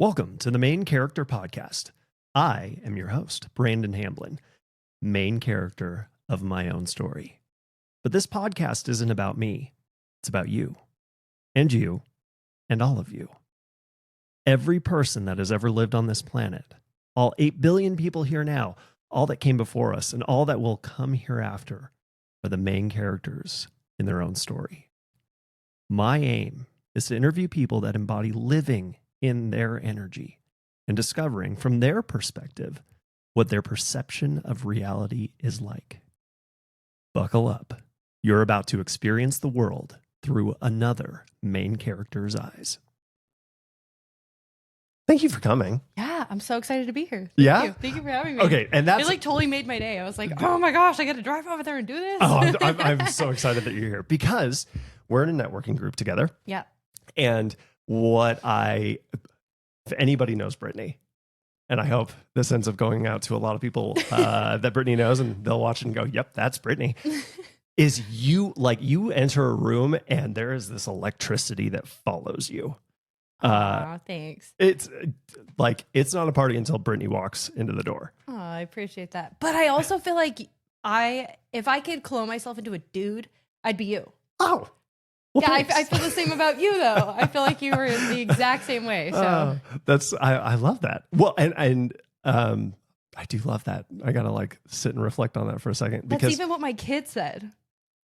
Welcome to the Main Character Podcast. I am your host, Brandon Hamblin, main character of my own story. But this podcast isn't about me. It's about you, and all of you. Every person that has ever lived on this planet, all 8 billion people here now, all that came before us, and all that will come hereafter are the main characters in their own story. My aim is to interview people that embody living in their energy and discovering from their perspective what their perception of reality is like. Buckle up. You're about to experience the world through another main character's eyes. Thank you for coming. Yeah, I'm so excited to be here. Thank you for having me. Okay, and that's it totally made my day. I was like, oh my gosh, I got to drive over there and do this. Oh, I'm so excited that you're here because we're in a networking group together. Yeah. And if anybody knows Brittany, and I hope this ends up going out to a lot of people that Brittany knows, and they'll watch it and go, yep, that's Brittany, is you enter a room and there is this electricity that follows you. Thanks. It's not a party until Brittany walks into the door. Oh, I appreciate that. But I also feel like if I could clone myself into a dude, I'd be you. Oh. Well, yeah, I feel the same about you, though. I feel like you were the exact same way. So I love that. Well, and I do love that. I gotta sit and reflect on that for a second. That's even what my kids said.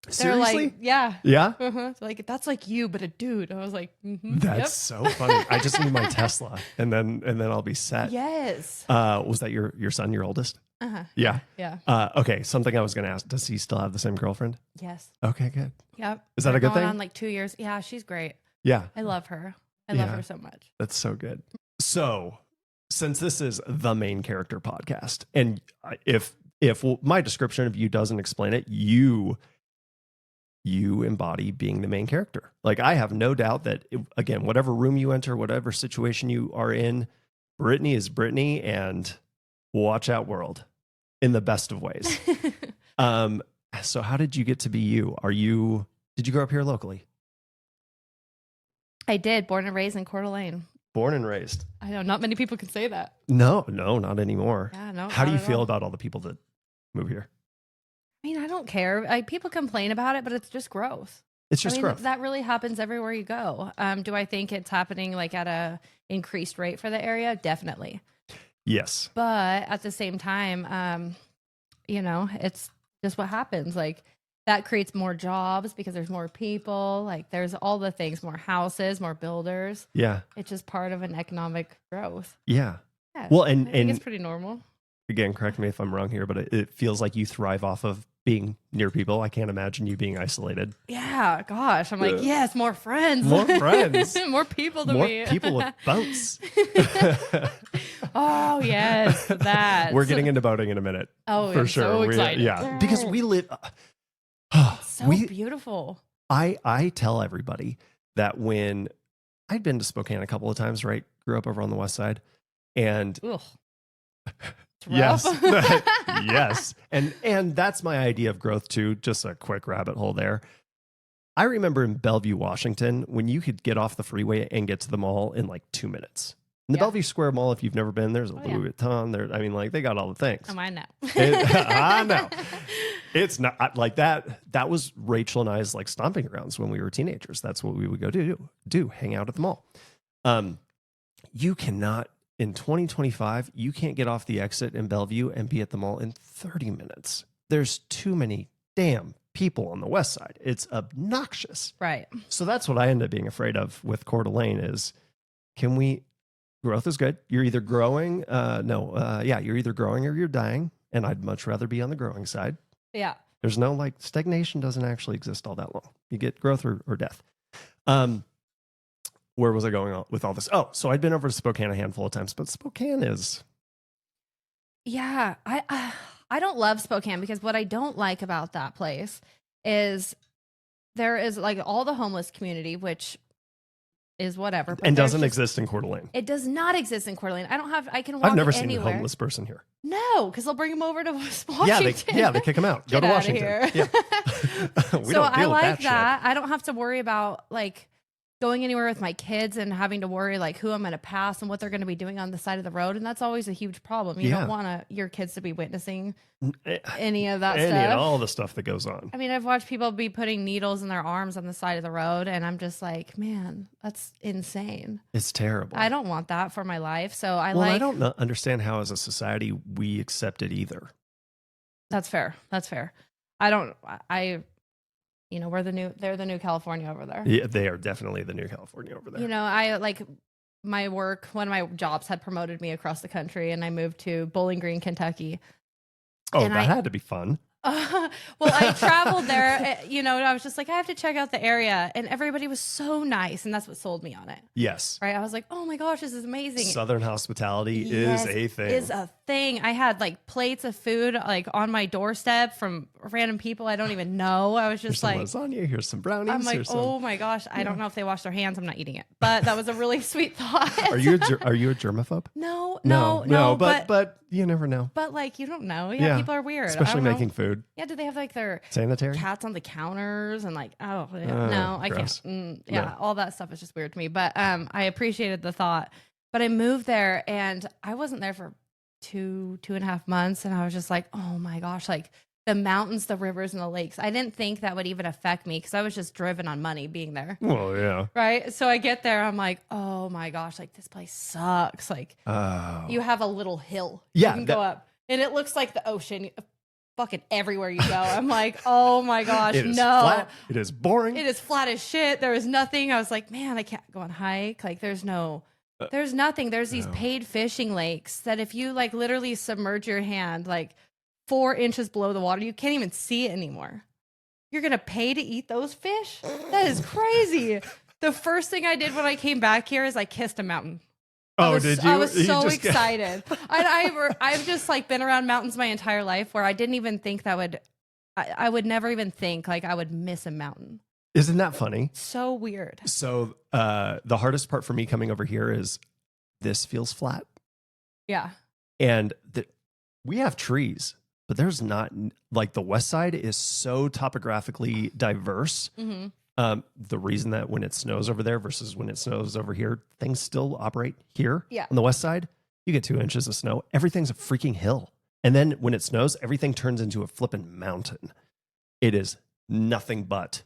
Seriously? They're like, yeah. Yeah? Uh-huh. Like, that's like you, but a dude. I was like, That's so funny. I just need my Tesla and then I'll be set. Yes. Was that your son, your oldest? Uh-huh. Yeah. Yeah. Okay. Something I was going to ask. Does he still have the same girlfriend? Yes. Okay, good. Yep. Is that a good thing? On 2 years. Yeah, she's great. Yeah. I love her. I love her so much. That's so good. So since this is the main character podcast, and if my description of you doesn't explain it, you embody being the main character. Like, I have no doubt that, again, whatever room you enter, whatever situation you are in, Brittany is Brittany, and watch out, world, in the best of ways. So how did you get to be you? Did you grow up here locally? I did. Born and raised in Coeur d'Alene. Born and raised. I know not many people can say that. No, not anymore. Yeah, no. How do you feel about all the people that move here? I mean, I don't care. People complain about it, but it's just growth. It's just growth. That really happens everywhere you go. Do I think it's happening at a increased rate for the area? Definitely. Yes. But at the same time, it's just what happens. That creates more jobs because there's more people. There's all the things, more houses, more builders. Yeah. It's just part of an economic growth. Yeah. Yeah. Well, I think it's pretty normal. Again, correct me if I'm wrong here, but it feels like you thrive off of being near people. I can't imagine you being isolated. Yeah, gosh. I'm like, yes, more friends. More friends. More people to more meet. People with boats. Oh, yes. That. We're getting into boating in a minute. Oh, for I'm sure. so excited. Yeah, because we live... so beautiful. I tell everybody that when I'd been to Spokane a couple of times, right? Grew up over on the west side. And... Ugh. Yes. Yes. And that's my idea of growth too. Just a quick rabbit hole there. I remember in Bellevue, Washington, when you could get off the freeway and get to the mall in 2 minutes. In the Bellevue Square Mall, if you've never been, there's a Louis Vuitton. There, they got all the things. Oh, I know. I know. It's not like that. That was Rachel and I's stomping grounds when we were teenagers. That's what we would go do, hang out at the mall. You cannot. In 2025, you can't get off the exit in Bellevue and be at the mall in 30 minutes. There's too many damn people on the west side. It's obnoxious. Right. So that's what I end up being afraid of with Coeur d'Alene is, growth is good. You're either growing, you're either growing or you're dying. And I'd much rather be on the growing side. Yeah. There's no stagnation doesn't actually exist all that long. You get growth or death. Where was I going with all this? Oh, so I'd been over to Spokane a handful of times, but Spokane is... Yeah, I don't love Spokane because what I don't like about that place is there is all the homeless community, which is whatever. And doesn't exist in Coeur d'Alene. It does not exist in Coeur d'Alene. I can walk I've never anywhere. seen a homeless person here. No, because they'll bring them over to Washington. They kick them out. Go to Washington. Here. Yeah. So I like that. I don't have to worry about going anywhere with my kids and having to worry like who I'm going to pass and what they're going to be doing on the side of the road. And that's always a huge problem. You don't want your kids to be witnessing any of that stuff. And all the stuff that goes on. I mean, I've watched people be putting needles in their arms on the side of the road. And I'm just like, man, that's insane. It's terrible. I don't want that for my life. So I don't understand how as a society we accept it either. That's fair. They're the new California over there. Yeah, they are definitely the new California over there. You know, I like my work, one of my jobs had promoted me across the country and I moved to Bowling Green, Kentucky. Oh, and that had to be fun. Well, I traveled there, you know, and I was just like, I have to check out the area. And everybody was so nice. And that's what sold me on it. Yes. Right. I was like, oh my gosh, this is amazing. Southern hospitality is a thing. Is a thing. I had like plates of food like on my doorstep from random people I don't even know. I was just here's some lasagna, here's some brownies. I'm like, oh my gosh, I don't know if they wash their hands. I'm not eating it. But that was a really sweet thought. Are you a germaphobe? No, but you never know. But like, you don't know. Yeah, people are weird. Especially making food. Yeah, do they have like their sanitary cats on the counters and like, no, I gross. can't. All that stuff is just weird to me. But I appreciated the thought. But I moved there and I wasn't there for 2.5 months. And I was just like, oh my gosh, like the mountains, the rivers, and the lakes. I didn't think that would even affect me because I was just driven on money being there. Well, yeah. Right. So I get there. I'm like, oh my gosh, like this place sucks. Like you have a little hill. Yeah. You can go up and it looks like the ocean. Fucking everywhere you go. I'm like, oh my gosh, it is no. Flat. It is boring. It is flat as shit. There is nothing. I was like, man, I can't go on hike. Like there's nothing. There's these paid fishing lakes that if you like literally submerge your hand like 4 inches below the water, you can't even see it anymore. You're going to pay to eat those fish? That is crazy. The first thing I did when I came back here is I kissed a mountain. Did you? I was so excited. I've just like been around mountains my entire life where I didn't even think that I would never even think like I would miss a mountain. Isn't that funny? So weird. So the hardest part for me coming over here is this feels flat. Yeah. And we have trees, but there's not, like the west side is so topographically diverse. Mm-hmm. The reason that when it snows over there versus when it snows over here, things still operate here on the west side. You get 2 inches of snow. Everything's a freaking hill. And then when it snows, everything turns into a flippin' mountain. It is nothing but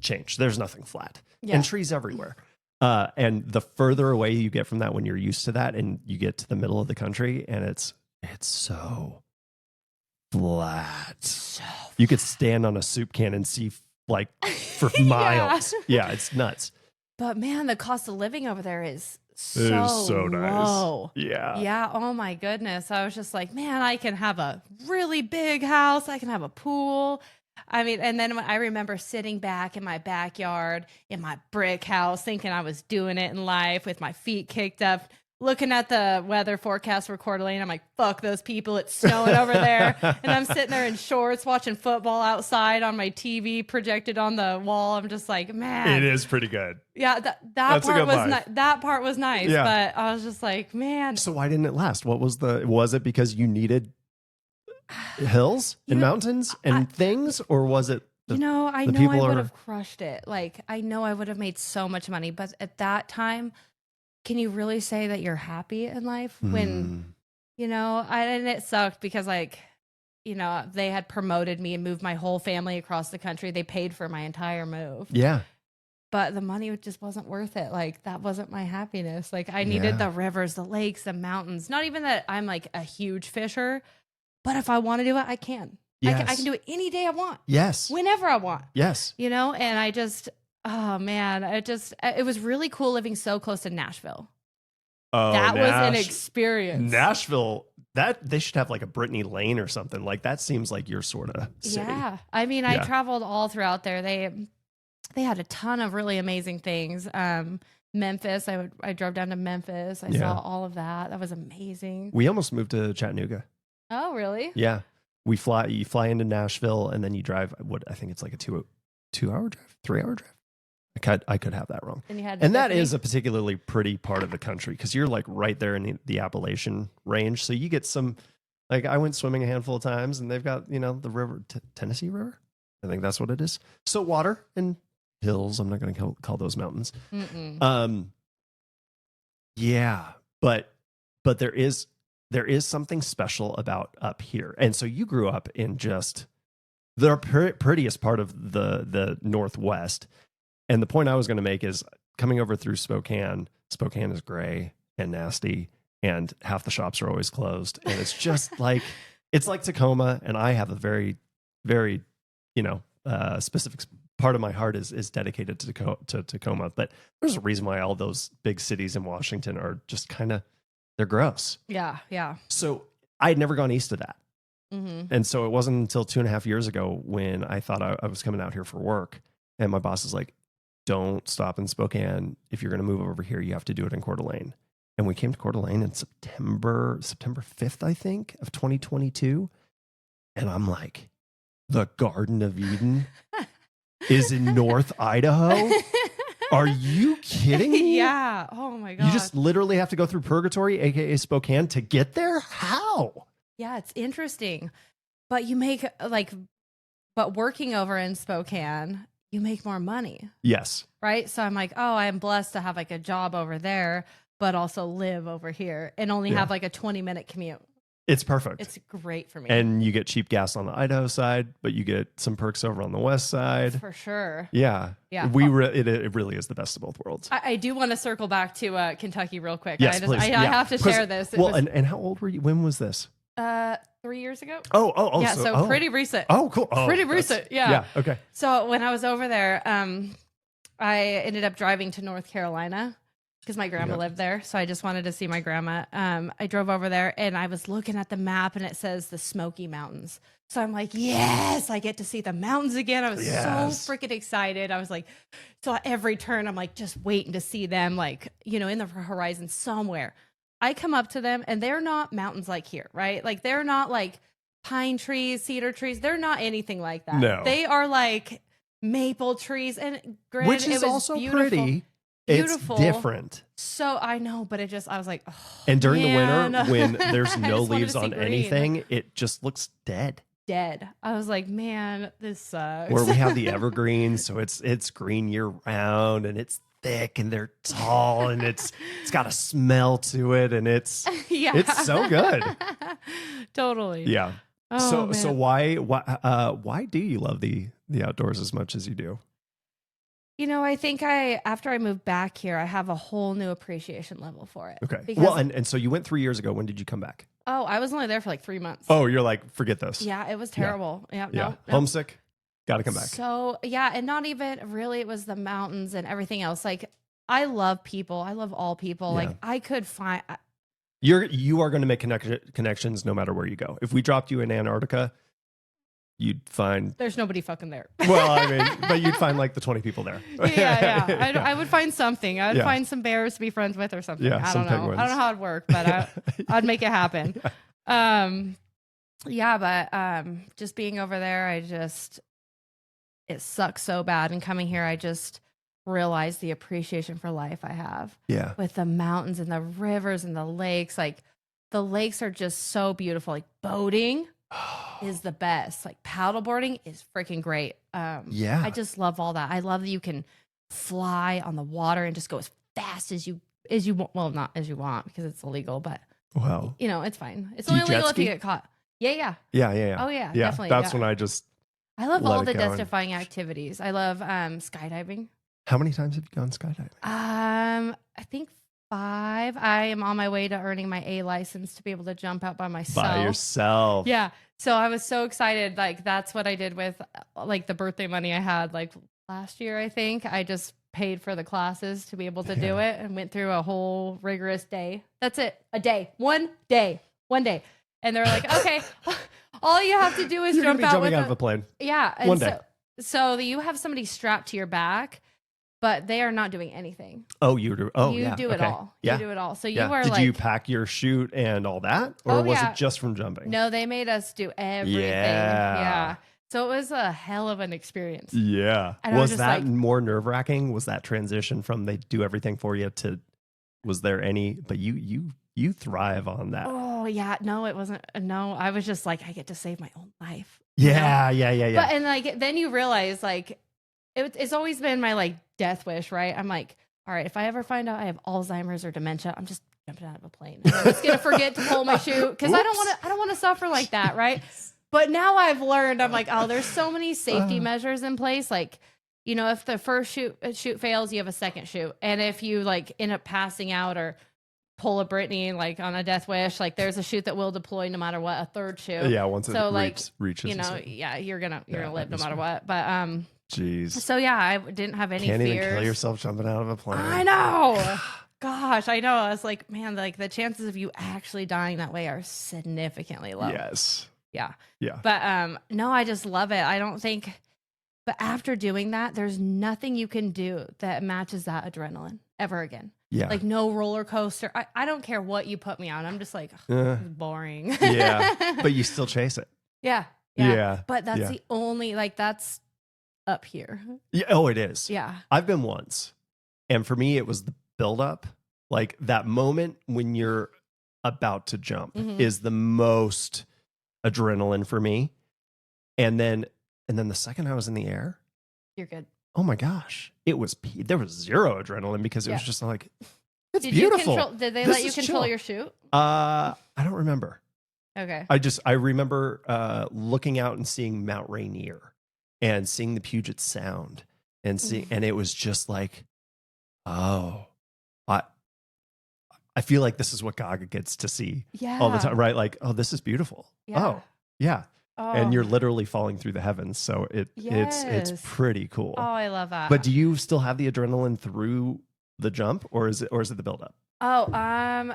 change. There's nothing flat and trees everywhere. And the further away you get from that, when you're used to that and you get to the middle of the country and it's so flat. You could stand on a soup can and see like for miles. Yeah, it's nuts. But man, the cost of living over there is so low. Nice. Yeah. Yeah. Oh my goodness. I was just like, man, I can have a really big house. I can have a pool. I mean, and then I remember sitting back in my backyard in my brick house thinking I was doing it in life with my feet kicked up, looking at the weather forecast for Coeur d'Alene. I'm like, fuck those people. It's snowing over there. And I'm sitting there in shorts watching football outside on my TV projected on the wall. I'm just like, man. It is pretty good. Yeah, that part was nice. Yeah. But I was just like, man. So why didn't it last? Was it because you needed hills and mountains and things? Or was it I know I would have crushed it. Like, I know I would have made so much money. But at that time, can you really say that you're happy in life when, and it sucked because like, they had promoted me and moved my whole family across the country. They paid for my entire move. Yeah. But the money just wasn't worth it. Like that wasn't my happiness. Like I needed the rivers, the lakes, the mountains. Not even that I'm like a huge fisher, but if I want to do it, I can. Yes. I can do it any day I want. Yes. Whenever I want. Yes. And I just... Oh man, it was really cool living so close to Nashville. Oh, that was an experience. Nashville, that they should have like a Brittany Lane or something. Like that seems like your sort of city. Yeah. I mean, I traveled all throughout there. They had a ton of really amazing things. Memphis, I drove down to Memphis. I saw all of that. That was amazing. We almost moved to Chattanooga. Oh, really? Yeah. You fly into Nashville and then you drive I think it's like a 2-hour drive, 3-hour drive. I could have that wrong. And that is a particularly pretty part of the country because you're like right there in the Appalachian range. So you get some, like I went swimming a handful of times and they've got, the river, Tennessee River. I think that's what it is. So water in hills. I'm not going to call those mountains. Mm-mm. Yeah, but there is something special about up here. And so you grew up in just the prettiest part of the Northwest. And the point I was going to make is coming over through Spokane. Spokane is gray and nasty, and half the shops are always closed. And it's just like, it's like Tacoma. And I have a very, very, specific part of my heart is dedicated to Tacoma. But there's a reason why all those big cities in Washington are just kind of, they're gross. Yeah. So I had never gone east of that. Mm-hmm. And so it wasn't until 2.5 years ago when I thought I was coming out here for work. And my boss is like, don't stop in Spokane. If you're going to move over here, you have to do it in Coeur d'Alene. And we came to Coeur d'Alene in September 5th, I think, of 2022. And I'm like, the Garden of Eden is in North Idaho? Are you kidding me? Yeah. Oh my God. You just literally have to go through purgatory, aka Spokane, to get there? How? Yeah, it's interesting. But you make but working over in Spokane, you make more money. Yes. Right? So I'm like, oh, I'm blessed to have like a job over there, but also live over here and only have like a 20-minute commute. It's perfect. It's great for me. And you get cheap gas on the Idaho side, but you get some perks over on the west side. For sure. Yeah. Yeah. It really is the best of both worlds. I do want to circle back to Kentucky real quick. Yes, please. I have to share this. And how old were you? When was this? 3 years ago. Oh. Yeah, so pretty recent. Oh, cool. Oh, pretty recent. Yeah. Yeah. Okay. So when I was over there, I ended up driving to North Carolina because my grandma lived there. So I just wanted to see my grandma. I drove over there and I was looking at the map and it says the Smoky Mountains. So I'm like, yes, I get to see the mountains again. I was so freaking excited. I was like, so at every turn, I'm like, just waiting to see them, like, in the horizon somewhere. I come up to them and they're not mountains like here, right? Like they're not like pine trees, cedar trees. They're not anything like that. No. They are like maple trees. And granted, which is it was also beautiful. pretty. Beautiful. It's different. So I know, but I was like, oh, and during the man. winter, when there's no just wanted leaves to see on green. anything, it just looks dead. Dead. I was like, man, this sucks. Where we have the evergreens, so it's green year round and it's thick and they're tall and it's got a smell to it and it's so good. Totally. Yeah. Oh, so why do you love the outdoors as much as you do? I think after I moved back here, I have a whole new appreciation level for it. Okay. Because, well, and so you went 3 years ago. When did you come back? Oh, I was only there for like 3 months. Oh, you're like, forget this. Yeah, it was terrible. Yeah. No. Homesick. Got to come back. So yeah, and not even really, it was the mountains and everything else. Like I love people. I love all people. Yeah. Like I could find. You are going to make connections no matter where you go. If we dropped you in Antarctica, you'd find there's nobody fucking there. Well, I mean, but you'd find like the 20 people there. Yeah. I would find something. I'd find some bears to be friends with or something. Yeah, I don't know. penguins. I don't know how it'd work, but I'd make it happen. But just being over there, it sucks so bad. And coming here, I just realized the appreciation for life I have. Yeah. With the mountains and the rivers and the lakes. Like the lakes are just so beautiful. Like boating is the best. Like paddleboarding is freaking great. I just love all that. I love that you can fly on the water and just go as fast as you want. Well, not as you want because it's illegal, but it's fine. It's only illegal if you get caught. Yeah. Oh yeah, definitely. That's when I love all the death-defying activities. I love skydiving. How many times have you gone skydiving? I think 5. I am on my way to earning my A license to be able to jump out by myself. By yourself. Yeah. So I was so excited. Like that's what I did with like the birthday money I had like last year, I think. I just paid for the classes to be able to do it and went through a whole rigorous day. That's it. A day. One day. And they're like, okay, all you have to do is You're jump out jumping out of a plane. Yeah. And one day. So you have somebody strapped to your back, but they are not doing anything. Oh, you do. Oh, you do it all. Yeah. You do it all. So you are Did like, you pack your chute and all that, or was it just from jumping? No, they made us do everything. Yeah. So it was a hell of an experience. Yeah. And was that like, more nerve wracking? Was that transition from they do everything for you to? Was there any? But you thrive on that. Oh yeah. No, it wasn't. No, I was just like, I get to save my own life. Yeah. But and like then you realize like it's always been my like death wish, right? I'm like, all right, if I ever find out I have Alzheimer's or dementia, I'm just jumping out of a plane. And I'm just gonna forget to pull my chute because I don't want to suffer like that, right? But now I've learned, I'm like, oh, there's so many safety measures in place. Like, you know, if the first chute fails, you have a second chute, and if you like end up passing out or pull a Brittany like on a death wish, like there's a chute that will deploy no matter what, a third chute. Yeah, once so it like reaches, you know, yeah, you're gonna live no matter what. But jeez. So yeah, I didn't have any Can't fears. even kill yourself jumping out of a plane. I know. Gosh, I know. I was like, man, like the chances of you actually dying that way are significantly low. Yes. Yeah. Yeah. But no, I just love it. I don't think. But after doing that, there's nothing you can do that matches that adrenaline ever again. Yeah. Like no roller coaster. I don't care what you put me on. I'm just like, this is boring. Yeah. But you still chase it. Yeah. Yeah. But that's the only, like, that's up here. Yeah. Oh, it is. Yeah. I've been once. And for me, it was the buildup. Like that moment when you're about to jump is the most adrenaline for me. And then the second I was in the air, you're good. Oh my gosh. There was zero adrenaline because it was just like, it's did beautiful. Did they let you control your chute? I don't remember. Okay. I remember looking out and seeing Mount Rainier and seeing the Puget Sound and and it was just like, oh, I feel like this is what Gaga gets to see all the time, right? Like, oh, this is beautiful. Yeah. Oh, yeah. Oh. And you're literally falling through the heavens. So it's pretty cool. Oh, I love that. But do you still have the adrenaline through the jump or is it the buildup? Oh,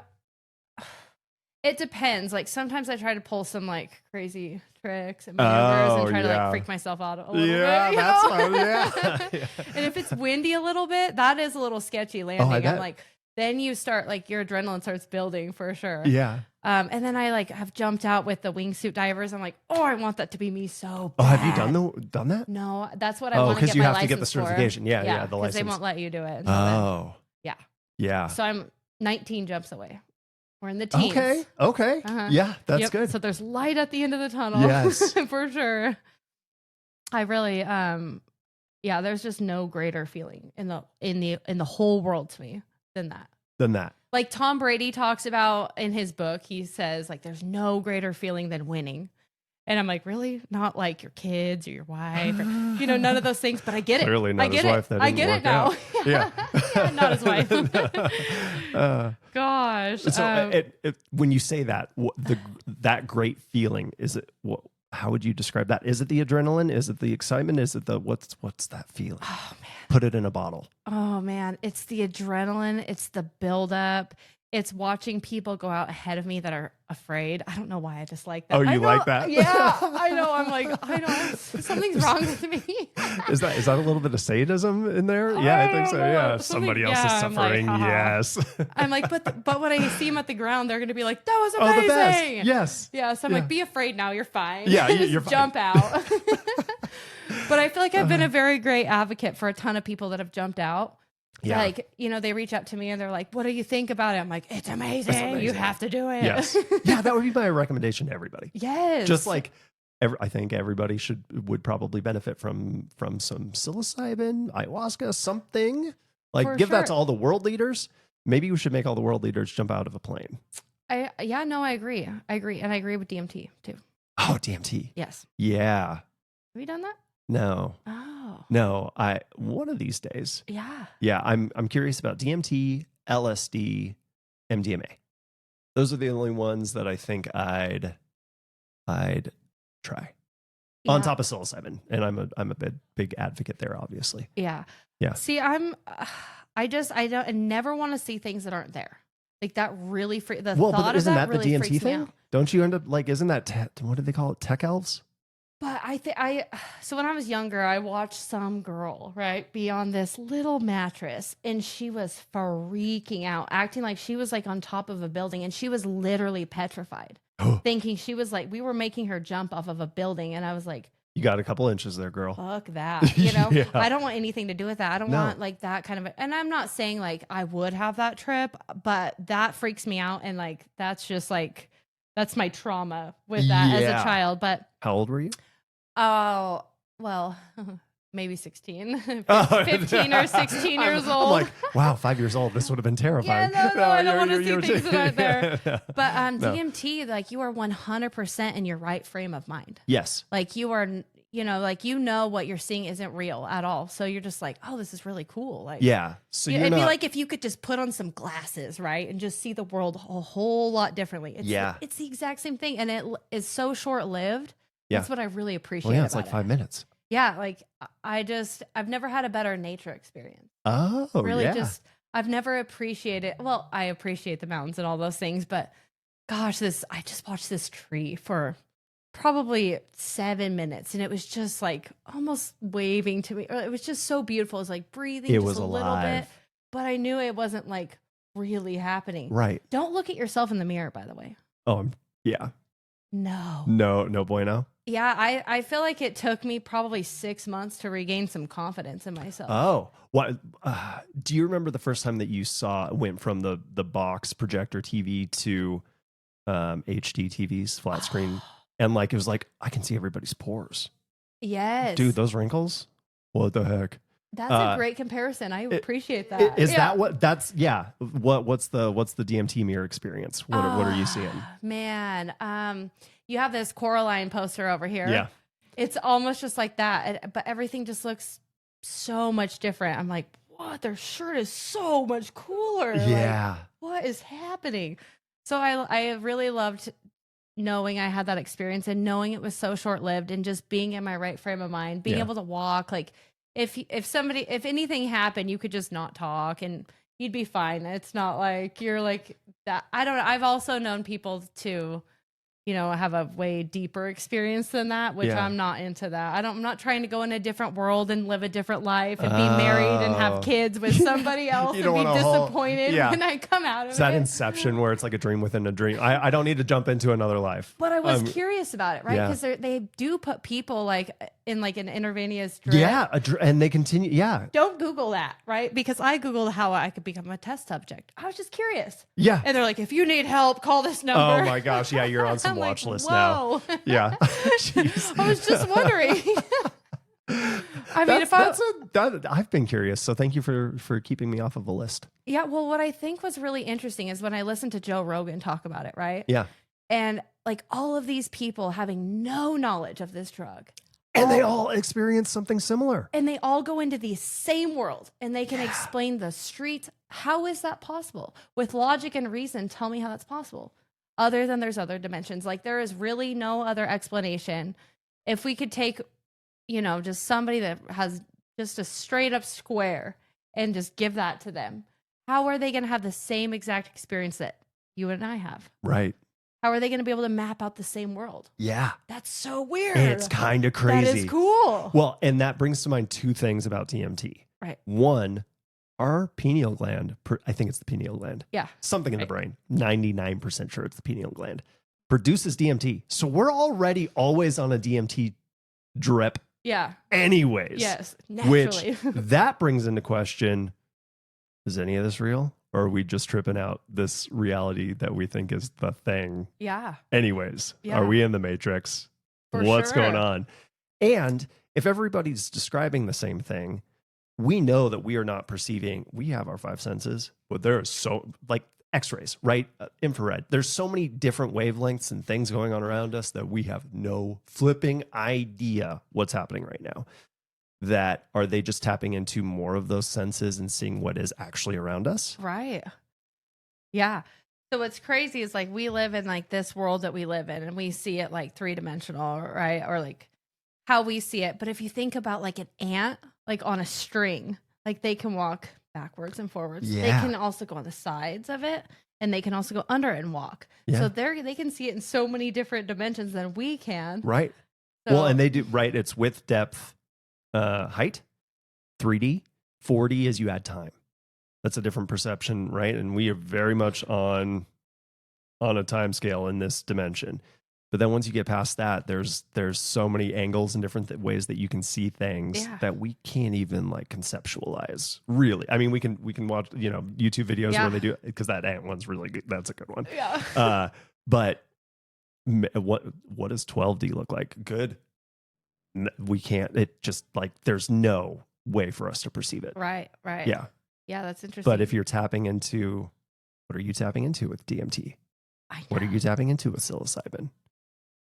it depends. Like sometimes I try to pull some like crazy tricks and maneuvers and try to like freak myself out a little bit. That's fun. Yeah. And if it's windy a little bit, that is a little sketchy landing. I'm like, then you start like your adrenaline starts building for sure. Yeah. And then I like have jumped out with the wingsuit divers. I'm like, oh, I want that to be me so bad. Oh, have you done that? No, that's what I want to get my license for. Because you have to get the certification. Yeah, the license. Because they won't let you do it. Oh. Then. Yeah. Yeah. So I'm 19 jumps away. We're in the teens. Okay. Yeah, that's good. So there's light at the end of the tunnel. Yes. For sure. I really, there's just no greater feeling in the whole world to me than that. Like Tom Brady talks about in his book, he says like there's no greater feeling than winning. And I'm like, really? Not like your kids or your wife or, none of those things, but I get it. Clearly not his wife. I get it now. Yeah. Not his wife. Gosh. So when you say that, that great feeling, is it, how would you describe that? Is it the adrenaline? Is it the excitement? Is it what's that feeling? Oh man. Put it in a bottle. Oh man. It's the adrenaline. It's the buildup. It's watching people go out ahead of me that are afraid. I don't know why I just like that. Oh, you like that? Yeah, I know. I'm like, I know something's wrong with me. Is that a little bit of sadism in there? Yeah, I think so. Yeah, somebody else is suffering. Like, yes. I'm like, but when I see them at the ground, they're gonna be like, that was amazing. Oh, the best. Yes. Yeah. So I'm like, be afraid now. You're fine. Yeah, you're fine. Jump out. But I feel like I've been a very great advocate for a ton of people that have jumped out. Yeah. Like, they reach out to me and they're like, what do you think about it? I'm like, it's amazing. You have to do it. Yes. Yeah, that would be my recommendation to everybody. Yes. Just like, I think everybody would probably benefit from some psilocybin, ayahuasca, something. Like, give that to all the world leaders. Maybe we should make all the world leaders jump out of a plane. I agree. And I agree with DMT too. Oh, DMT. Yes. Yeah. Have you done that? No. Oh. No, one of these days. Yeah. Yeah, I'm curious about DMT, LSD, MDMA. Those are the only ones that I think I'd try. Yeah. On top of psilocybin, and I'm a big advocate there, obviously. Yeah. Yeah. See, I never want to see things that aren't there. Like that really thought of that really freaks me out. Isn't that the DMT thing? Don't you end up like, isn't that what do they call it? Tech elves? But so when I was younger, I watched some girl, right, be on this little mattress and she was freaking out, acting like she was like on top of a building and she was literally petrified, thinking she was like, we were making her jump off of a building. And I was like, you got a couple inches there, girl. Fuck that. Yeah. I don't want anything to do with that. I don't want like that kind of, and I'm not saying like I would have that trip, but that freaks me out. And like, that's just like, that's my trauma with that as a child. But how old were you? Oh, well, maybe 16, Oh. 15 or 16 years old. I'm like, wow, 5 years old. This would have been terrifying. Yeah, no, I don't want to see you're- things that aren't there. But No. DMT, like you are 100% in your right frame of mind. Yes. Like you are, like what you're seeing isn't real at all. So you're just like, oh, this is really cool. Like, Yeah. So it'd be like if you could just put on some glasses, right, and just see the world a whole lot differently. It's the exact same thing, and it is so short lived. Yeah. That's what I really appreciate. Well, yeah, it's about like 5 minutes. Yeah, like I've never had a better nature experience. Oh, Really, yeah. I've never appreciated. Well, I appreciate the mountains and all those things, but gosh, I just watched this tree for probably 7 minutes, and it was just like almost waving to me. It was just so beautiful. It was like breathing It just was a little alive. bit, but I knew it wasn't like really happening. Right. Don't look at yourself in the mirror, by the way. Oh, yeah. No. No bueno. Yeah, I feel like it took me probably 6 months to regain some confidence in myself. Oh, what? Do you remember the first time that you went from the box projector TV to HD TVs, flat screen, and like it was like I can see everybody's pores. Yes, Dude, those wrinkles. What the heck? That's a great comparison. I appreciate that. Is that what? That's yeah. What's the DMT mirror experience? What are you seeing? Man, you have this Coraline poster over here. Yeah, it's almost just like that, but everything just looks so much different. I'm like, what? Their shirt is so much cooler. Yeah. Like, what is happening? So I really loved knowing I had that experience and knowing it was so short lived and just being in my right frame of mind, being able to walk. Like if anything happened, you could just not talk and you'd be fine. It's not like you're like that. I don't know. I've also known people to, have a way deeper experience than that, which I'm not into that. I'm not trying to go in a different world and live a different life and be married and have kids with somebody else and be disappointed when I come out of it. It's that Inception where it's like a dream within a dream. I don't need to jump into another life. But I was curious about it, right? Because they do put people like in like an intravenous drip. Yeah, and they continue. Yeah. Don't Google that, right? Because I Googled how I could become a test subject. I was just curious. Yeah. And they're like, if you need help, call this number. Oh my gosh. Yeah, you're on some I'm watch like, list whoa. now. Yeah. Jeez. I was just wondering. I mean, I've been curious, so thank you for keeping me off of a list. Yeah, well, what I think was really interesting is when I listened to Joe Rogan talk about it, right? Yeah. And like all of these people having no knowledge of this drug. And they all experience something similar. And they all go into the same world and they can explain the streets. How is that possible? With logic and reason, tell me how that's possible. Other than there's other dimensions. Like there is really no other explanation. If we could take, just somebody that has just a straight up square and just give that to them, how are they going to have the same exact experience that you and I have? Right. How are they going to be able to map out the same world? Yeah. That's so weird. It's kind of crazy. That is cool. Well, and that brings to mind two things about DMT. Right. One, our pineal gland, I think it's the pineal gland. Yeah. Something in the brain. 99% sure it's the pineal gland. Produces DMT. So we're already always on a DMT drip. Yeah. Anyways. Yes. Naturally. Which that brings into question, is any of this real? Or are we just tripping out this reality that we think is the thing? Yeah. Anyways, Yeah. Are we in the Matrix? For What's sure. going on? And if everybody's describing the same thing, we know that we are not perceiving, we have our five senses, but there are so, like x-rays, right? Infrared. There's so many different wavelengths and things going on around us that we have no flipping idea what's happening right now. That are they just tapping into more of those senses and seeing what is actually around us? Right. Yeah. So what's crazy is like we live in like this world that we live in and we see it like three-dimensional, right? Or like how we see it. But if you think about like an ant, like on a string, like they can walk backwards and forwards. Yeah. They can also go on the sides of it and they can also go under it and walk. Yeah. So they can see it in so many different dimensions than we can. Right. So, Well, and they do, right? It's width, depth, height, 3D, 4D as you add time. That's a different perception, right? And we are very much on a time scale in this dimension. But then once you get past that, there's so many angles and different ways that you can see things that we can't even like conceptualize. Really, I mean, we can watch YouTube videos where they do, because that ant one's really good. That's a good one. Yeah. But what does 12D look like? Good. we can't. It just like there's no way for us to perceive it. Right. Yeah. Yeah, that's interesting. But if you're tapping into, what are you tapping into with DMT? What are you tapping into with psilocybin?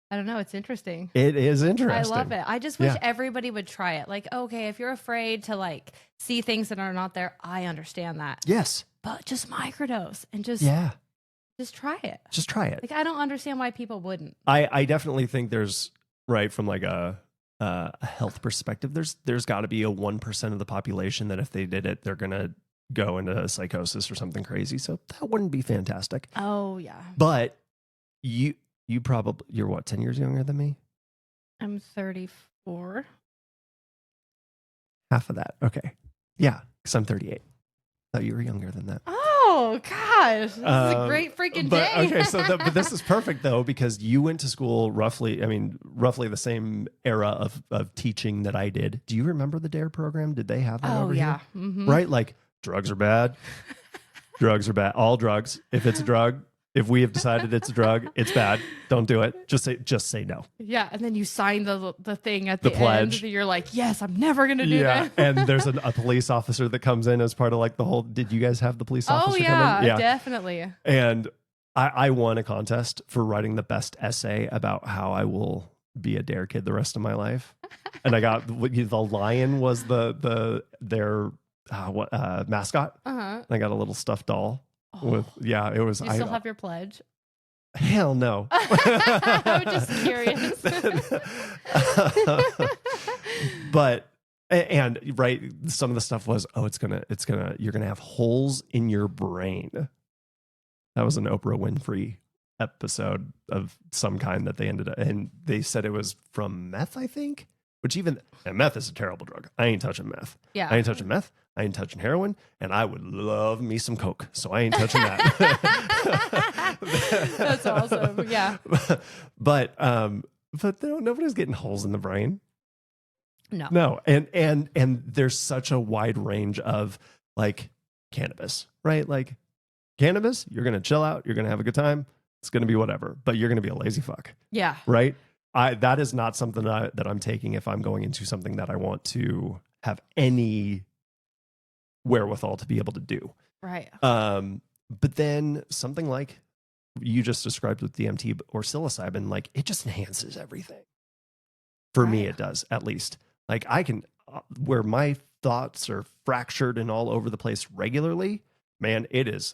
I don't know. It's interesting. It is interesting. I love it. I just wish everybody would try it. Like, okay, if you're afraid to like see things that are not there, I understand that. Yes. But just microdose and just try it. Just try it. Like, I don't understand why people wouldn't. I definitely think there's, right, from like a health perspective, there's got to be a 1% of the population that if they did it, they're gonna go into psychosis or something crazy. So that wouldn't be fantastic. Oh yeah. But you're what, 10 years younger than me? I'm 34. Half of that. Okay. Yeah, because I'm 38. Thought you were younger than that. Oh gosh, this is a great freaking day. Okay, but this is perfect though, because you went to school roughly the same era of teaching that I did. Do you remember the DARE program? Did they have that over here? Mm-hmm. Right? Like, drugs are bad. Drugs are bad. All drugs. If it's a drug, if we have decided it's a drug, it's bad. Don't do it. Just say no. Yeah, and then you sign the thing at the pledge. end. You're like, yes, I'm never gonna do that. And there's a police officer that comes in as part of like the whole. Did you guys have the police officer come in? Yeah, definitely. And I won a contest for writing the best essay about how I will be a DARE kid the rest of my life. And I got the lion was their mascot. And I got a little stuffed doll. It was. You still have your pledge? Hell no. I'm just curious. But right, some of the stuff was, you're gonna have holes in your brain. That was an Oprah Winfrey episode of some kind that they ended up, and they said it was from meth, I think. Which and meth is a terrible drug. I ain't touching meth. Yeah. I ain't touching meth. I ain't touching heroin, and I would love me some coke. So I ain't touching that. That's awesome. Yeah. But nobody's getting holes in the brain. No. And there's such a wide range of like cannabis, right? Like cannabis, you're gonna chill out, you're gonna have a good time. It's gonna be whatever, but you're gonna be a lazy fuck. Yeah. Right. That is not something that I'm taking if I'm going into something that I want to have any wherewithal to be able to do. Right. But then something like you just described with DMT or psilocybin, like it just enhances everything. For me, it does, at least. Like I can, where my thoughts are fractured and all over the place regularly, man, it is.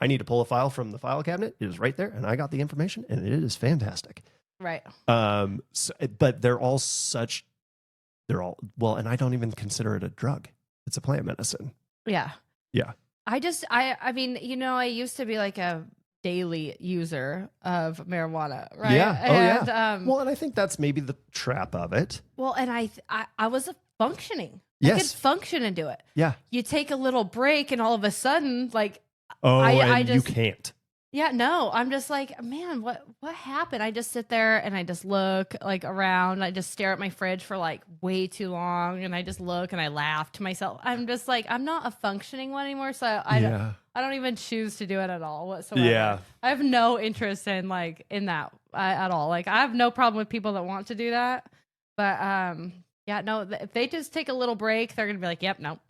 I need to pull a file from the file cabinet. It is right there, and I got the information, and it is fantastic. Right. But they're all well, and I don't even consider it a drug. It's a plant medicine. Yeah. Yeah. I mean, I used to be like a daily user of marijuana, right? Yeah. And, well, and I think that's maybe the trap of it. Well, and I was functioning. Yes. I could function and do it. Yeah. You take a little break and all of a sudden, like, you can't. Yeah, no, I'm just like, man, what happened? I just sit there and I just look like around. I just stare at my fridge for like way too long, and I just look and I laugh to myself. I'm just like, I'm not a functioning one anymore, so I don't even choose to do it at all whatsoever. Yeah, I have no interest in that at all. Like, I have no problem with people that want to do that, but if they just take a little break, they're gonna be like, yep, no,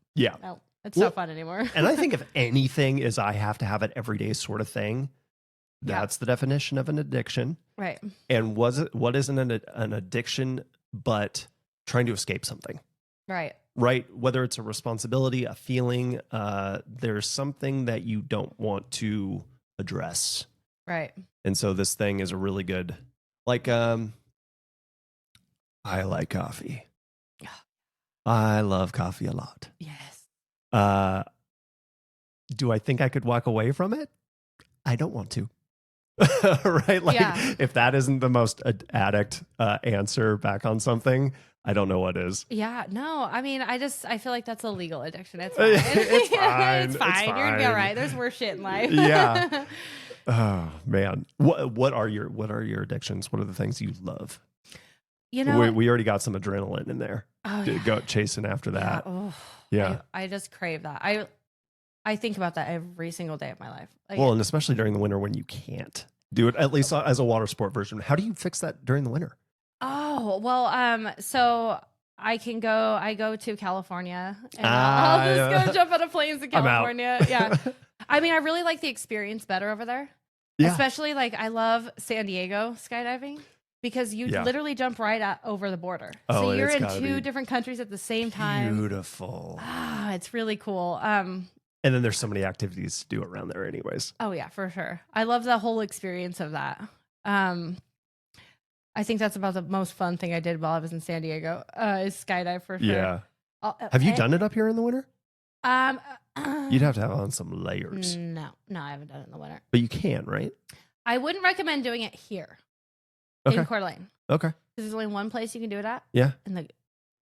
it's not fun anymore. And I think if anything is I have to have it every day sort of thing, that's the definition of an addiction. Right. And what isn't an addiction but trying to escape something? Right. Right. Whether it's a responsibility, a feeling, there's something that you don't want to address. Right. And so this thing is a really good, like, I like coffee. I love coffee a lot. Yes. Do I think I could walk away from it? I don't want to. Right? Like, if that isn't the most addict answer back on something, I don't know what is. Yeah, no, I mean, I feel like that's a legal addiction. It's fine. It's fine. You're gonna be all right. There's worse shit in life. Yeah. Oh man, what are your addictions? What are the things you love? We already got some adrenaline in there. Go chasing after that. I just crave that. I think about that every single day of my life. Like, well, and especially during the winter when you can't do it, at least as a water sport version. How do you fix that during the winter? Oh, Oh, well, so I go to California and I'll just go jump out of planes in California. Yeah. I mean, I really like the experience better over there. Yeah. Especially like I love San Diego skydiving because you literally jump right over the border. So you're in two different countries at the same time. Beautiful. It's really cool. And then there's so many activities to do around there anyways. Oh yeah, for sure. I love the whole experience of that. I think that's about the most fun thing I did while I was in San Diego, is skydive for sure. Yeah. Have you done it up here in the winter? You'd have to have on some layers. No, I haven't done it in the winter. But you can, right? I wouldn't recommend doing it here in Coeur d'Alene. Okay. Because there's only one place you can do it at. Yeah. And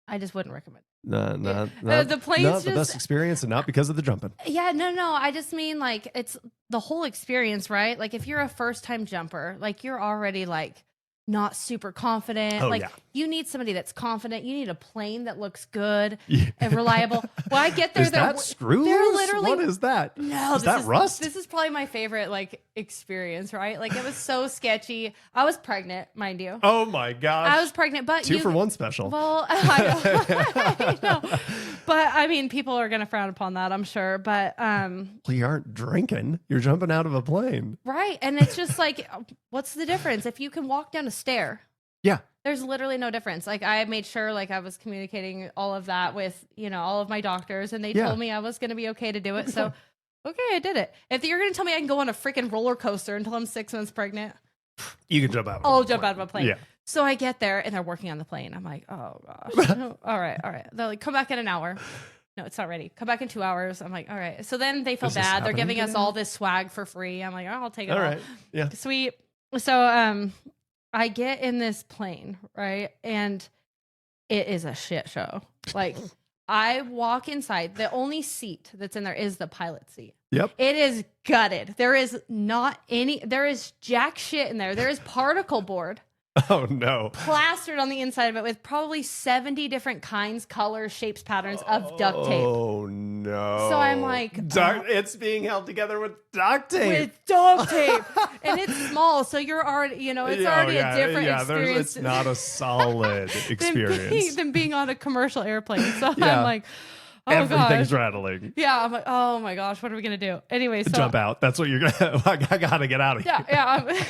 I just wouldn't recommend it. The plane's not the best experience, and not because of the jumping. Yeah, no. I just mean like it's the whole experience, right? Like if you're a first time jumper, like you're already like not super confident. You need somebody that's confident. You need a plane that looks good and reliable. Well, I get there. Is that screw they're loose? literally, what is that? No, is that rust? This is probably my favorite like experience, right? Like it was so sketchy. I was pregnant, mind you. Oh my gosh. I was pregnant, but 2 for 1 special. Well, I know. But I mean, people are going to frown upon that, I'm sure. But well, you aren't drinking. You're jumping out of a plane. Right. And it's just like, what's the difference? If you can walk down a stair. Yeah. There's literally no difference. Like I made sure like I was communicating all of that with, all of my doctors, and they told me I was going to be okay to do it. So, okay, I did it. If you're going to tell me I can go on a freaking roller coaster until I'm 6 months pregnant, you can jump out. I'll jump out of a plane. Yeah. So I get there and they're working on the plane. I'm like, oh gosh. all right. They're like, come back in an hour. No, it's not ready. Come back in 2 hours. I'm like, all right. So then they feel bad. They're giving us all this swag for free. I'm like, oh, I'll take it all. Right. Yeah. Sweet. So I get in this plane, right? And it is a shit show. Like I walk inside. The only seat that's in there is the pilot seat. Yep. It is gutted. There is jack shit in there. There is particle board. Oh no. Plastered on the inside of it with probably 70 different kinds, colors, shapes, patterns of duct tape. Oh no. So I'm like, it's being held together with duct tape. With duct tape. And it's small, so you're already, it's already a different experience. It's not a solid experience than being on a commercial airplane. So I'm like, oh everything's gosh. rattling. Yeah, I'm like, oh my gosh, what are we gonna do? Anyway, so jump out. That's what you're gonna. I gotta get out of here. Yeah.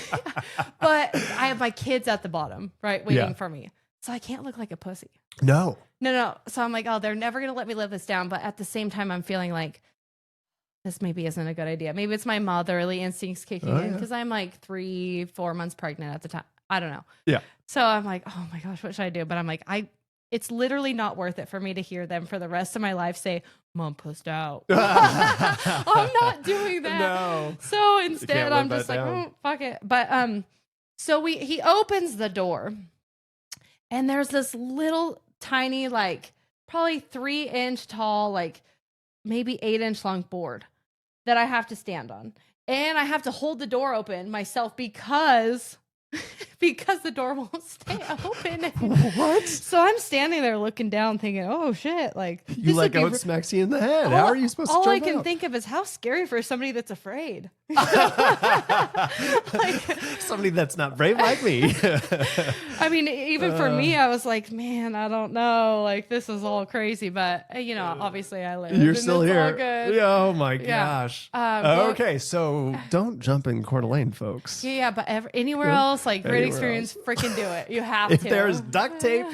But I have my kids at the bottom, right, waiting for me, so I can't look like a pussy. No. So I'm like, oh, they're never gonna let me live this down. But at the same time, I'm feeling like this maybe isn't a good idea. Maybe it's my motherly instincts kicking in because I'm like 3-4 months pregnant at the time. I don't know. Yeah. So I'm like, oh my gosh, what should I do? But I'm like, it's literally not worth it for me to hear them for the rest of my life say, Mom pussed out. I'm not doing that. No. So instead, I'm just like, fuck it. But so he opens the door, and there's this little tiny, like probably 3-inch tall, like maybe 8-inch long board that I have to stand on. And I have to hold the door open myself because the door won't stay open. What? So I'm standing there looking down thinking, oh shit, like you let go and smacks you in the head. How are you supposed to jump All I can out? think of is how scary for somebody that's afraid. Somebody that's not brave like me. I mean, even for me, I was like, man, I don't know. Like, this is all crazy. But, obviously I lived. You're still here. All good. Yeah, oh my gosh. Okay, so don't jump in Coeur d'Alene, folks. Yeah, but anywhere else, like great experience, freaking do it. You have if to. If there's duct tape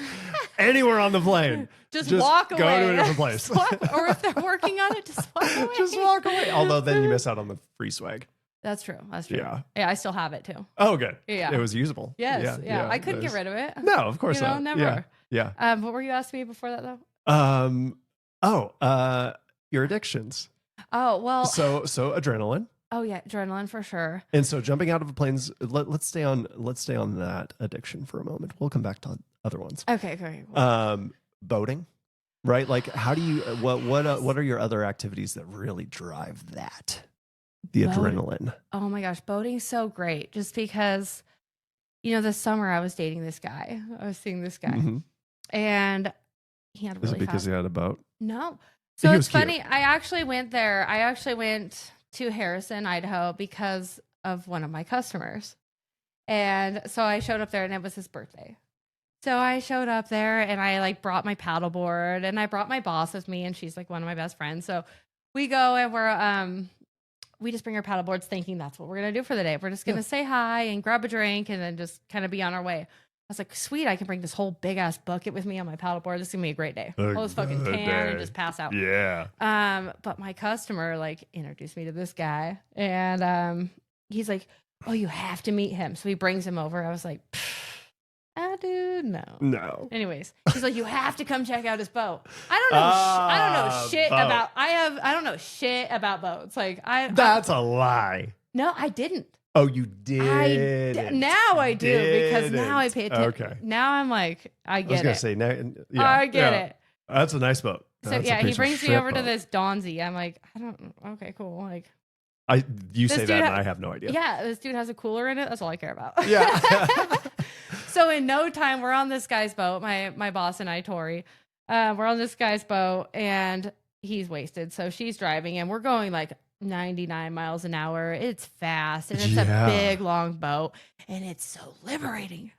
anywhere on the plane, just walk away. Go to a different place. Or if they're working on it, just walk away. Just walk away. Although then you miss out on the free swag. That's true. Yeah. Yeah, I still have it too. Oh, good. Yeah. It was usable. Yes. Yeah. I couldn't get rid of it. No, of course not. Never. Yeah. What were you asking me before that though? Your addictions. Oh, well. So adrenaline. Oh yeah, adrenaline for sure. And so jumping out of a plane's let's stay on that addiction for a moment. We'll come back to other ones. Okay. Boating, right? Like how do you what are your other activities that really drive that? The adrenaline. Oh my gosh, boating's so great just because this summer I was dating this guy. I was seeing this guy. Mm-hmm. And he had a really Is it because he had a boat? No. So it's funny. I actually went there. I actually went to Harrison, Idaho because of one of my customers. And so I showed up there and it was his birthday. So I showed up there and I like brought my paddleboard and I brought my boss with me and she's like one of my best friends. So we go and we just bring our paddleboards thinking that's what we're going to do for the day. We're just going to say hi and grab a drink and then just kind of be on our way. I was like, sweet, I can bring this whole big ass bucket with me on my paddleboard. This is going to be a great day. I'll just fucking tan and just pass out. Yeah. But my customer like introduced me to this guy and he's like, oh, you have to meet him. So he brings him over. I was like, dude, no. Anyways, he's like, you have to come check out his boat. I don't know shit boat. about. I don't know shit about boats. Like That's a lie. No, I didn't. Oh, you did. Now I do because now I pay attention. Okay. Now I'm like, I get it. I was gonna say, now, I get it. That's a nice boat. So yeah, he brings me over to this Donzi. I'm like, okay, cool. Like, you say that, and I have no idea. Yeah, this dude has a cooler in it. That's all I care about. Yeah. So in no time, we're on this guy's boat. My boss and I, Tori, we're on this guy's boat, and he's wasted. So she's driving, and we're going like 99 miles an hour. It's fast, and it's a big, long boat, and it's so liberating.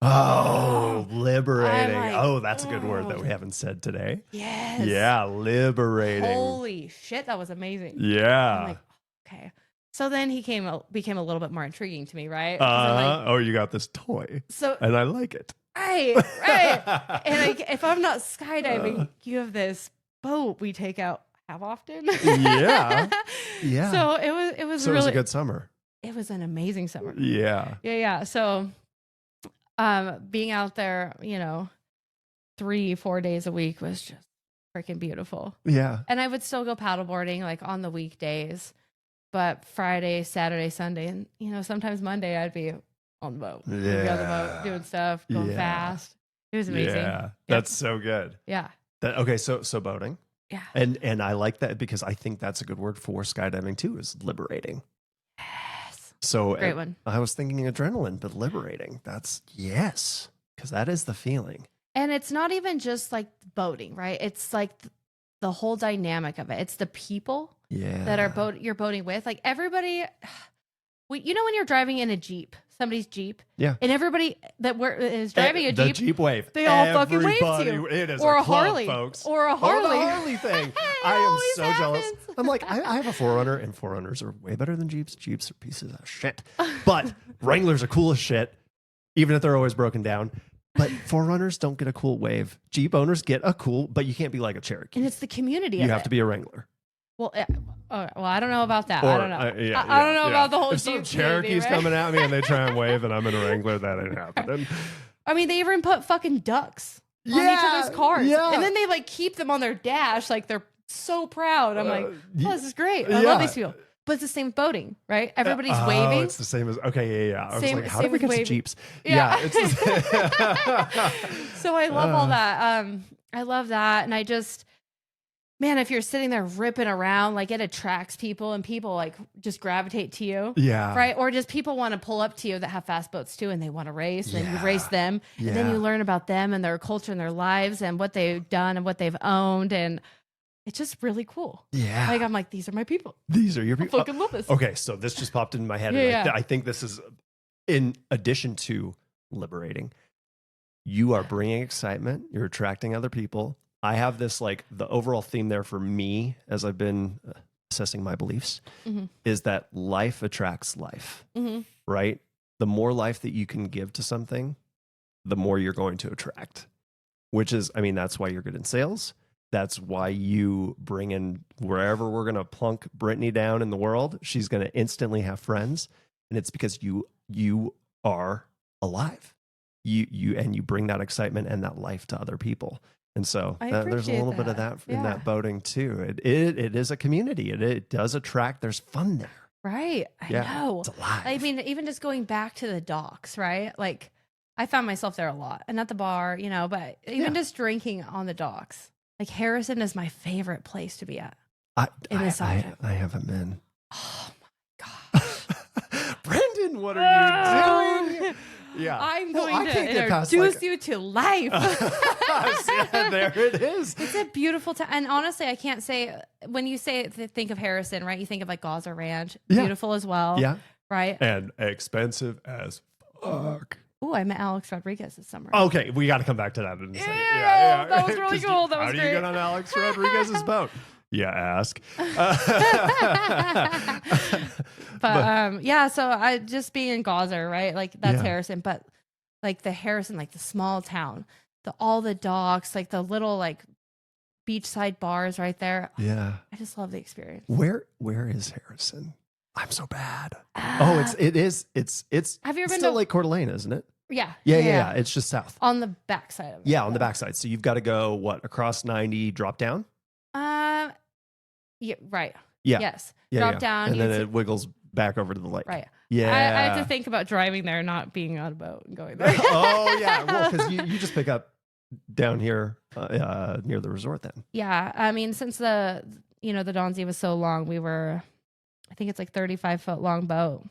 Oh, liberating. Like, That's a good word that we haven't said today. Yes. Yeah, liberating. Holy shit, that was amazing. Yeah. I'm like, okay. So then he became a little bit more intriguing to me, right? You got this toy. So and I like it. Right. And like, if I'm not skydiving, you have this boat we take out how often? Yeah. Yeah. So it was really a good summer. It was an amazing summer. Yeah. Yeah. So being out there, 3-4 days a week was just freaking beautiful. Yeah. And I would still go paddleboarding like on the weekdays. But Friday, Saturday, Sunday, and sometimes Monday, I'd be on the boat. Yeah. I'd be on the boat doing stuff, going fast. It was amazing. Yeah, that's so good. Yeah. Okay, so boating. Yeah. And I like that because I think that's a good word for skydiving too, is liberating. Yes. So great one. I was thinking adrenaline, but liberating. That's yes, because that is the feeling. And it's not even just like boating, right? It's like the whole dynamic of it. It's the people. Yeah. That you're boating with. Like everybody, when you're driving in a Jeep, somebody's Jeep. Yeah. And everybody is driving a Jeep. The Jeep wave. They all fucking wave to you. It is or a a club, Harley. folks. Or a Harley. Or the Harley thing. I am so jealous. I'm like, I have a 4Runner, and 4Runners are way better than Jeeps. Jeeps are pieces of shit. But Wranglers are cool as shit, even if they're always broken down. But 4Runners don't get a cool wave. Jeep owners get a cool, but you can't be like a Cherokee. And it's the community You have to be a Wrangler. Well, I don't know about that. I don't know. I don't know about the whole if Jeep some Cherokee's coming at me and they try and wave and I'm in a Wrangler, that ain't happening. I mean, they even put fucking ducks on each other's cars. Yeah. And then they like keep them on their dash. Like they're so proud. I'm like, this is great. I love these people. But it's the same with boating, right? Everybody's waving. It's the same as, okay, yeah. I was like, how did we get to Jeeps? Yeah. So I love all that. I love that. And I just, man, if you're sitting there ripping around, like it attracts people and people like just gravitate to you. Yeah. Right. Or just people want to pull up to you that have fast boats too and they want to race and you race them. And then you learn about them and their culture and their lives and what they've done and what they've owned. And it's just really cool. Yeah. Like I'm like, these are my people. These are your people. I fucking love this. Okay. So this just popped in my head. And I think this is in addition to liberating. You are bringing excitement. You're attracting other people. I have this, like, the overall theme there for me as I've been assessing my beliefs is that life attracts life, right? The more life that you can give to something, the more you're going to attract, which is, I mean, that's why you're good in sales. That's why you bring in wherever we're going to plunk Brittany down in the world. She's going to instantly have friends. And it's because you are alive. You bring that excitement and that life to other people. And so there's a little bit of that in that boating too. It is a community. It does attract. There's fun there. Right. I know. It's alive. I mean, even just going back to the docks, right? Like I found myself there a lot and at the bar, but even just drinking on the docks. Like Harrison is my favorite place to be at. I haven't been. Oh my gosh. Brandon, what are you doing? Yeah. I'm going to introduce you to life. There it is. It's a beautiful time. And honestly, I can't say, when you think of Harrison, right? You think of like Gaza Ranch. Beautiful as well. Yeah. Right? And expensive as fuck. Ooh, I met Alex Rodriguez this summer. Okay, we got to come back to that in a second. Yeah, that was really cool. That was How do great. you get on Alex Rodriguez's boat? Yeah, ask. But yeah, so I just being in Gaza, right? Like that's Yeah. Harrison, but like the Harrison, like the small town, all the docks, like the little like beachside bars right there. Yeah. I just love the experience. Where is Harrison? I'm so bad. It is. It's Have you ever been still to Lake Coeur d'Alene, isn't it? Yeah. Yeah. It's just south. On the backside of it. Yeah, on the backside. So you've got to go across 90, drop down? Yeah, right. Yeah. Yes. Yeah, Drop yeah. down. And then it wiggles back over to the lake. Right. Yeah. I have to think about driving there, not being on a boat and going there. Oh, yeah. Well, because you just pick up down here near the resort then. Yeah. I mean, since the Donzi was so long, I think it's like 35-foot long boat.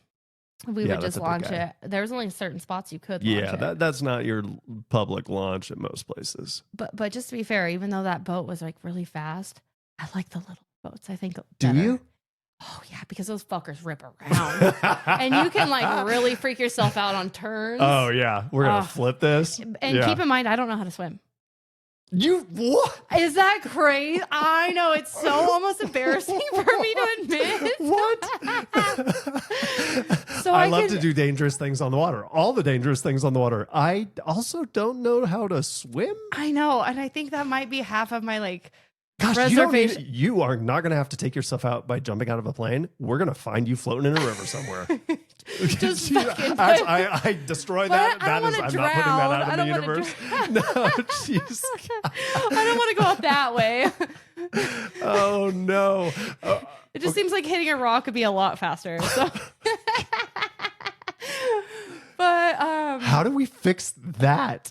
We would just launch it. There was only certain spots you could launch it. Yeah, that's not your public launch at most places. But just to be fair, even though that boat was like really fast, I like the little boats. I think Do better. you? Oh yeah, because those fuckers rip around, and you can like really freak yourself out on turns. Oh yeah, we're gonna flip this. And keep in mind, I don't know how to swim. You what? Is that crazy? I know, it's so almost embarrassing for me to admit. What? So I love to do dangerous things on the water. All the dangerous things on the water. I also don't know how to swim. I know, and I think that might be half of my like Gosh, reservation. you are not going to have to take yourself out by jumping out of a plane. We're going to find you floating in a river somewhere. Just fucking I destroy that. I'm not putting that out in the universe. No, jeez. I don't want to go out that way. Oh no. It just seems like hitting a rock would be a lot faster. So. But how do we fix that?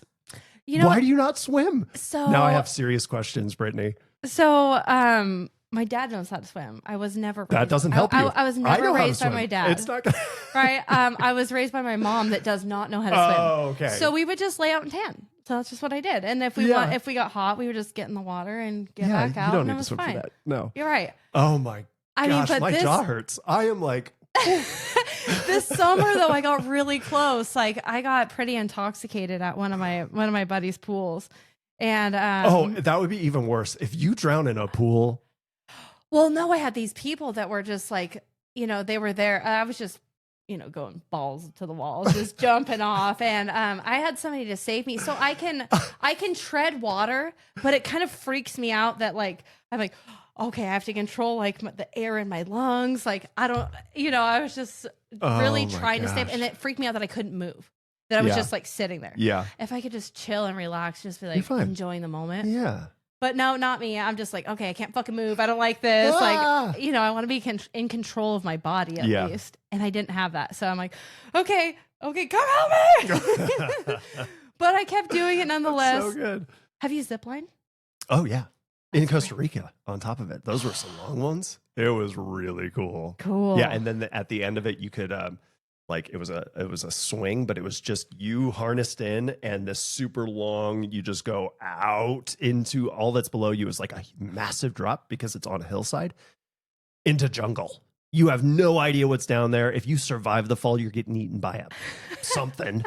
Why do you not swim? So now I have serious questions, Brittany. So my dad knows how to swim. I was never raised. That doesn't help you. I was never raised by my dad. It's not gonna right. I was raised by my mom that does not know how to swim. Oh, okay. So we would just lay out and tan. So that's just what I did. And if we got hot, we would just get in the water and get back out. You don't and need it to was swim fine. for that. No. You're right. Oh my gosh, but my jaw hurts. I am like this summer though, I got really close. Like I got pretty intoxicated at one of my buddies' pools. And that would be even worse if you drown in a pool. Well, no, I had these people that were just like, they were there. I was just, going balls to the walls, just jumping off. And I had somebody to save me. So I can tread water, but it kind of freaks me out that like, I'm like, okay, I have to control like the air in my lungs. Like I was just really trying to stay. And it freaked me out that I couldn't move. That I was just like sitting there. Yeah. If I could just chill and relax, just be like enjoying the moment. Yeah. But no, not me. I'm just like, okay, I can't fucking move. I don't like this. Like, I want to be in control of my body at least. And I didn't have that. So I'm like, okay, come help me. But I kept doing it nonetheless. That's so good. Have you ziplined? Oh, yeah. In Costa Rica, on top of it. Those were some long ones. It was really cool. Cool. Yeah. And then at the end of it, you could... like it was a swing, but it was just you harnessed in and this super long, you just go out into all that's below you is like a massive drop because it's on a hillside into jungle. You have no idea what's down there. If you survive the fall, you're getting eaten by something,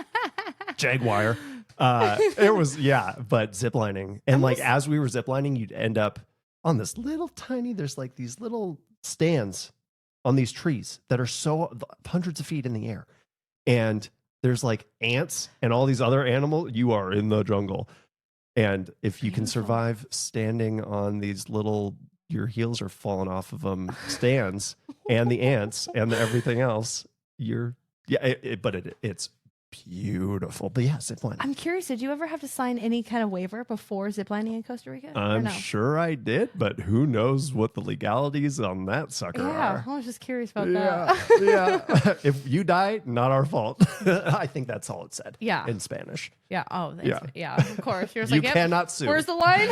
jaguar. It was, but ziplining. And like, as we were ziplining, you'd end up on this little tiny, there's like these little stands on these trees that are so hundreds of feet in the air. And there's like ants and all these other animals. You are in the jungle. And if you can survive standing on these little, your heels are falling off of them stands and the ants and everything else, it's beautiful. But yeah, ziplining. I'm curious, did you ever have to sign any kind of waiver before ziplining in Costa Rica? I'm sure I did, but who knows what the legalities on that sucker are. I was just curious about that. Yeah. If you die, not our fault. I think that's all it said. Yeah. In Spanish. Yeah. Oh, yeah, of course. You're You like, cannot sue. Where's the line?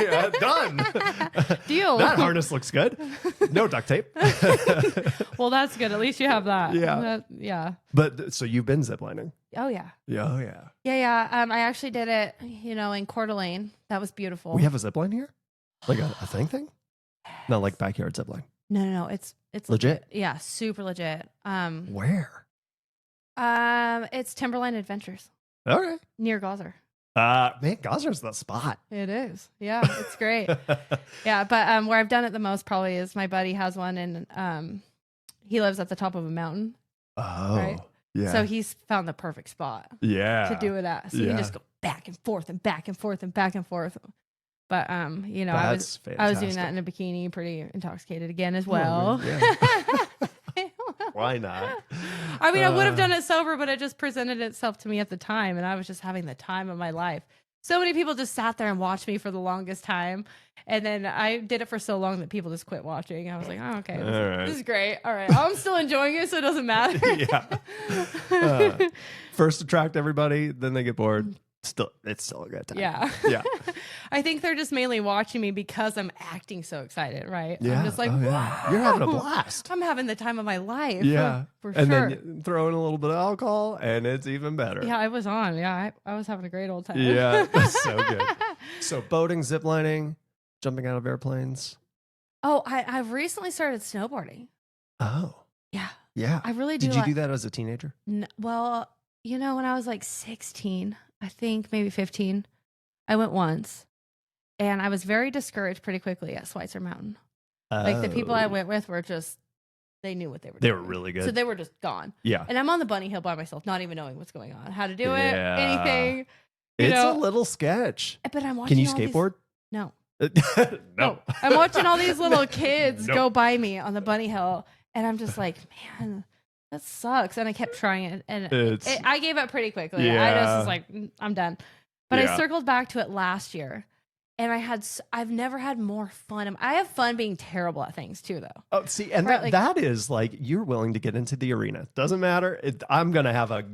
Yeah, done. Deal. That harness looks good. No duct tape. Well, that's good. At least you have that. Yeah. Yeah. But so you've been ziplining. Oh, yeah. Yeah. Oh, yeah. Yeah. I actually did it, in Coeur d'Alene. That was beautiful. We have a zipline here? Like a thing? Not like backyard zipline. No. It's legit. Yeah. Super legit. Where? It's Timberline Adventures Okay. near Gosser. Man, Gozzer's the spot. It is. Yeah, it's great. Yeah, but where I've done it the most probably is my buddy has one, and he lives at the top of a mountain. Oh, right? yeah. So he's found the perfect spot to do it at. So you can just go back and forth and back and forth and back and forth. But you know, I was doing that in a bikini, pretty intoxicated again as well. Oh, yeah. Why not? I mean, I would have done it sober, but it just presented itself to me at the time, and I was just having the time of my life. So many people just sat there and watched me for the longest time, and then I did it for so long that people just quit watching. I was like, oh, okay, this is great. All right, I'm still enjoying it, so it doesn't matter. Yeah. First attract everybody, then they get bored. It's still a good time. Yeah. Yeah. I think they're just mainly watching me because I'm acting so excited, right? Yeah. I'm just like, wow. You're having a blast. I'm having the time of my life. Yeah. For and sure. then you throw in a little bit of alcohol and it's even better. Yeah, I was on. Yeah, I was having a great old time. Yeah. So good. So boating, ziplining, jumping out of airplanes. Oh, I've recently started snowboarding. Oh. Yeah. Yeah. I really do. Did you do that as a teenager? Well, you know, when I was like 16, I think maybe 15, I went once, and I was very discouraged pretty quickly at Schweitzer Mountain. Like the people I went with were just, they knew what they were doing. They were really good. So they were just gone. Yeah. And I'm on the bunny hill by myself, not even knowing what's going on, how to do it, anything. It's a little sketch. But I'm watching. Can you skateboard? No. No. I'm watching all these little kids go by me on the bunny hill, and I'm just like, man, that sucks. And I kept trying it, and I gave up pretty quickly. Yeah. I just was like, I'm done. But I circled back to it last year, and I've never had more fun. I have fun being terrible at things too, though. Oh, see, and that is like, you're willing to get into the arena. Doesn't matter. I'm going to have a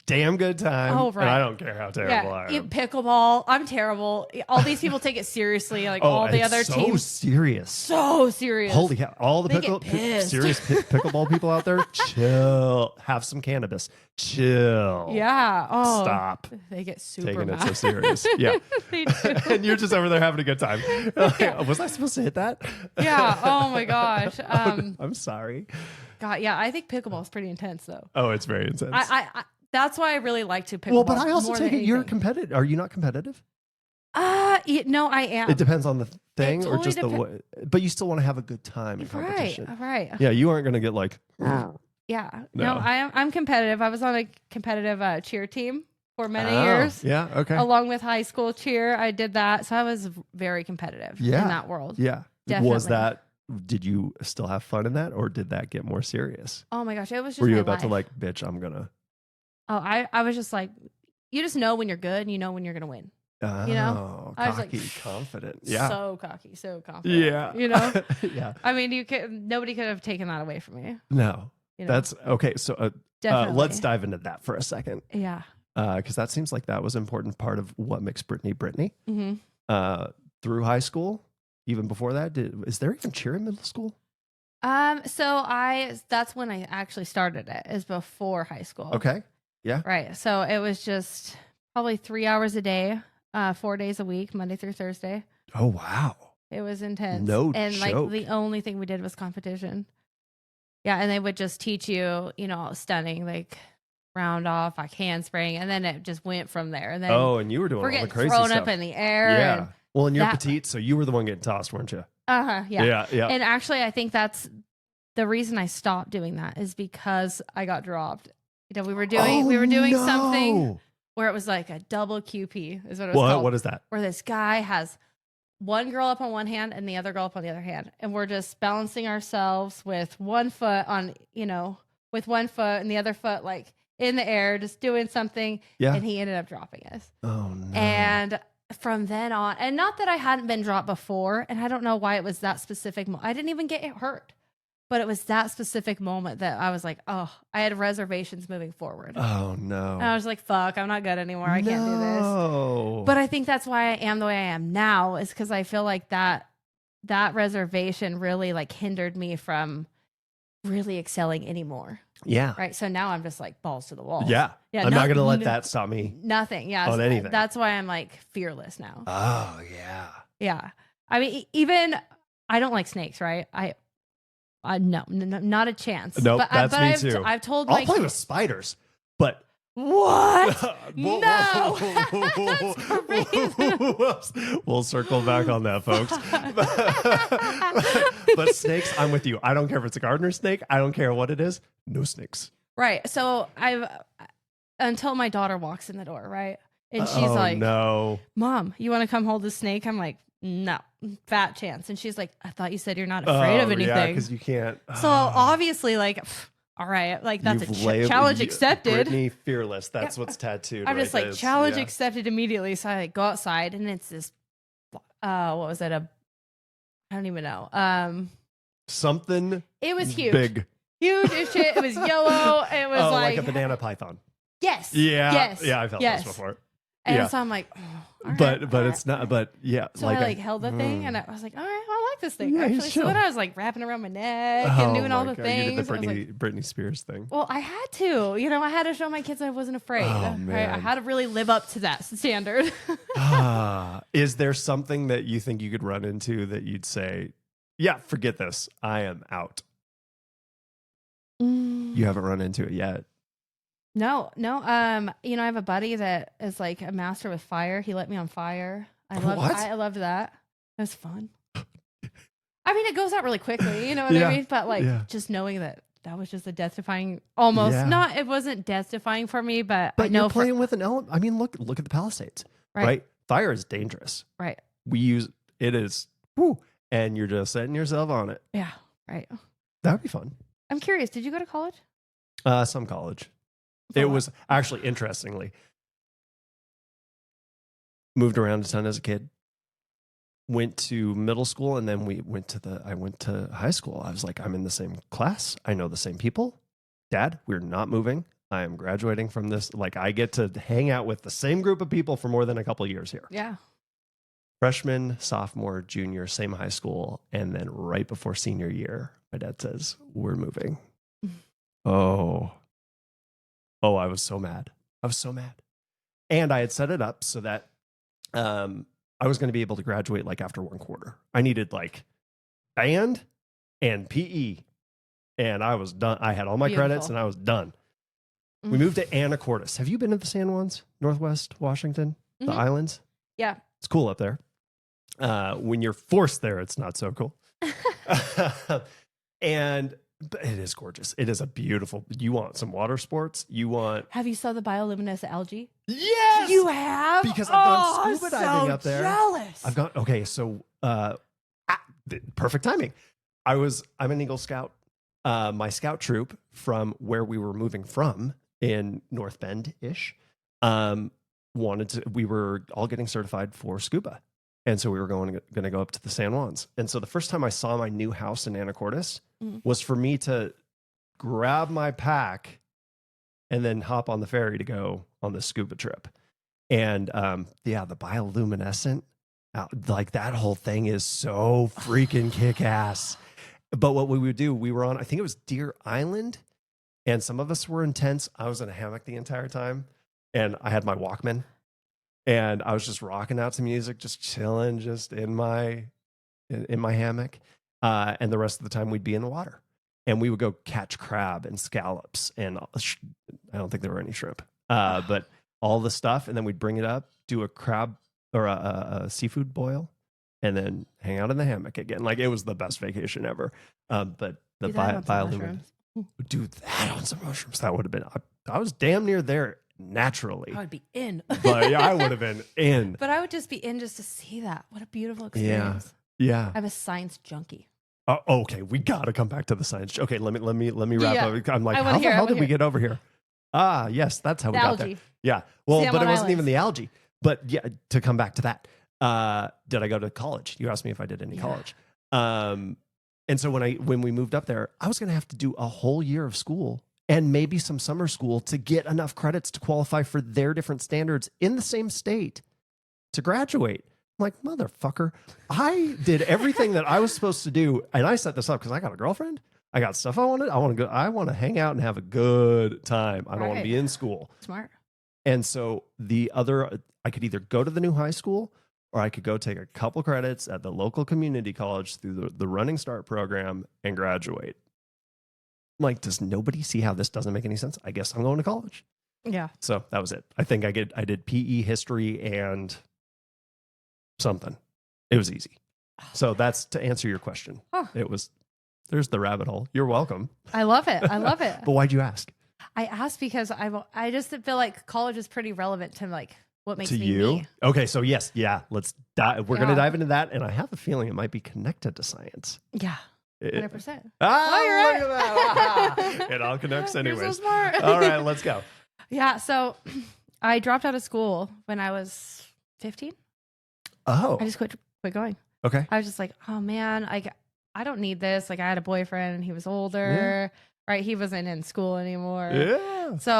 damn good time. Oh, right. And I don't care how terrible I am. Pickleball, I'm terrible. All these people take it seriously. Like all the other teams. So serious. Holy cow. All the serious pickleball people out there, chill. Have some cannabis. Chill. Yeah. Oh. Stop. They get super taking mad. it so serious. Yeah. They do. And you're just over there having a good time. Like, was I supposed to hit that? Yeah. Oh my gosh. I'm sorry. God, yeah. I think pickleball is pretty intense though. Oh, it's very intense. I that's why I really like to pickleball. Well, but I also take it you're competitive. Are you not competitive? No, I am. It depends on the thing, or just the way. But you still want to have a good time in competition, right? Yeah, you aren't going to get like. Yeah, no, I'm competitive. I was on a competitive cheer team for many years. Yeah, okay. Along with high school cheer, I did that, so I was very competitive in that world. Yeah, definitely. Was that? Did you still have fun in that, or did that get more serious? Oh my gosh, it was just. Were you about to like, bitch? I'm gonna. Oh, I was just like, you just know when you're good and you know when you're going to win. You know? I was like, confident. Yeah. So cocky, so confident. Yeah. You know? Yeah. I mean, nobody could have taken that away from me. No. You know? That's okay. So let's dive into that for a second. Yeah. Because that seems like that was an important part of what makes Brittany Brittany. Mm-hmm. Through high school, even before that, is there even cheer in middle school? So that's when I actually started it, is before high school. Okay. Yeah. Right. So it was just probably 3 hours a day, 4 days a week, Monday through Thursday. Oh, wow. It was intense. And like the only thing we did was competition. Yeah. And they would just teach you, stunning, like round off, like handspring. And then it just went from there. And then and you were doing all the crazy thrown stuff. Up in the air. Yeah. Well, and you're petite, so you were the one getting tossed, weren't you? Yeah. Yeah. And actually, I think that's the reason I stopped doing that is because I got dropped. We were doing something where it was like a double QP is what it was called. What is that? Where this guy has one girl up on one hand and the other girl up on the other hand. And we're just balancing ourselves with one foot on, with one foot and the other foot like in the air, just doing something. Yeah. And he ended up dropping us. Oh, no. And from then on, and not that I hadn't been dropped before, and I don't know why it was that specific. I didn't even get hurt. But it was that specific moment that I was like, oh, I had reservations moving forward. Oh, no. And I was like, fuck, I'm not good anymore. I can't do this. But I think that's why I am the way I am now, is because I feel like that reservation really like hindered me from really excelling anymore. Yeah. Right. So now I'm just like balls to the wall. Yeah. I'm not going to let that stop me. Nothing. Yeah. On anything. That's why I'm like fearless now. Oh, yeah. Yeah. I mean, even I don't like snakes, right? No, not a chance. Nope, that's me too. I've told I'll play with spiders, but What? No. That's crazy. We'll circle back on that, folks. But snakes, I'm with you. I don't care if it's a gardener snake. I don't care what it is. No snakes. Right. So until my daughter walks in the door, right? And she's like, no. Mom, you want to come hold the snake? I'm like, no, fat chance. And she's like, I thought you said you're not afraid of anything. Yeah, because you can't. So obviously, like, all right, like that's a challenge accepted. Brittany fearless. That's what's tattooed. I'm just like, challenge accepted immediately. So I like, go outside and it's this, what was it? I don't even know. Something. It was huge. Big. Huge as shit. It was yellow. It was like a banana python. Yes. Yeah. Yes. Yeah, I felt this before. And so I'm like, oh, all right, but it's not. But yeah. So I like held the thing, and I was like, all right, well, I like this thing actually. So then I was like wrapping around my neck and doing all the things. You did the Britney Spears thing. Well, I had to. I had to show my kids I wasn't afraid. Oh, man. Right? I had to really live up to that standard. Is there something that you think you could run into that you'd say, yeah, forget this, I am out? You haven't run into it yet. No. I have a buddy that is like a master with fire. He let me on fire. I loved that. It was fun. I mean, it goes out really quickly, you know what I mean? But just knowing that was just a death-defying, almost not. It wasn't death-defying for me, but I know you're playing with an element. I mean, look at the Palisades, right? Fire is dangerous, right? We use it is, and you're just setting yourself on it. Yeah, right. That would be fun. I'm curious. Did you go to college? Some college. It was actually, interestingly, moved around a ton as a kid. Went to middle school, and then I went to high school. I was like, I'm in the same class. I know the same people. Dad, we're not moving. I am graduating from this. Like, I get to hang out with the same group of people for more than a couple of years here. Yeah. Freshman, sophomore, junior, same high school. And then right before senior year, my dad says, we're moving. Oh, I was so mad. And I had set it up so that I was going to be able to graduate like after one quarter. I needed like band and PE, and I was done. I had all my credits and I was done. We moved to Anacortes. Have you been to the San Juans, Northwest Washington, the islands? Yeah. It's cool up there. When you're forced there, it's not so cool. But it is gorgeous. It is a beautiful. You want some water sports? Have you saw the bioluminescent algae? Yes, you have. Because I've gone scuba diving up there. Jealous. I've gone. Okay, so perfect timing. I'm an Eagle Scout. My scout troop from where we were moving from in North Bend ish, we were all getting certified for scuba. And so we were going to go up to the San Juans. And so the first time I saw my new house in Anacortes was for me to grab my pack and then hop on the ferry to go on the scuba trip. And the bioluminescent, like that whole thing is so freaking kick-ass. But what we would do, we were on, I think it was Deer Island, and some of us were in tents. I was in a hammock the entire time, and I had my Walkman. And I was just rocking out to music, just chilling, just in my hammock. And the rest of the time we'd be in the water. And we would go catch crab and scallops. And I don't think there were any shrimp. But all the stuff. And then we'd bring it up, do a crab or a seafood boil, and then hang out in the hammock again. Like, it was the best vacation ever. But the bioluminescent. Do that on some mushrooms. That would have been, I was damn near there. Naturally, I would be in. But I would have been in. But I would just be in just to see that. What a beautiful experience. Yeah. I'm a science junkie. Okay, we got to come back to the science. Okay, let me wrap up. I'm like, how the hell did we get over here? Yes, that's how we got there. Yeah. Well, but it wasn't even the algae. But yeah, to come back to that, did I go to college? You asked me if I did any college. And so when we moved up there, I was going to have to do a whole year of school and maybe some summer school to get enough credits to qualify for their different standards in the same state to graduate. I'm like, motherfucker, I did everything that I was supposed to do. And I set this up because I got a girlfriend. I got stuff I wanted. I want to hang out and have a good time. I don't want to be in school. Smart. And so I could either go to the new high school, or I could go take a couple credits at the local community college through the Running Start program and graduate. I'm like, does nobody see how this doesn't make any sense? I guess I'm going to college. Yeah. So that was it. I think I did PE, history, and something. It was easy. So that's to answer your question. Oh. There's the rabbit hole. You're welcome. I love it. I love it. But why'd you ask? I asked because I just feel like college is pretty relevant to like what makes To me you? me. Okay, so yes, yeah, let's dive. We're going to Yeah. dive into that, and I have a feeling it might be connected to science. Yeah. It- 100%. Ah, you're look right. at that. It all connects anyways. You're so smart. All right, let's go. Yeah. So I dropped out of school when I was 15. Oh, I just quit going. okay. I was just like, oh man, I don't need this. Like I had a boyfriend and he was older, right? He wasn't in school anymore. Yeah. So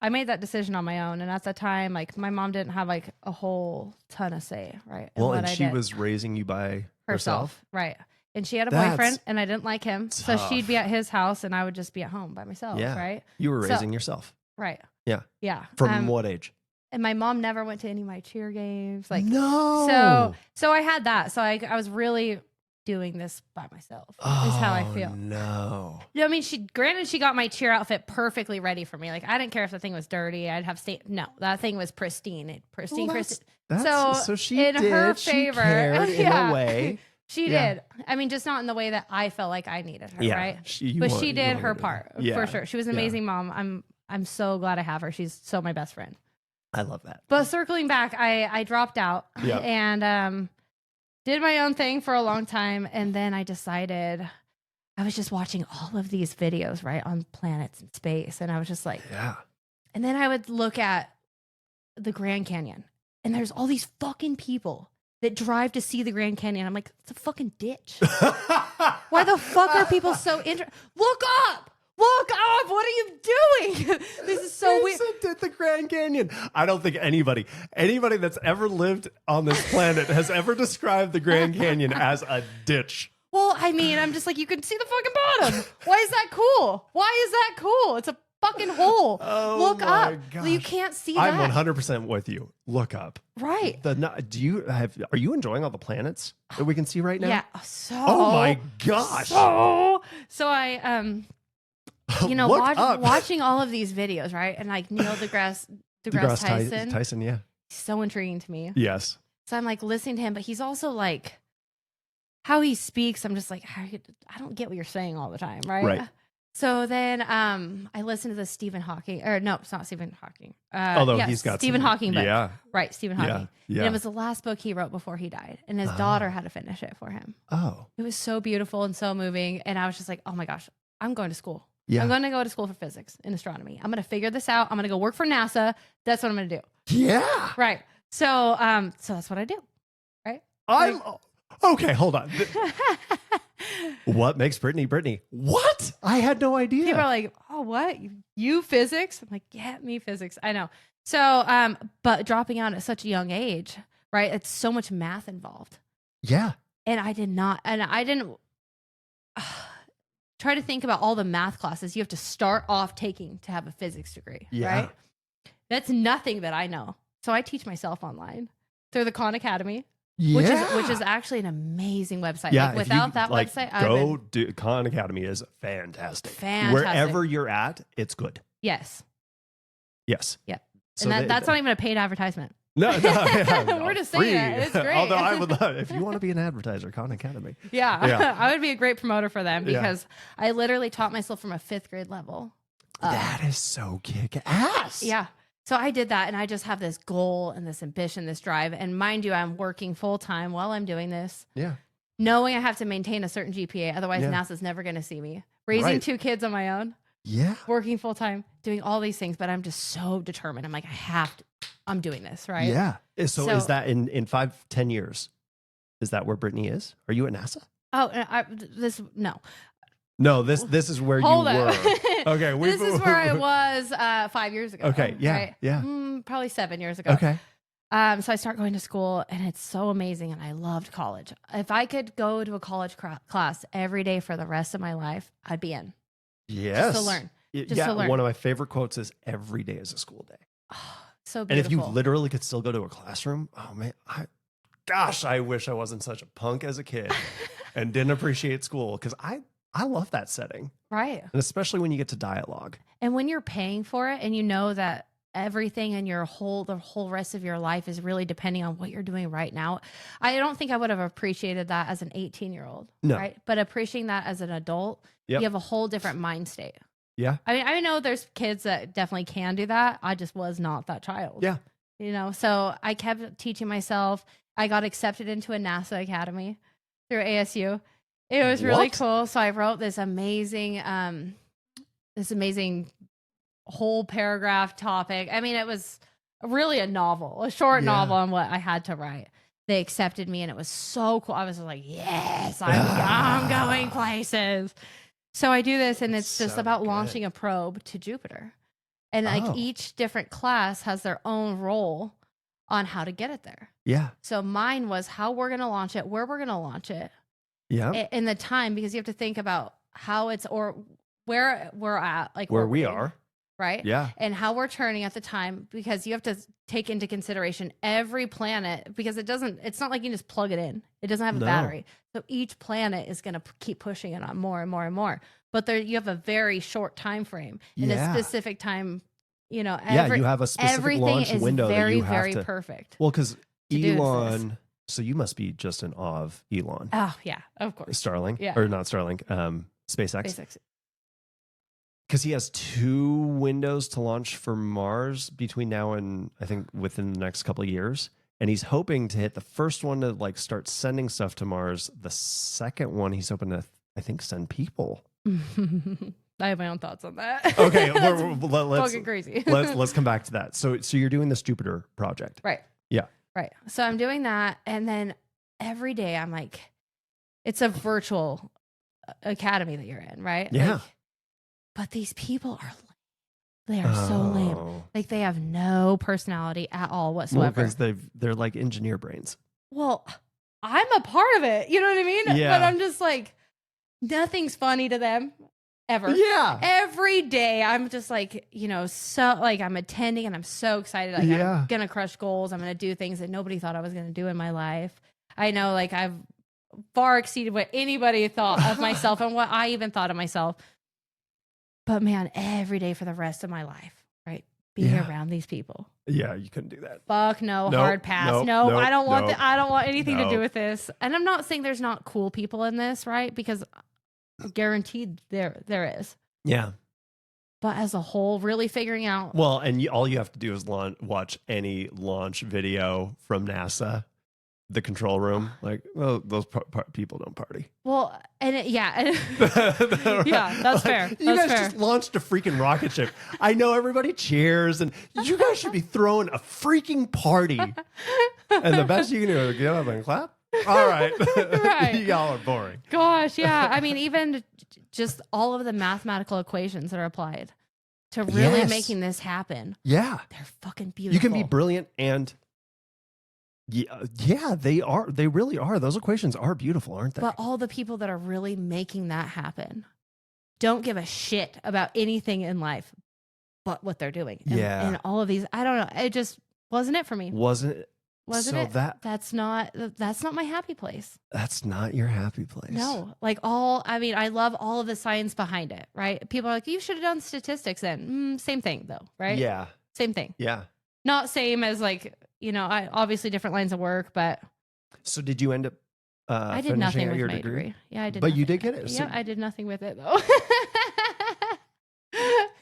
I made that decision on my own. And at the time, like my mom didn't have like a whole ton of say, right? in Well, what and I she did. was raising you by herself. Right. And she had a That's boyfriend and I didn't like him. So she'd tough. be at his house and I would just be at home by myself, Yeah. right? You were So- raising yourself. Right. Yeah. Yeah. From what age? And my mom never went to any of my cheer games. Like no. so I had that. So I was really doing this by myself. Is how I feel. No. I mean, she got my cheer outfit perfectly ready for me. Like I didn't care if the thing was dirty. I'd have no, that thing was pristine. Pristine. So she in did. her She favor, cared in yeah. a way. She Yeah. did. I mean, just not in the way that I felt like I needed her, Yeah. right? She did her part Yeah. for sure. She was an Yeah. amazing mom. I'm so glad I have her. She's so my best friend. I love that. But circling back, I dropped out Yeah. and did my own thing for a long time. And then I decided I was just watching all of these videos, right, on planets and space. And I was just like, Yeah. and then I would look at the Grand Canyon and there's all these fucking people that drive to see the Grand Canyon. I'm like, it's a fucking ditch. Why the fuck are people so interested? Look up! Look up! What are you doing? This is so weird. Did the Grand Canyon. I don't think anybody that's ever lived on this planet has ever described the Grand Canyon as a ditch. Well, I mean, I'm just like, you can see the fucking bottom. Why is that cool? Why is that cool? It's a fucking hole. Oh Look my up. gosh. You can't see I'm that. 100% with you. Look up. Right. Are you enjoying all the planets that we can see right now? Yeah. So. Oh my gosh. So I Look up. watching all of these videos, right? And like Neil deGrasse Tyson. Tyson, yeah. So intriguing to me. Yes. So I'm like listening to him, but he's also like how he speaks. I'm just like, I don't get what you're saying all the time, right? Right. So then I listened to the Stephen Hawking, or no, it's not Stephen Hawking. Although he's got Stephen some- Hawking book. Yeah. Right, Stephen Hawking. Yeah. And it was the last book he wrote before he died. And his daughter had to finish it for him. Oh. It was so beautiful and so moving. And I was just like, oh my gosh, I'm going to school. Yeah. I'm going to go to school for physics and astronomy. I'm going to figure this out. I'm going to go work for NASA. That's what I'm going to do. Yeah. Right. So that's what I do. Right. Okay, hold on. What makes Brittany Brittany? What? I had no idea. People are like, oh, what? You physics? I'm like, yeah, me physics. I know. So, but dropping out at such a young age, right? It's so much math involved. Yeah. And I didn't try to think about all the math classes you have to start off taking to have a physics degree, Yeah. right? That's nothing that I know. So I teach myself online through the Khan Academy, Yeah. which is actually an amazing website. Yeah. Like, if without you, that like, website, Khan Academy is fantastic. Fantastic. Wherever you're at, it's good. Yes. Yes. Yeah. So And that's not even a paid advertisement. No, yeah, We're just saying it. It's great. Although I would love, if you want to be an advertiser, Khan Academy. Yeah. Yeah. I would be a great promoter for them Yeah. because I literally taught myself from a 5th grade level. That is so kick ass. Yeah. So I did that and I just have this goal and this ambition, this drive. And mind you, I'm working full time while I'm doing this, Yeah. knowing I have to maintain a certain GPA. Otherwise, Yeah. NASA's never going to see me. Raising Right. 2 kids on my own, Yeah. working full time, doing all these things. But I'm just so determined. I'm like, I'm doing this, right? Yeah. So is So- that in 5-10 years? Is that where Brittany is? Are you at NASA? Oh, no. No, this is where Hold you on. were. Okay. This is where I was 5 years ago. Okay, yeah, right? yeah. Probably 7 years ago. Okay. So I start going to school and it's so amazing and I loved college. If I could go to a college class every day for the rest of my life, I'd be in. Yes. Just to learn. Just yeah. to learn. One of my favorite quotes is "Every day is a school day." So And beautiful. if you literally could still go to a classroom, oh man, I wish I wasn't such a punk as a kid and didn't appreciate school because I I love that setting. Right. And especially when you get to dialogue. And when you're paying for it and you know that everything in the whole rest of your life is really depending on what you're doing right now. I don't think I would have appreciated that as an 18-year-old. No. Right. But appreciating that as an adult, Yep. you have a whole different mind state. Yeah. I mean, I know there's kids that definitely can do that. I just was not that child. Yeah. You know, so I kept teaching myself. I got accepted into a NASA academy through ASU. It was really cool. So I wrote this amazing whole paragraph topic. I mean, it was really a novel, a short novel on what I had to write. They accepted me and it was so cool. I was like, yes, I'm going places. So I do this and it's just about launching a probe to Jupiter. And like each different class has their own role on how to get it there. Yeah. So mine was how we're going to launch it, where we're going to launch it. Yeah. In the time, because you have to think about how it's or where we're at, like where we are. Right. Yeah. And how we're turning at the time, because you have to take into consideration every planet, because it's not like you just plug it in. It doesn't have a battery. So each planet is going to keep pushing it on more and more and more. But you have a very short time frame in a specific time. You know, you have a specific launch window that you have very to, perfect. Well, because Elon, so you must be just in awe of Elon. Oh yeah, of course. Starlink, yeah, or not Starlink, SpaceX. Because he has 2 windows to launch for Mars between now and I think within the next couple of years. And he's hoping to hit the first one to like start sending stuff to Mars. The second one, he's hoping to, I think, send people. I have my own thoughts on that. Okay, let's fucking crazy. let's come back to that. So you're doing this Jupiter project, right? Yeah, right. So I'm doing that, and then every day I'm like, it's a virtual academy that you're in, right? Yeah. Like, but these people are so lame. Like they have no personality at all whatsoever. Because they're like engineer brains. Well, I'm a part of it. You know what I mean? Yeah. But I'm just like, nothing's funny to them ever. Yeah. Every day I'm just like, you know, so like I'm attending and I'm so excited. Like I'm going to crush goals. I'm going to do things that nobody thought I was going to do in my life. I know like I've far exceeded what anybody thought of myself and what I even thought of myself. But man, every day for the rest of my life, right? Being around these people. Yeah, you couldn't do that. Fuck no, hard pass. I don't want I don't want anything to do with this. And I'm not saying there's not cool people in this, right? Because guaranteed there is. Yeah. But as a whole, really figuring out. Well, and all you have to do is watch any launch video from NASA. The control room, like, well, those people don't party. Well, and yeah, that's fair. You guys just launched a freaking rocket ship. I know everybody cheers, and you guys should be throwing a freaking party. And the best you can do is get up and clap. All right, right. Y'all are boring. Gosh, yeah. I mean, even just all of the mathematical equations that are applied to really making this happen. Yeah, they're fucking beautiful. You can be brilliant and. Yeah, they are. They really are. Those equations are beautiful, aren't they? But all the people that are really making that happen don't give a shit about anything in life but what they're doing. And all of these, I don't know. It just wasn't it for me. Wasn't it? That's not my happy place. That's not your happy place. No. I love all of the science behind it, right? People are like, you should have done statistics then. Same thing though, right? Yeah. Same thing. Yeah. Not same as like, I obviously different lines of work, but. So did you end up I did nothing with your my degree? Yeah, I did. But nothing. You did get it. Yeah, I did nothing with it though.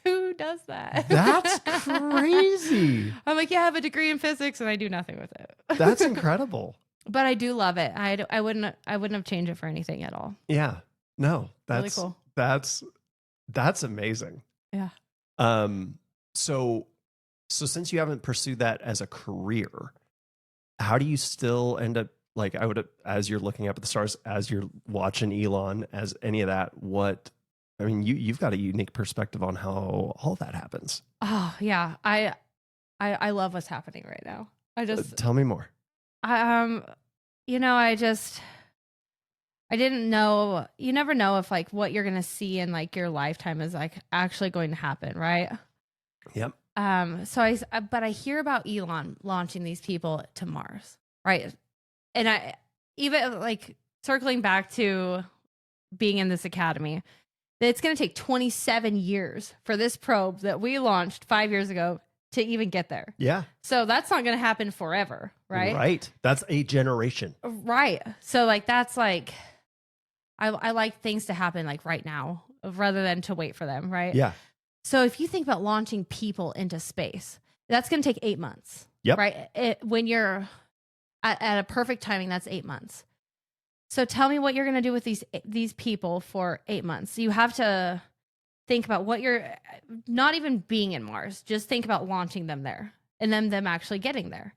Who does that? That's crazy. I'm like, yeah, I have a degree in physics and I do nothing with it. That's incredible. But I do love it. I wouldn't have changed it for anything at all. Yeah. No, that's really cool. That's amazing. Yeah. So since you haven't pursued that as a career, how do you still end up like as you're looking up at the stars, as you're watching Elon, as any of that, you've got a unique perspective on how all that happens. Oh yeah. I love what's happening right now. I just tell me more. I didn't know, you never know if like what you're going to see in like your lifetime is like actually going to happen. Right. Yep. But I hear about Elon launching these people to Mars. Right. And I even like circling back to being in this academy, that it's going to take 27 years for this probe that we launched 5 years ago to even get there. Yeah. So that's not going to happen forever, right? Right. That's a generation. Right. So like that's like I like things to happen like right now rather than to wait for them, right? Yeah. So if you think about launching people into space, that's going to take 8 months. Yep. Right? When you're at a perfect timing, that's 8 months. So tell me what you're going to do with these people for 8 months. You have to think about what you're not even being in Mars. Just think about launching them there and then them actually getting there.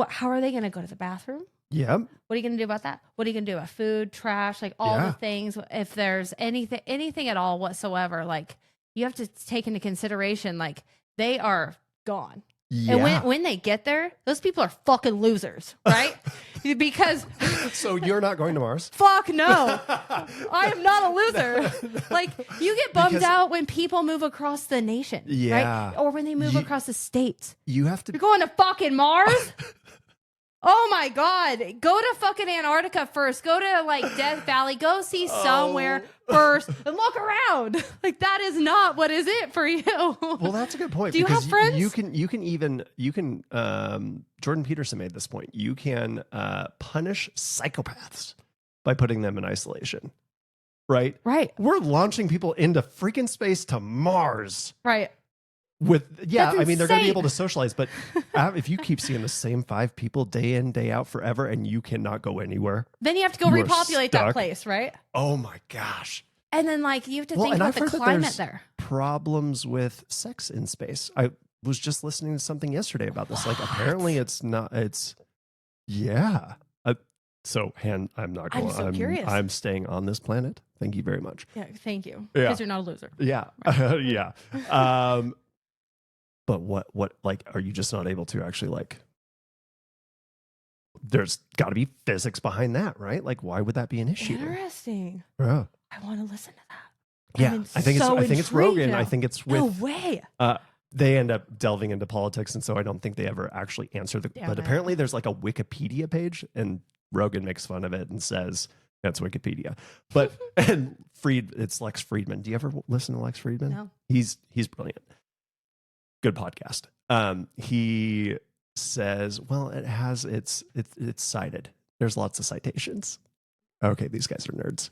How are they going to go to the bathroom? Yep. What are you going to do about that? What are you going to do about food, trash, like all the things? If there's anything at all whatsoever, like you have to take into consideration, like they are gone. Yeah. And when they get there, those people are fucking losers, right? Because so you're not going to Mars? Fuck no. I am not a loser. Like you get bummed out when people move across the nation, yeah, right? Or when they move across the states. You have to. You're going to fucking Mars? Oh my God. Go to fucking Antarctica first. Go to like Death Valley. Go see somewhere first and look around. Like that is not what is it for you. Well, that's a good point. Do you have friends? You can Jordan Peterson made this point. You can punish psychopaths by putting them in isolation. Right? Right. We're launching people into freaking space to Mars. Right. I mean, they're going to be able to socialize, but if you keep seeing the same 5 people day in, day out forever, and you cannot go anywhere, then you have to go repopulate that place, right? Oh my gosh. And then like you have to think about the climate there. Problems with sex in space. I was just listening to something yesterday about this. Like apparently yeah. So Han, I'm not going. I'm so curious. I'm staying on this planet. Thank you very much. Yeah, thank you. Because you're not a loser. Yeah. Yeah. But what like, are you just not able to actually like, there's got to be physics behind that, right? Like, why would that be an issue? Interesting. Yeah. I want to listen to that. Yeah. I think it's Rogan. Now. I think it's with. No way. They end up delving into politics. And so I don't think they ever actually answer but apparently there's like a Wikipedia page and Rogan makes fun of it and says, that's Wikipedia. But, and it's Lex Friedman. Do you ever listen to Lex Friedman? No. He's brilliant. Good podcast. He says, well, it's cited. There's lots of citations. Okay, these guys are nerds.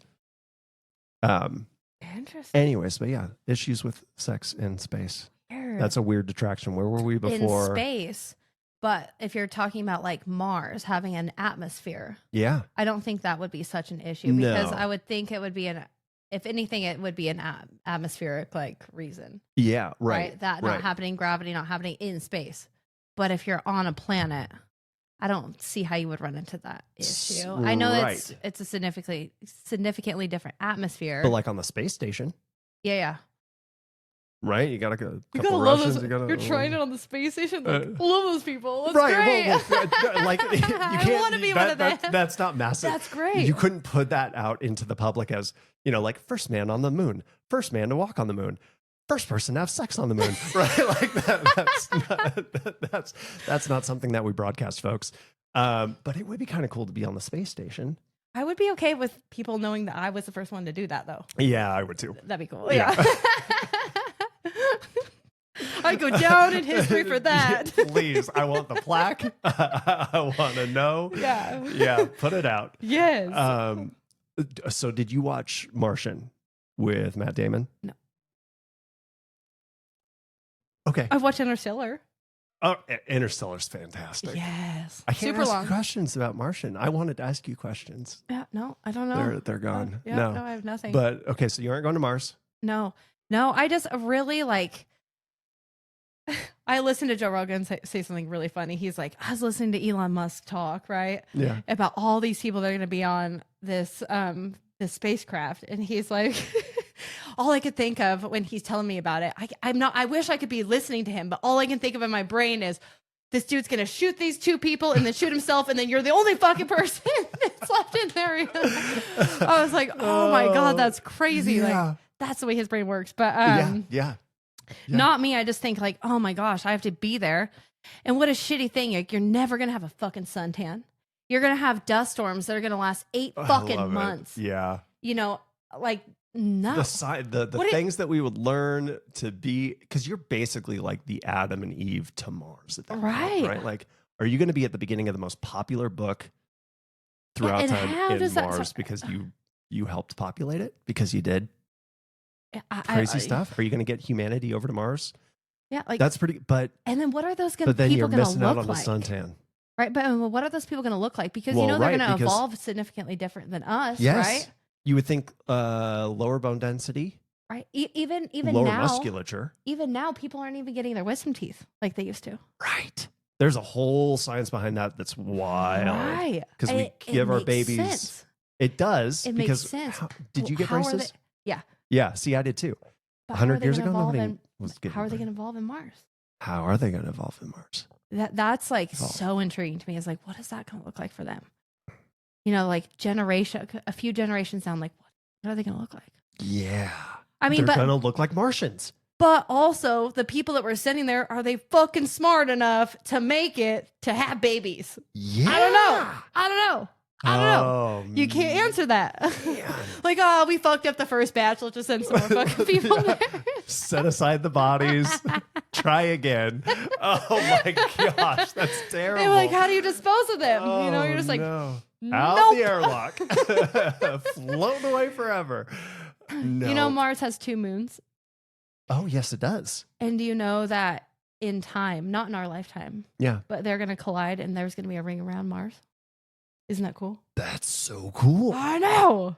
Interesting. Anyways, but yeah, issues with sex in space. Weird. That's a weird detraction. Where were we before? In space. But if you're talking about like Mars having an atmosphere, yeah, I don't think that would be such an issue because I would think it would be if anything, it would be an atmospheric like reason. Yeah, right. That not happening, gravity not happening in space. But if you're on a planet, I don't see how you would run into that issue. I know that it's a significantly different atmosphere. But like on the space station. Yeah. Right? You got a couple Russians. You're trying it on the space station? Like, love those people. That's right. great. Well, like, you can't, I want to be one of them. That's not massive. That's great. You couldn't put that out into the public as, like first man on the moon, first man to walk on the moon, first person to have sex on the moon, right? Like that's not something that we broadcast, folks. But it would be kind of cool to be on the space station. I would be okay with people knowing that I was the first one to do that, though. Yeah, I would too. That'd be cool. Yeah. I go down in history for that. Please, I want the plaque. I want to know. Yeah, put it out. Yes. So did you watch Martian with Matt Damon? No. Okay. I've watched Interstellar. Oh, Interstellar's fantastic. Yes. I can't ask questions about Martian. I wanted to ask you questions. Yeah, no, I don't know. They're gone. No, I have nothing. But okay, so you aren't going to Mars. No, I just really like. I listened to Joe Rogan say something really funny. He's like, I was listening to Elon Musk talk, right? Yeah. About all these people that are going to be on this spacecraft, and he's like, all I could think of when he's telling me about it, I wish I could be listening to him, but all I can think of in my brain is this dude's going to shoot these 2 people and then shoot himself, and then you're the only fucking person that's left in there. I was like, oh my God, that's crazy. Yeah. Like, that's the way his brain works. But yeah. Not me. I just think like, oh my gosh, I have to be there. And what a shitty thing. Like, you're never going to have a fucking suntan. You're going to have dust storms that are going to last 8 fucking months. Yeah. like, no. The things that we would learn to be, because you're basically like the Adam and Eve to Mars at that point, right? Like, are you going to be at the beginning of the most popular book throughout time in Mars because you helped populate it? Because you did crazy stuff? Are you going to get humanity over to Mars? Yeah, like that's pretty. And then what are those people But then you're missing out on like? the suntan. Right, but what are those people going to look like? Because they're going to evolve significantly different than us, right? You would think lower bone density, right? Even lower now, musculature. Even now, people aren't even getting their wisdom teeth like they used to. Right. There's a whole science behind that that's wild. Right. Because we give our babies. Sense. It does. It makes sense. Did you get braces? Yeah. Yeah. See, I did too. 100 years ago, nobody was getting. How are they going to evolve in Mars? How are they going to evolve in Mars? That's like so intriguing to me. It's like, what is that going to look like for them? You know, like a few generations down, like, what are they going to look like? Yeah. I mean, they're going to look like Martians. But also, the people that we're sending there, are they fucking smart enough to make it to have babies? Yeah. I don't know. You can't answer that. Like, oh, we fucked up the first batch. Let's just send some more fucking people there. Set aside the bodies. Try again. Oh my gosh, that's terrible. They're like, how do you dispose of them? You know, you're just like, out the airlock, floating away forever. No. You know, Mars has 2 moons. Oh yes, it does. And do you know that in time, not in our lifetime, but they're going to collide, and there's going to be a ring around Mars? Isn't that cool? That's so cool. I know.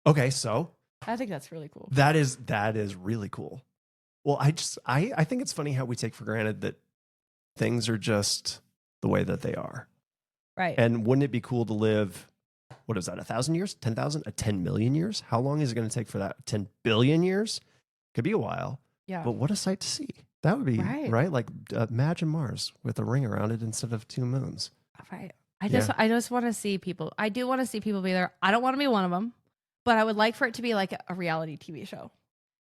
Okay, so I think that's really cool. That is really cool. Well, I think it's funny how we take for granted that things are just the way that they are. Right. And wouldn't it be cool to live, what is that, 1,000 years? 10,000? 10 million years? How long is it going to take for that? 10 billion years? Could be a while. Yeah. But what a sight to see. That would be, right? Like, imagine Mars with a ring around it instead of 2 moons. Right. I just want to see people. I do want to see people be there. I don't want to be one of them, but I would like for it to be like a reality TV show.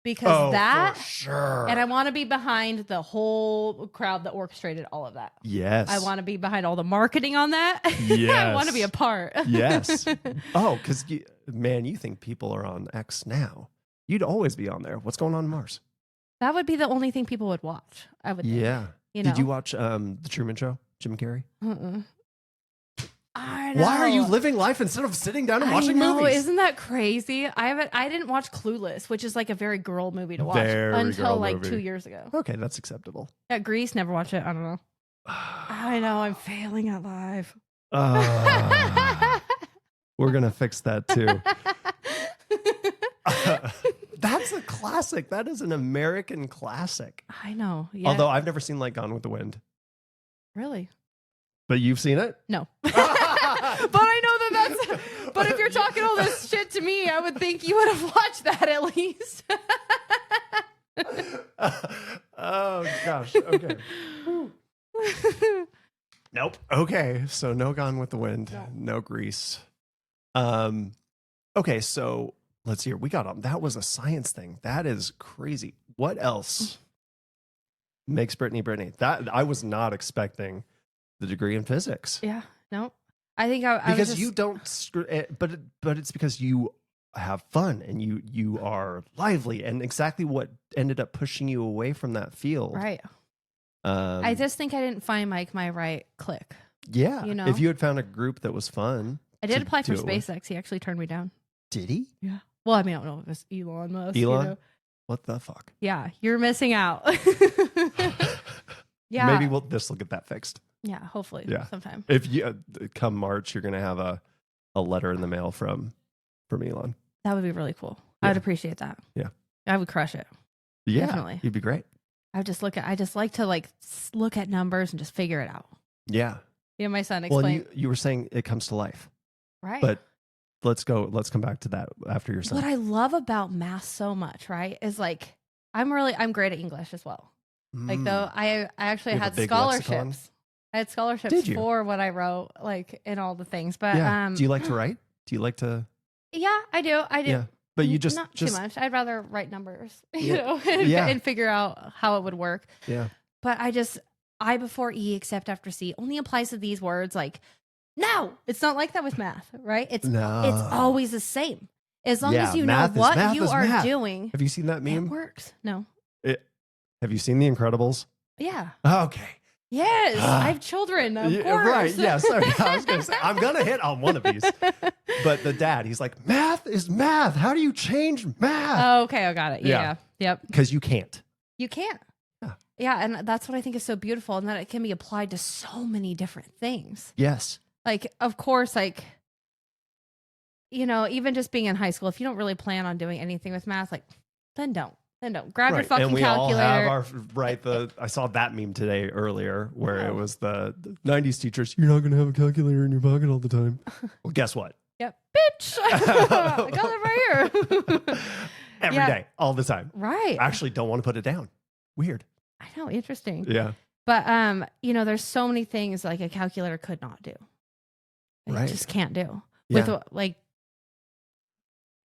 Because for sure. And I want to be behind the whole crowd that orchestrated all of that. Yes. I want to be behind all the marketing on that. Yes. I want to be a part. Yes. Oh, because, man, you think people are on X now. You'd always be on there. What's going on Mars? That would be the only thing people would watch, I would think. Yeah. You know? Did you watch The Truman Show, Jim Carrey? I know. Why are you living life instead of sitting down and watching movies? Isn't that crazy? I didn't watch Clueless, which is like a very girl movie to watch until like 2 years ago. Okay, that's acceptable. Yeah, Grease, never watched it. I don't know. I know, I'm failing at life. We're going to fix that too. That's a classic. That is an American classic. I know. Yeah. Although I've never seen like Gone with the Wind. Really? But you've seen it? No. But I know that's. But if you're talking all this shit to me, I would think you would have watched that at least. Oh gosh. Okay. Nope. Okay. So no Gone with the Wind. No Grease. Okay. So let's hear. We got on. That was a science thing. That is crazy. What else makes Brittany? That I was not expecting the degree in physics. Yeah. No. I think I because was just... you don't. But it's because you have fun and you are lively, and exactly what ended up pushing you away from that field. Right. I just think I didn't find my right click. Yeah. You know, if you had found a group that was fun. I did apply for SpaceX. He actually turned me down. Did he? Yeah. Well, I mean, I don't know if it's Elon Musk. Elon? You know? What the fuck? Yeah, you're missing out. Yeah. Maybe this will get that fixed. Yeah, hopefully. Yeah. Sometime. If you come March, you're gonna have a letter in the mail from Elon. That would be really cool. Yeah. I would appreciate that. Yeah. I would crush it. Yeah. Definitely. You'd be great. I just like to look at numbers and just figure it out. Yeah. Yeah, my son explained. Well, you were saying it comes to life. Right. But let's come back to that after your son. What I love about math so much, right, is like I'm great at English as well. Like though I actually had scholarships. Lexicon? I had scholarships for what I wrote, like in all the things. But do you like to write? Do you like to? Yeah, I do. Yeah. But you just not too much. I'd rather write numbers, you know, yeah. and figure out how it would work. Yeah. But I before E except after C only applies to these words. Like, no, it's not like that with math, right? It's always the same. As long as you know math what you are math. doing, Have you seen that it meme? works. No. Have you seen The Incredibles? Yeah. Okay. Yes. I have children, of course. Right. Yeah. Sorry. I was going to say, I'm going to hit on one of these. But the dad, he's like, math is math. How do you change math? Oh, okay. I got it. Yeah. Yep. Because you can't. You can't. Yeah. Yeah. And that's what I think is so beautiful, and that it can be applied to so many different things. Yes. Like, of course, like, you know, even just being in high school, if you don't really plan on doing anything with math, like, then don't. Grab your fucking and we calculator. all have our I saw that meme today earlier where it was the 90s teachers. You're not going to have a calculator in your pocket all the time. Well, guess what? Yep, bitch. I got it right here. Every day, all the time. Right. I actually don't want to put it down. Weird. I know, interesting. Yeah. But you know, there's so many things like a calculator could not do. It just can't do. Yeah. With like,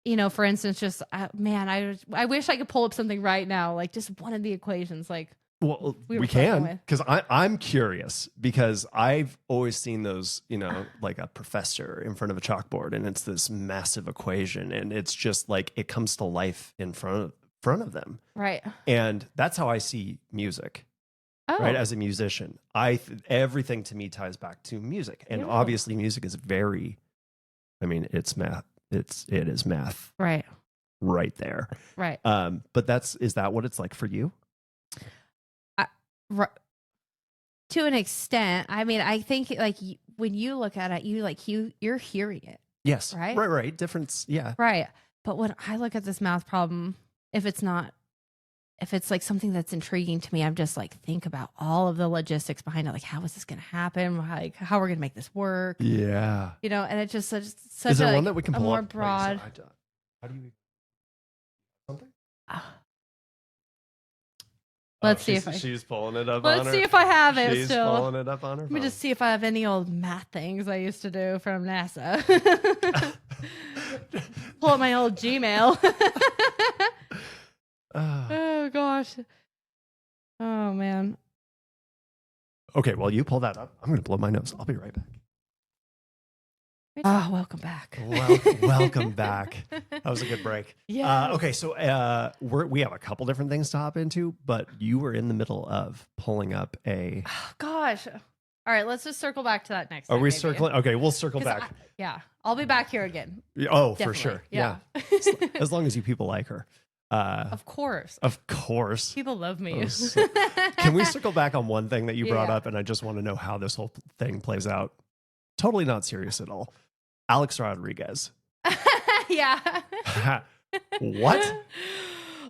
you know, for instance, just man, I wish I could pull up something right now, like just one of the equations, like. Well, we we can, because I'm curious, because I've always seen those, you know, like a professor in front of a chalkboard, and it's this massive equation, and it's just like it comes to life in front of them. Right. And that's how I see music. Oh. Right. As a musician, everything to me ties back to music, and obviously music is it's math. It is math. Right. Right there. Right. But is that what it's like for you? To an extent. I mean, I think like when you look at it, you're hearing it. Yes. Right. Right. Difference. Yeah. Right. But when I look at this math problem, if it's like something that's intriguing to me, I'm just like, think about all of the logistics behind it. Like, how is this going to happen? Like, how we're going to make this work? Yeah. You know, and it's just such is there a, one that we can pull more up? broad. How do you something? Let's see if she's pulling it up. Let's see if I have it she's still. Pulling it up on her. Let me just see if I have any old math things I used to do from NASA. Pull up my old Gmail. Oh gosh. Oh man. Okay, well, you pull that up. I'm going to blow my nose. I'll be right back. Oh, welcome back. Welcome back. That was a good break. Yeah. Okay, so we have a couple different things to hop into, but you were in the middle of pulling up a. Oh, gosh. All right, let's just circle back to that next. Are time, we maybe. circling? Okay, we'll circle back. Yeah, I'll be back here again. Oh, Definitely. for sure. Yeah. As long as you people like her. Of course. Of course. People love me. Can we circle back on one thing that you brought Yeah. up? And I just want to know how this whole thing plays out. Totally not serious at all. Alex Rodriguez. Yeah. What?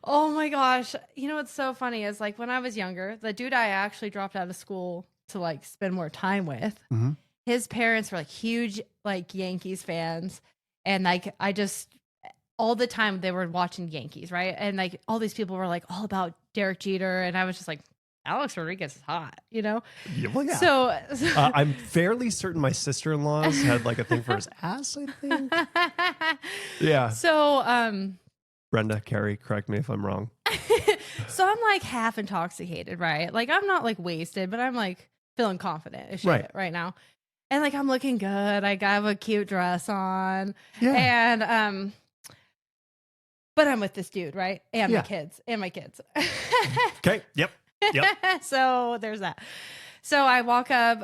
Oh my gosh. You know what's so funny is like when I was younger, the dude I actually dropped out of school to like spend more time with, Mm-hmm. his parents were like huge like Yankees fans. And like I just all the time they were watching Yankees, right? And like all these people were like all about Derek Jeter, and I was just like, Alex Rodriguez is hot, you know? Yeah, well, yeah. So I'm fairly certain my sister-in-laws had like a thing for his ass, I think. Yeah. So Brenda, Carrie, correct me if I'm wrong. so I'm like half intoxicated, right? Like I'm not like wasted, but I'm like feeling confident as shit right now. And like I'm looking good. I have a cute dress on. Yeah. And but I'm with this dude, right? And my kids. Okay. Yep. So there's that. So I walk up,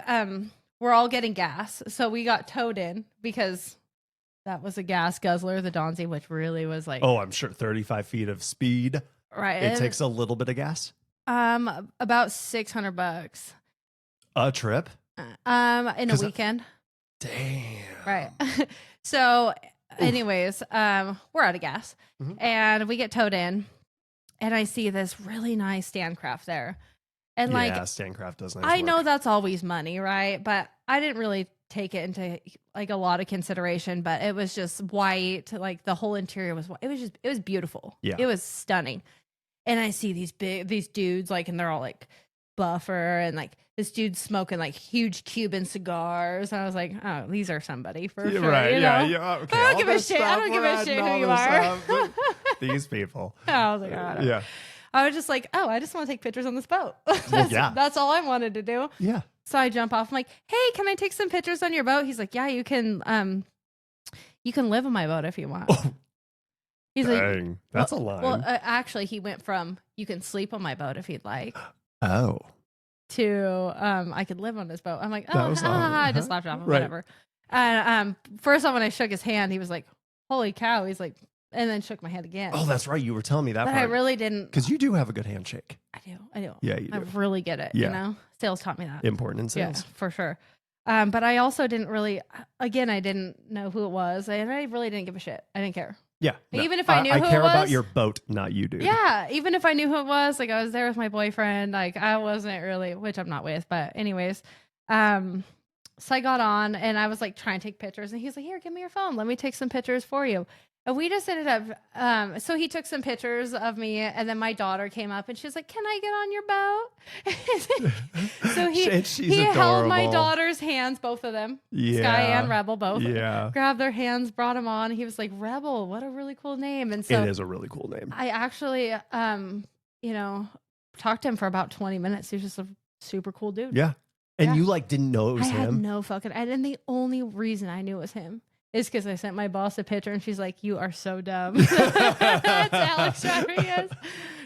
we're all getting gas. So we got towed in because that was a gas guzzler, the Donzi, which really was like, oh, I'm sure 35 feet of speed. right. It takes a little bit of gas. About $600 A trip. in a weekend. Damn. Right. So anyways, we're out of gas and we get towed in, and I see this really nice Standcraft there. And like, Standcraft does nice I know work. that's always money, right? But I didn't really take it into like a lot of consideration, but it was just white. Like the whole interior was white. It was beautiful. Yeah. It was stunning. And I see these dudes like, and they're all like buffer, and like this dude's smoking like huge Cuban cigars. And I was like, oh, these are somebody for sure. Right. You know? Yeah. Okay. I don't give a shit. I don't give a shit who you are. These people. I was like, oh, Yeah. I was just like, oh, I just want to take pictures on this boat. Yeah. That's all I wanted to do. Yeah. So I jump off. I'm like, hey, can I take some pictures on your boat? He's like, yeah, you can live on my boat if you want. Oh, He's like, Dang, that's a line. Well, actually, he went from "you can sleep on my boat if you'd like" Oh, to "I could live on this boat." I'm like, That was I just laughed off, Right. whatever. And first off, when I shook his hand, he was like, "Holy cow!" He's like, and then shook my hand again. oh, that's right. You were telling me that but part. I really didn't. Because you do have a good handshake. I do. Yeah, you I do. really get it. Yeah. You know, sales taught me that. Important in sales. Yeah, for sure. But I also didn't really. Again, I didn't know who it was, and I really didn't give a shit. I didn't care. Yeah. Even if I knew I who it care about was- your boat, not you, dude. Yeah, even if I knew who it was, like I was there with my boyfriend, like I wasn't really, which I'm not with, but anyways, so I got on and I was like trying to take pictures, and he's like, "Here, give me your phone, let me take some pictures for you." And we just ended up, so he took some pictures of me, and then my daughter came up and she's like, "Can I get on your boat?" So he held my adorable. daughter's hands, both of them, Yeah. Sky and Rebel, both. Yeah. Grabbed their hands, brought them on. He was like, "Rebel, what a really cool name!" And so It is a really cool name. I actually, talked to him for about 20 minutes. He was just a super cool dude. Yeah. And Yeah. you like didn't know it was I had him. no fucking, and the only reason I knew it was him is because I sent my boss a picture and she's like, "You are so dumb." That's Alex Rodriguez.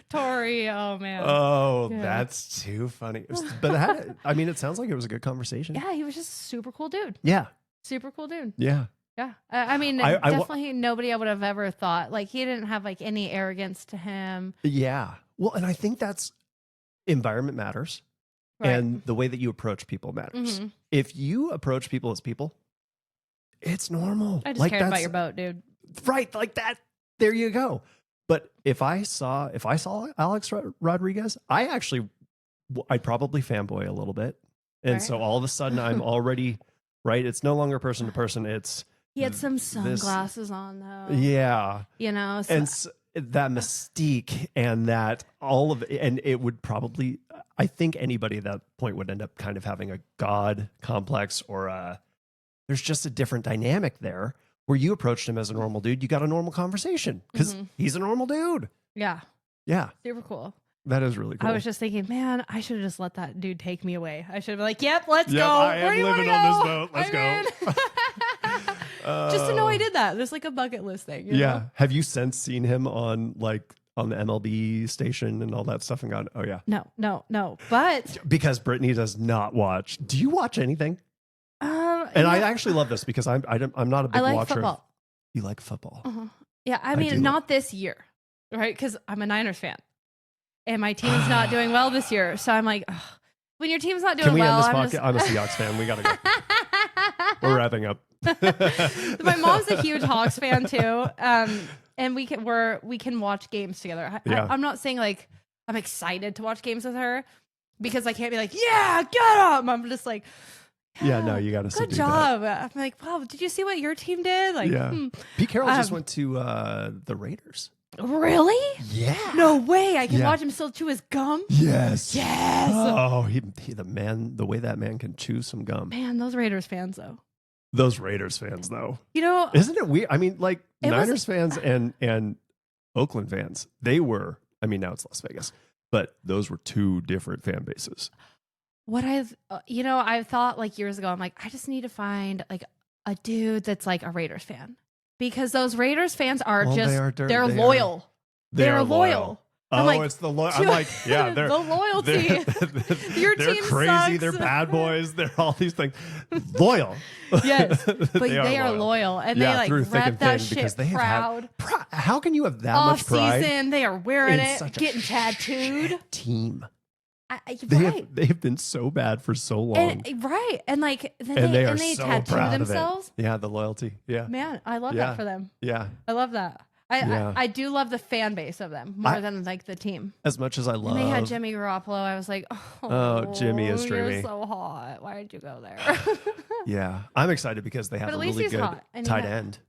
Tori, oh man. Oh, Yeah. that's too funny. But it sounds like it was a good conversation. Yeah, he was just a super cool dude. Yeah. Super cool dude. Yeah. Yeah. I mean, I definitely nobody I would have ever thought. Like, he didn't have like any arrogance to him. Yeah. Well, and I think that's environment matters. Right. And the way that you approach people matters. Mhm. If you approach people as people, it's normal. I just cared about your boat, dude. Right, like that. There you go. But if I saw Alex Rodriguez, I'd probably fanboy a little bit, and Right. so all of a sudden I'm already right. It's no longer person to person. It's He had some this- sunglasses on though. yeah, You know, so, and that mystique and that all of it, and it would probably. I think anybody at that point would end up kind of having a god complex or there's just a different dynamic there where you approached him as a normal dude. You got a normal conversation because he's a normal dude. yeah, Yeah, super cool. that is really cool. I was just thinking, man, I should have just let that dude take me away. I should have been like, "Yep, let's Yep, go. I am Where do you living wanna on this go? boat. Let's I'm in." Just to know I did that. There's like a bucket list thing. You Yeah. know? Have you since seen him on the MLB station and all that stuff and gone, oh yeah. No. But Because Brittany does not watch. Do you watch anything? And I actually love this because I'm not a big I like watcher. football. You like football? Uh-huh. Yeah, I do mean, not this year, right? Because I'm a Niners fan, and my team's not doing well this year. So I'm like, ugh. When your team's not doing Can we well, end this podcast? I'm a Seahawks fan. We gotta go. We're wrapping up. My mom's a huge Hawks fan too, and we can watch games together. Yeah. I'm not saying like I'm excited to watch games with her because I can't be like, "Yeah, get up." I'm just like, Yeah, no, you gotta good do job. I'm like, "Wow, did you see what your team did?" Like, Yeah. hmm. Pete Carroll just went to the Raiders. Really? Yeah. No way! I can Yeah. watch him still chew his gum. Yes. Yes. Oh, the way that man can chew some gum. Man, those Raiders fans though. Those Raiders fans, though, You know, isn't it weird? I mean, like It was- Niners fans and Oakland fans, they were. I mean, now it's Las Vegas, but those were two different fan bases. what I've thought like years ago, I'm like, I just need to find like a dude that's like a Raiders fan because those Raiders fans are Well, just, they they're are- loyal. They They're are loyal. I'm Oh, like, it's the loyal. I'm like, yeah, they're the loyalty. They're Your team crazy. sucks. They're bad boys. They're all these things. Loyal. Yes, but they are loyal, and Yeah, they like through thick rep and that thin because shit they have proud. had. How can you have that All much pride? season, they are wearing in it, such a getting tattooed. shit team. Right. They have been so bad for so long, Right, and like then and they are they so tattoo proud themselves. of it. Yeah, the loyalty. Yeah, Man, I love Yeah. that for them. yeah. I love that. Yeah. I do love the fan base of them more than like the team. As much as I love, And they had Jimmy Garoppolo. I was like, Oh, Jimmy is dreamy. You're so hot. Why did you go there? Yeah, I'm excited because they have But a at least really he's good hot, and he tight had- end.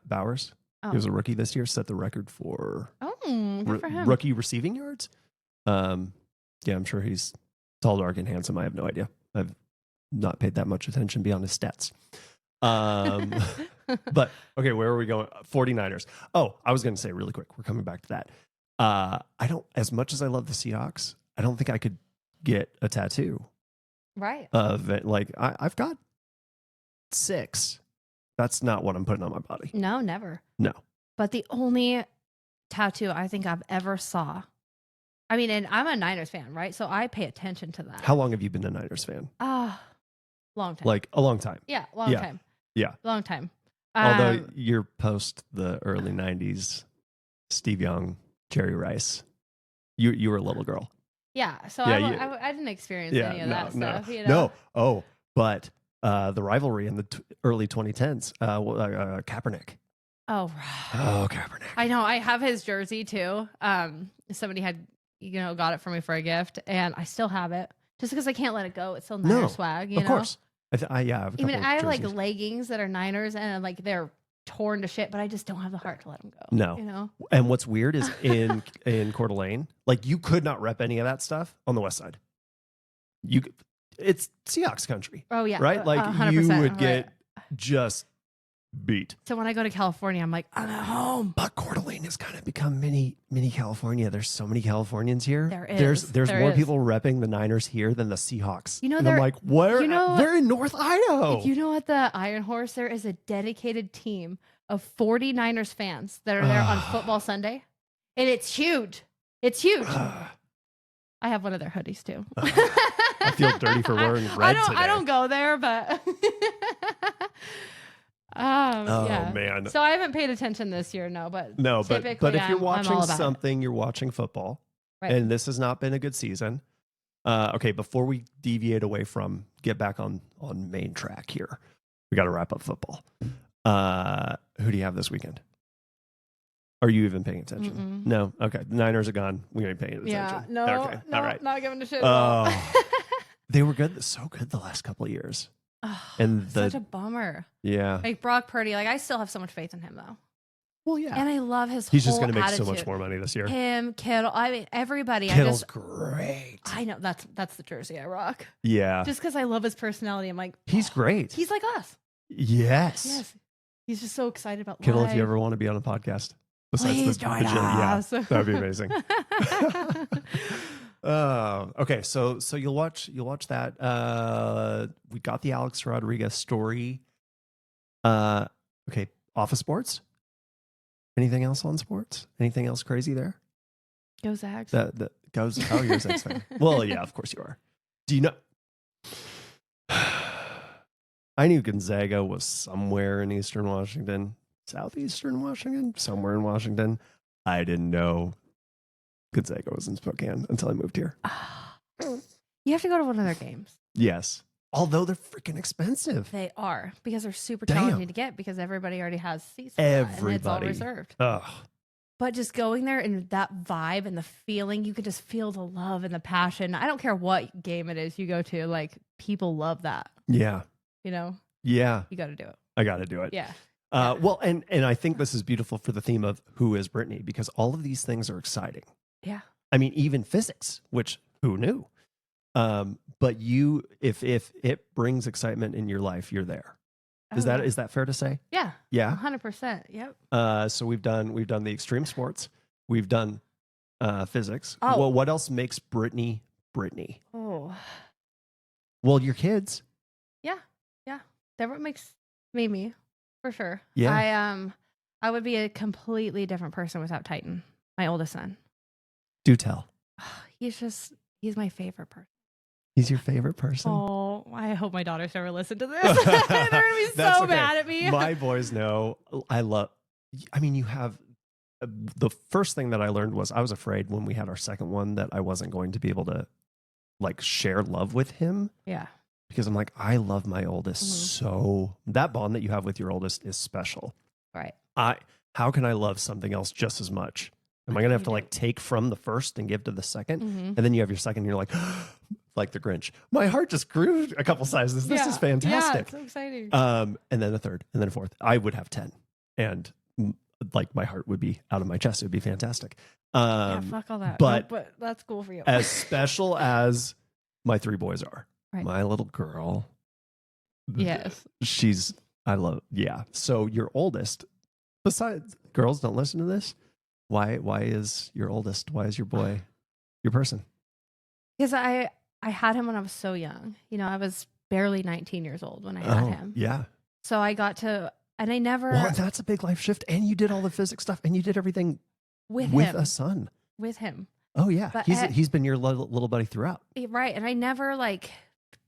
Bowers. Oh. He was a rookie this year. Set the record for Good for him. rookie receiving yards. Yeah, I'm sure he's tall, dark, and handsome. I have no idea. I've not paid that much attention beyond his stats. But okay, where are we going? 49ers. Oh, I was going to say really quick. We're coming back to that. I don't, as much as I love the Seahawks, I don't think I could get a tattoo Right. of it. Like I've got 6. That's not what I'm putting on my body. No, never. No. But the only tattoo I think I've ever saw. I mean, and I'm a Niners fan, right? So I pay attention to that. How long have you been a Niners fan? Long time. Like a long time. Yeah, long time. Yeah. Long time. Although you're post the early 90s, Steve Young, Jerry Rice. You were a little girl. Yeah, so Yeah, I didn't experience any of that stuff. You know? No. Oh, but the rivalry in the early 2010s, Kaepernick. Oh, Kaepernick. I know. I have his jersey too. Somebody had, got it for me for a gift, and I still have it just because I can't let it go. It's still Niner swag, of course. I have a couple I have jerseys. like leggings that are Niners, and like they're torn to shit, but I just don't have the heart to let them go. No. And what's weird is in Coeur d'Alene, like you could not rep any of that stuff on the west side. It's Seahawks country. Oh yeah, right. Like 100%, you would get just beat. So when I go to California, I'm like, I'm at home. But Coeur d'Alene has kind of become mini California. There's so many Californians here. There's more people repping the Niners here than the Seahawks. And I'm like, where? They're in North Idaho. At the Iron Horse, there is a dedicated team of 40 Niners fans that are there on football Sunday. And it's huge. It's huge. I have one of their hoodies too. I feel dirty for wearing red today. I don't go there, but yeah. Man. So I haven't paid attention this year, but if you're watching something, you're watching football, right. And this has not been a good season. Okay, before we deviate away from get back on main track here, we got to wrap up football. Who do you have this weekend? Are you even paying attention? Mm-mm. No. Okay, the Niners are gone. We ain't paying attention. Yeah. No. Okay. No. All right. Not giving a shit. At all. They were good. So good the last couple of years. And such a bummer. Yeah. Like Brock Purdy, like I still have so much faith in him though. Well, yeah. And I love his He's whole just going to make attitude. so much more money this year. Him, Kittle, I mean everybody. Kittle's great. I know that's the jersey I rock. Yeah. Just because I love his personality, I'm like, he's great. He's like us. Yes. He's just so excited about Kittle, life. if you ever want to be on a podcast, please join us. Yeah, that'd be amazing. Okay, so you'll watch that. We got the Alex Rodriguez story. Okay, off of sports. Anything else on sports? Anything else crazy there? Go Zags. That goes. Oh, you're a Zags fan. Well, yeah, of course you are. Do you know? I knew Gonzaga was somewhere in Eastern Washington, Southeastern Washington, somewhere in Washington. I didn't know Gonzaga was in Spokane until I moved here. You have to go to one of their games. Yes. Although they're freaking expensive. They are, because they're super challenging to get because everybody already has seats for that, and it's all reserved. Ugh. But just going there and that vibe and the feeling, you can just feel the love and the passion. I don't care what game it is you go to, like people love that. Yeah. Yeah. You got to do it. I got to do it. Yeah. Well, and I think this is beautiful for the theme of who is Brittany, because all of these things are exciting. Yeah. I mean, even physics, which who knew? But you, if it brings excitement in your life, you're there. Is that fair to say? Yeah. Yeah. 100%. Yep. So we've done the extreme sports. We've done physics. Oh. Well, what else makes Brittany Brittany? Oh. Well, your kids. Yeah. Yeah. That what makes me for sure. Yeah. I would be a completely different person without Titan, my oldest son. Do tell. He's my favorite person. He's your favorite person? Oh, I hope my daughters never listen to this. They're going to be so mad at me. My boys know. You have the first thing that I learned was I was afraid when we had our second one that I wasn't going to be able to like share love with him. Yeah. Because I'm like, I love my oldest so that bond that you have with your oldest is special. Right. How can I love something else just as much? Am I going to have to like take from the first and give to the second? And then you have your second and you're like, like the Grinch. My heart just grew a couple sizes. This is fantastic. Yeah, it's so exciting. And then a third and then a fourth. I would have 10. And like my heart would be out of my chest. It would be fantastic. Yeah, fuck all that. But that's cool for you. As special as my 3 boys are, right. My little girl. Yes. So your oldest, besides girls don't listen to this. Why is your oldest? Why is your boy your person? Because I had him when I was so young. I was barely 19 years old when I had him. Yeah. So I got to, and I never. Well, that's a big life shift. And you did all the physics stuff and you did everything with with him. a son. With him. Oh yeah, But he's been your little buddy throughout. Right, and I never like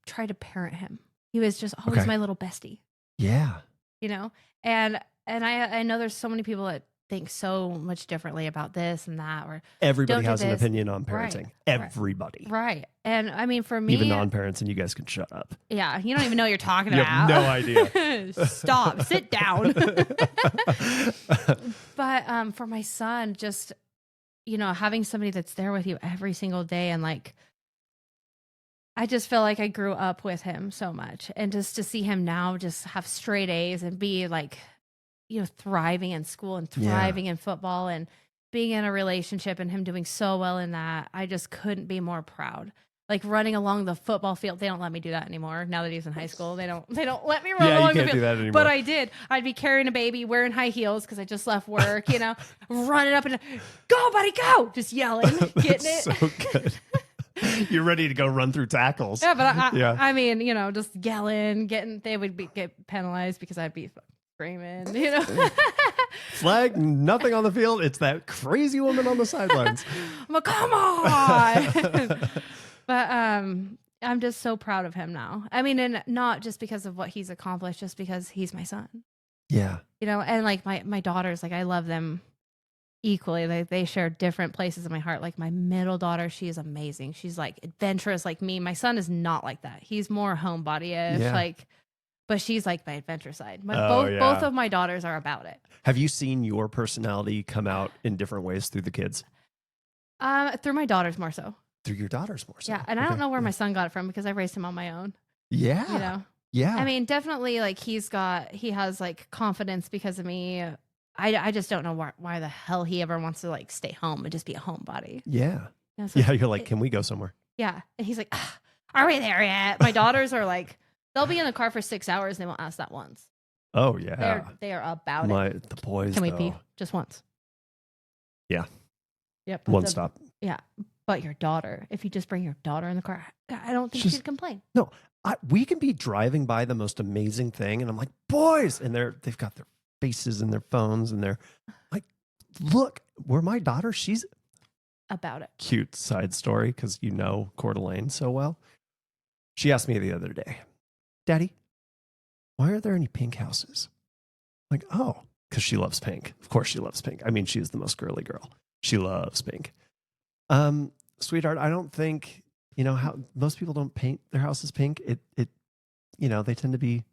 tried to parent him. He was just always my little bestie. Yeah. You know, and I know there's so many people that think so much differently about this and that, or Everybody has an opinion on parenting. Right. Everybody. Right. And I mean, for me, even non-parents, and you guys can shut up. Yeah, you don't even know what you're talking you about. have no idea. Stop, sit down. But for my son, just, you know, having somebody that's there with you every single day, and like, I just feel like I grew up with him so much, and just to see him now just have straight A's and be like, you know, thriving in school and thriving in football and being in a relationship and him doing so well in that, I just couldn't be more proud. Like running along the football field. They don't let me do that anymore. Now that he's in high school, they don't let me run along the field. Do that anymore. But I did. I'd be carrying a baby, wearing high heels because I just left work, you know, running up and go, buddy, go. Just yelling, getting it. So good. You're ready to go run through tackles. Yeah, but I mean, you know, just yelling, they would get penalized because I'd be screaming, you know. Flag, nothing on the field. It's that crazy woman on the sidelines. I'm like, come on. But I'm just so proud of him now. I mean, and not just because of what he's accomplished, just because he's my son. Yeah. You know, and like my daughters, like I love them equally. Like they share different places in my heart. Like my middle daughter, she is amazing. She's like adventurous like me. My son is not like that. He's more homebody-ish, like, but she's like my adventure side. Both of my daughters are about it. Have you seen your personality come out in different ways through the kids? Through my daughters more so. Through your daughters more so. Yeah, and I don't know where my son got it from because I raised him on my own. Yeah. You know? Yeah. I mean, definitely like he has like confidence because of me. I just don't know why the hell he ever wants to like stay home and just be a homebody. Yeah. You know, so you're like, can we go somewhere? Yeah. And he's like, are we there yet? My daughters are like, they'll be in the car for 6 hours and they won't ask that once. Oh yeah. They are about it. The boys. Can we pee? Just once. Yeah. Yep. One stop. Yeah. But your daughter, if you just bring your daughter in the car, I don't think she'd complain. No, we can be driving by the most amazing thing, and I'm like, boys, and they've got their faces and their phones, and they're like, look, where my daughter, she's about it. Cute side story, because you know Coeur d'Alene so well. She asked me the other day, Daddy, why are there any pink houses? I'm like, oh, because she loves pink. Of course she loves pink. I mean, she's the most girly girl. She loves pink. Sweetheart, I don't think, you know, how most people don't paint their houses pink. It, you know, they tend to be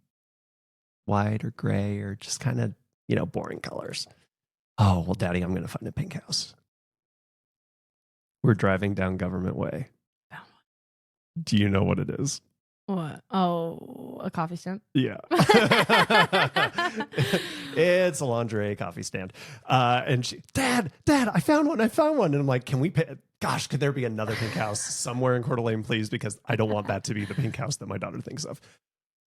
white or gray or just kind of, you know, boring colors. Oh, well, Daddy, I'm going to find a pink house. We're driving down Government Way. Do you know what it is? What? Oh, a coffee stand? Yeah. It's a lingerie coffee stand. And she, Dad, I found one. And I'm like, can we pay? Gosh, could there be another pink house somewhere in Coeur d'Alene, please? Because I don't want that to be the pink house that my daughter thinks of.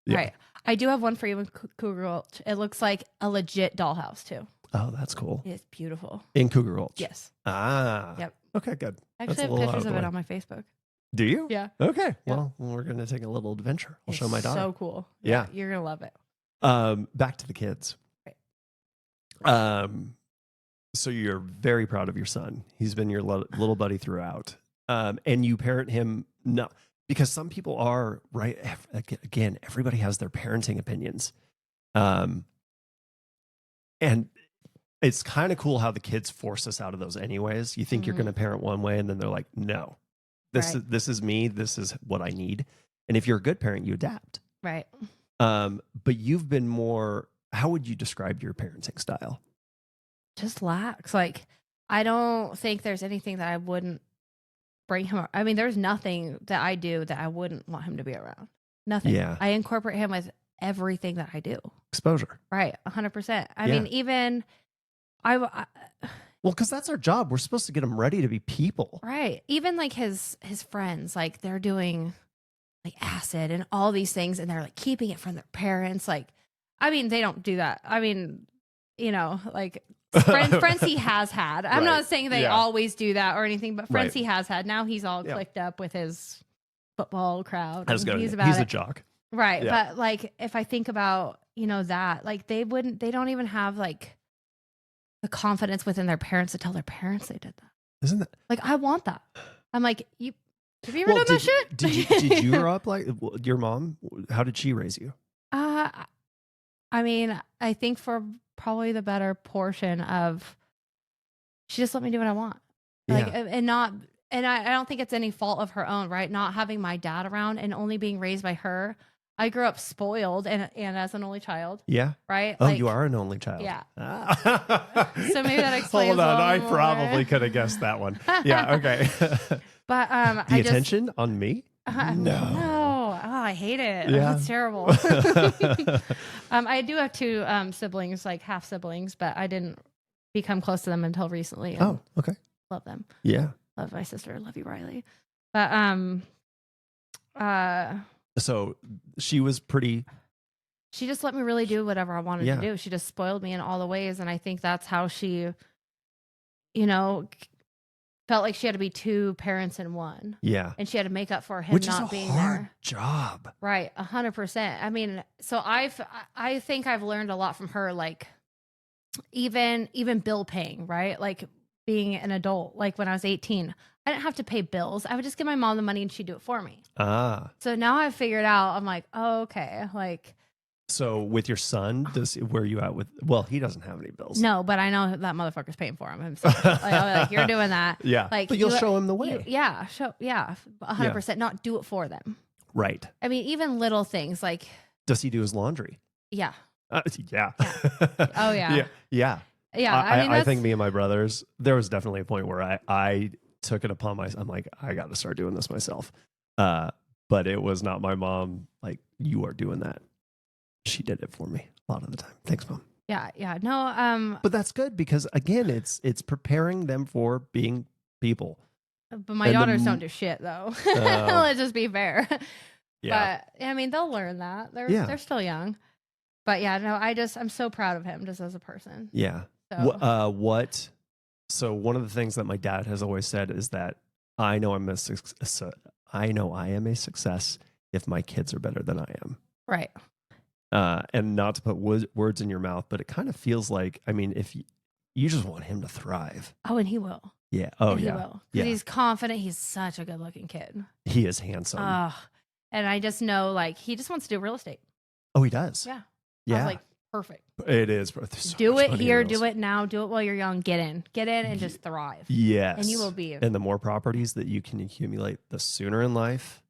Yeah. Right. I do have one for you in Cougar Gulch. It looks like a legit dollhouse, too. Oh, that's cool. It's beautiful. In Cougar Gulch? Yes. Ah. Yep. Okay, good. I actually have pictures of it on my Facebook. Do you? Yeah. Okay. Well, we're going to take a little adventure. I'll show my daughter. So cool. Yeah. You're going to love it. Back to the kids. Right. So you're very proud of your son. He's been your little buddy throughout. And you parent him, no, because some people are, right, again, everybody has their parenting opinions. And it's kind of cool how the kids force us out of those anyways. You think you're going to parent one way, and then they're like, no, this is me. This is what I need. And if you're a good parent, you adapt. Right. But you've been more, how would you describe your parenting style? Just lax. Like, I don't think there's anything that I wouldn't bring him. I mean, there's nothing that I do that I wouldn't want him to be around. Nothing. Yeah. I incorporate him with everything that I do. Exposure. Right. 100%. I mean, even well, because that's our job. We're supposed to get them ready to be people. Right. Even like his friends, like they're doing like acid and all these things, and they're like keeping it from their parents. Like, I mean, they don't do that. I mean, you know, like friends he has had. I'm not saying they always do that or anything, but friends he has had. Now he's all clicked up with his football crowd. He's a jock. Right. Yeah. But like, if I think about, you know, that, like they don't even have like the confidence within their parents to tell their parents they did that. Isn't that Like, I want that. I'm like, have you ever done that shit? Did you grow up like your mom? How did she raise you? I mean, I think for probably the better portion of, she just let me do what I want. Like, and I don't think it's any fault of her own, right? Not having my dad around and only being raised by her. I grew up spoiled and as an only child. Yeah. Right? Oh, you are an only child. Yeah. So maybe that explains. Hold on, I more. probably could have guessed that one. Yeah, okay. But the attention on me? No. Oh, I hate it. Yeah. It's terrible. I do have two siblings, like half siblings, but I didn't become close to them until recently. Oh, okay. Love them. Yeah. Love my sister. Love you, Riley. But so she was pretty. She just let me really do whatever I wanted to do. She just spoiled me in all the ways, and I think that's how she, felt like she had to be two parents in one. Yeah, and she had to make up for him not being there. Which is a hard job. Right, 100%. I mean, so I think I've learned a lot from her, like even bill paying, right? Like being an adult, like when I was 18. I didn't have to pay bills. I would just give my mom the money and she'd do it for me. So now I've figured out, I'm like, oh, okay. Like, so with your son, where are you at with, well, he doesn't have any bills. No, but I know that motherfucker's paying for him himself. Like, you're doing that. Yeah. Like, but you'll show him the way. 100%. Not do it for them. Right. I mean, even little things like. Does he do his laundry? Yeah. Yeah. Oh, yeah. Yeah. Yeah. I think me and my brothers, there was definitely a point where I took it upon myself. I'm like, I got to start doing this myself. But it was not my mom. Like, you are doing that. She did it for me a lot of the time. Thanks, Mom. Yeah. Yeah. No. But that's good because again, it's preparing them for being people. But my daughters don't do shit though. Let's just be fair. Yeah. But I mean, they'll learn that. They're still young. But yeah, no, I'm so proud of him just as a person. Yeah. So one of the things that my dad has always said is that I know I am a success if my kids are better than I am. Right. And not to put words in your mouth, but it kind of feels like, I mean, if you just want him to thrive. Oh, and he will. Yeah. Oh, and yeah. He will. Because he's confident. He's such a good looking kid. He is handsome. And I just know, like, he just wants to do real estate. Oh, he does. Yeah. Yeah. I was like, perfect. It is. Do it here. Do it now. Do it while you're young. Get in and just thrive. Yes. And you will be. And the more properties that you can accumulate, the sooner in life.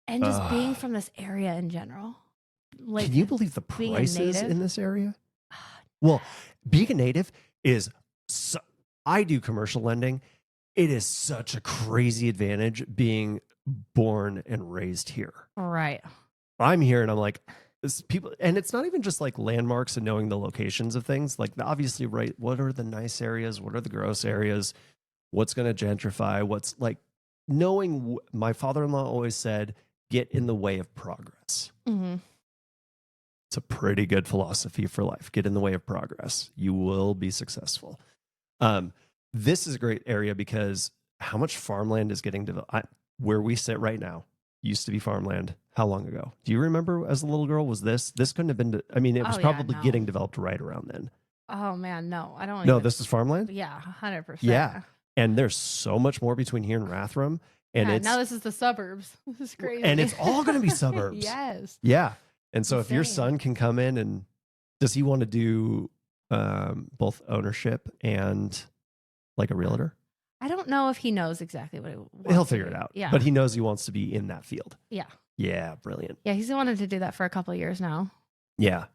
And just being from this area in general. Like, can you believe the prices in this area? Well, being a native is, I do commercial lending. It is such a crazy advantage being born and raised here. Right. I'm here and I'm like, people, and it's not even just like landmarks and knowing the locations of things. Like, obviously, right, what are the nice areas? What are the gross areas? What's going to gentrify? What's like knowing, my father-in-law always said, get in the way of progress. Mm-hmm. It's a pretty good philosophy for life. Get in the way of progress. You will be successful. This is a great area because how much farmland is getting developed? Where we sit right now used to be farmland. How long ago? Do you remember as a little girl? Was this couldn't have been, I mean, it was probably getting developed right around then. Oh man, no, I don't. No, this is farmland? Yeah, 100%. Yeah. And there's so much more between here and Rathdrum. And now this is the suburbs. This is crazy. And it's all going to be suburbs. Yes. Yeah. And so if your son can come in and does he want to do both ownership and like a realtor? I don't know if he knows exactly what he wants. He'll figure it out. Yeah. But he knows he wants to be in that field. Yeah. Yeah. Brilliant. Yeah. He's wanted to do that for a couple of years now. Yeah.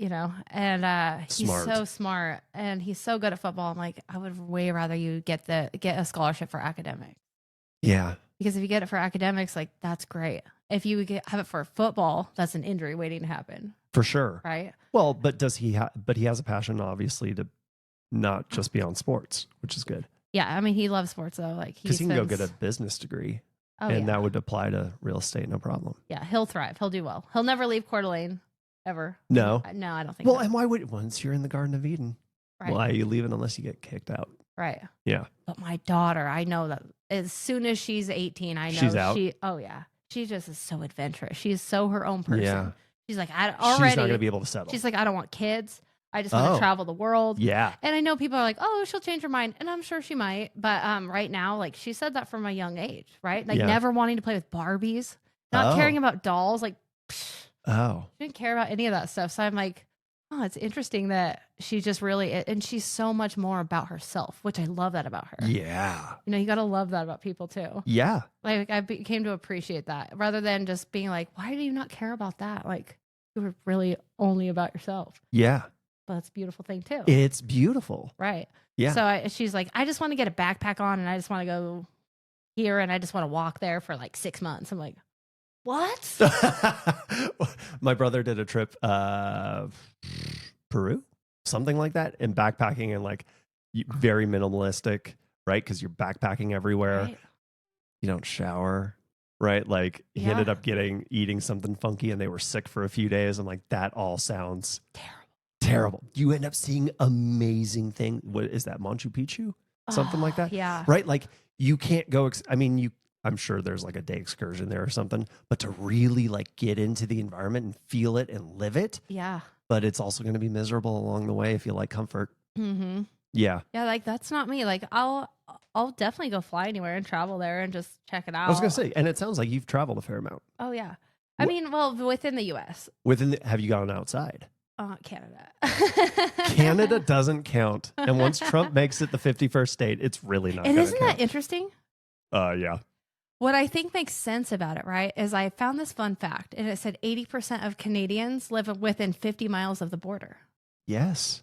And he's so smart and he's so good at football. I'm like, I would way rather you get a scholarship for academics. Yeah. Because if you get it for academics, like that's great. If you have it for football, that's an injury waiting to happen. For sure. Right. Well, but he has a passion, obviously, to not just be on sports, which is good. Yeah. I mean, he loves sports though. Like because he can go get a business degree that would apply to real estate. No problem. Yeah. He'll thrive. He'll do well. He'll never leave Coeur d'Alene ever. No. No, I don't think so. And why would, once you're in the Garden of Eden, why are you leaving unless you get kicked out? Right. Yeah. But my daughter, I know that as soon as she's 18, I know she's out. She just is so adventurous. She's so her own person. Yeah. She's like, she's not going to be able to settle. She's like, I don't want kids. I just want Oh. to travel the world. Yeah. And I know people are like, oh, she'll change her mind. And I'm sure she might. But right now, like she said that from a young age, right? Like Yeah. never wanting to play with Barbies, not caring about dolls. Like, Oh. she didn't care about any of that stuff. So I'm like, oh, it's interesting that she just really, and she's so much more about herself, which I love that about her. Yeah. You know, you got to love that about people too. Yeah. Like I came to appreciate that rather than just being like, why do you not care about that? Like you were really only about yourself. Yeah. But that's a beautiful thing too. It's beautiful. Right. Yeah. So she's like, I just want to get a backpack on and I just want to go here and I just want to walk there for like 6 months. I'm like, what? My brother did a trip, Peru, something like that, and backpacking and like very minimalistic, right? Because you're backpacking everywhere. Right. You don't shower, right? Like he ended up eating something funky and they were sick for a few days. I'm like, that all sounds terrible. You end up seeing amazing thing. What is that? Machu Picchu? Something like that? Yeah. Right? Like you can't go, I'm sure there's like a day excursion there or something, but to really like get into the environment and feel it and live it. Yeah. But it's also going to be miserable along the way if you like comfort. Mm-hmm. Yeah. Yeah. Like that's not me. Like I'll definitely go fly anywhere and travel there and just check it out. I was going to say, and it sounds like you've traveled a fair amount. Oh yeah. I mean, well, within the U.S. Have you gone outside? Canada. Canada doesn't count. And once Trump makes it the 51st state, it's really not. And isn't count. that interesting? Yeah. What I think makes sense about it, right, is I found this fun fact, and it said 80% of Canadians live within 50 miles of the border. Yes.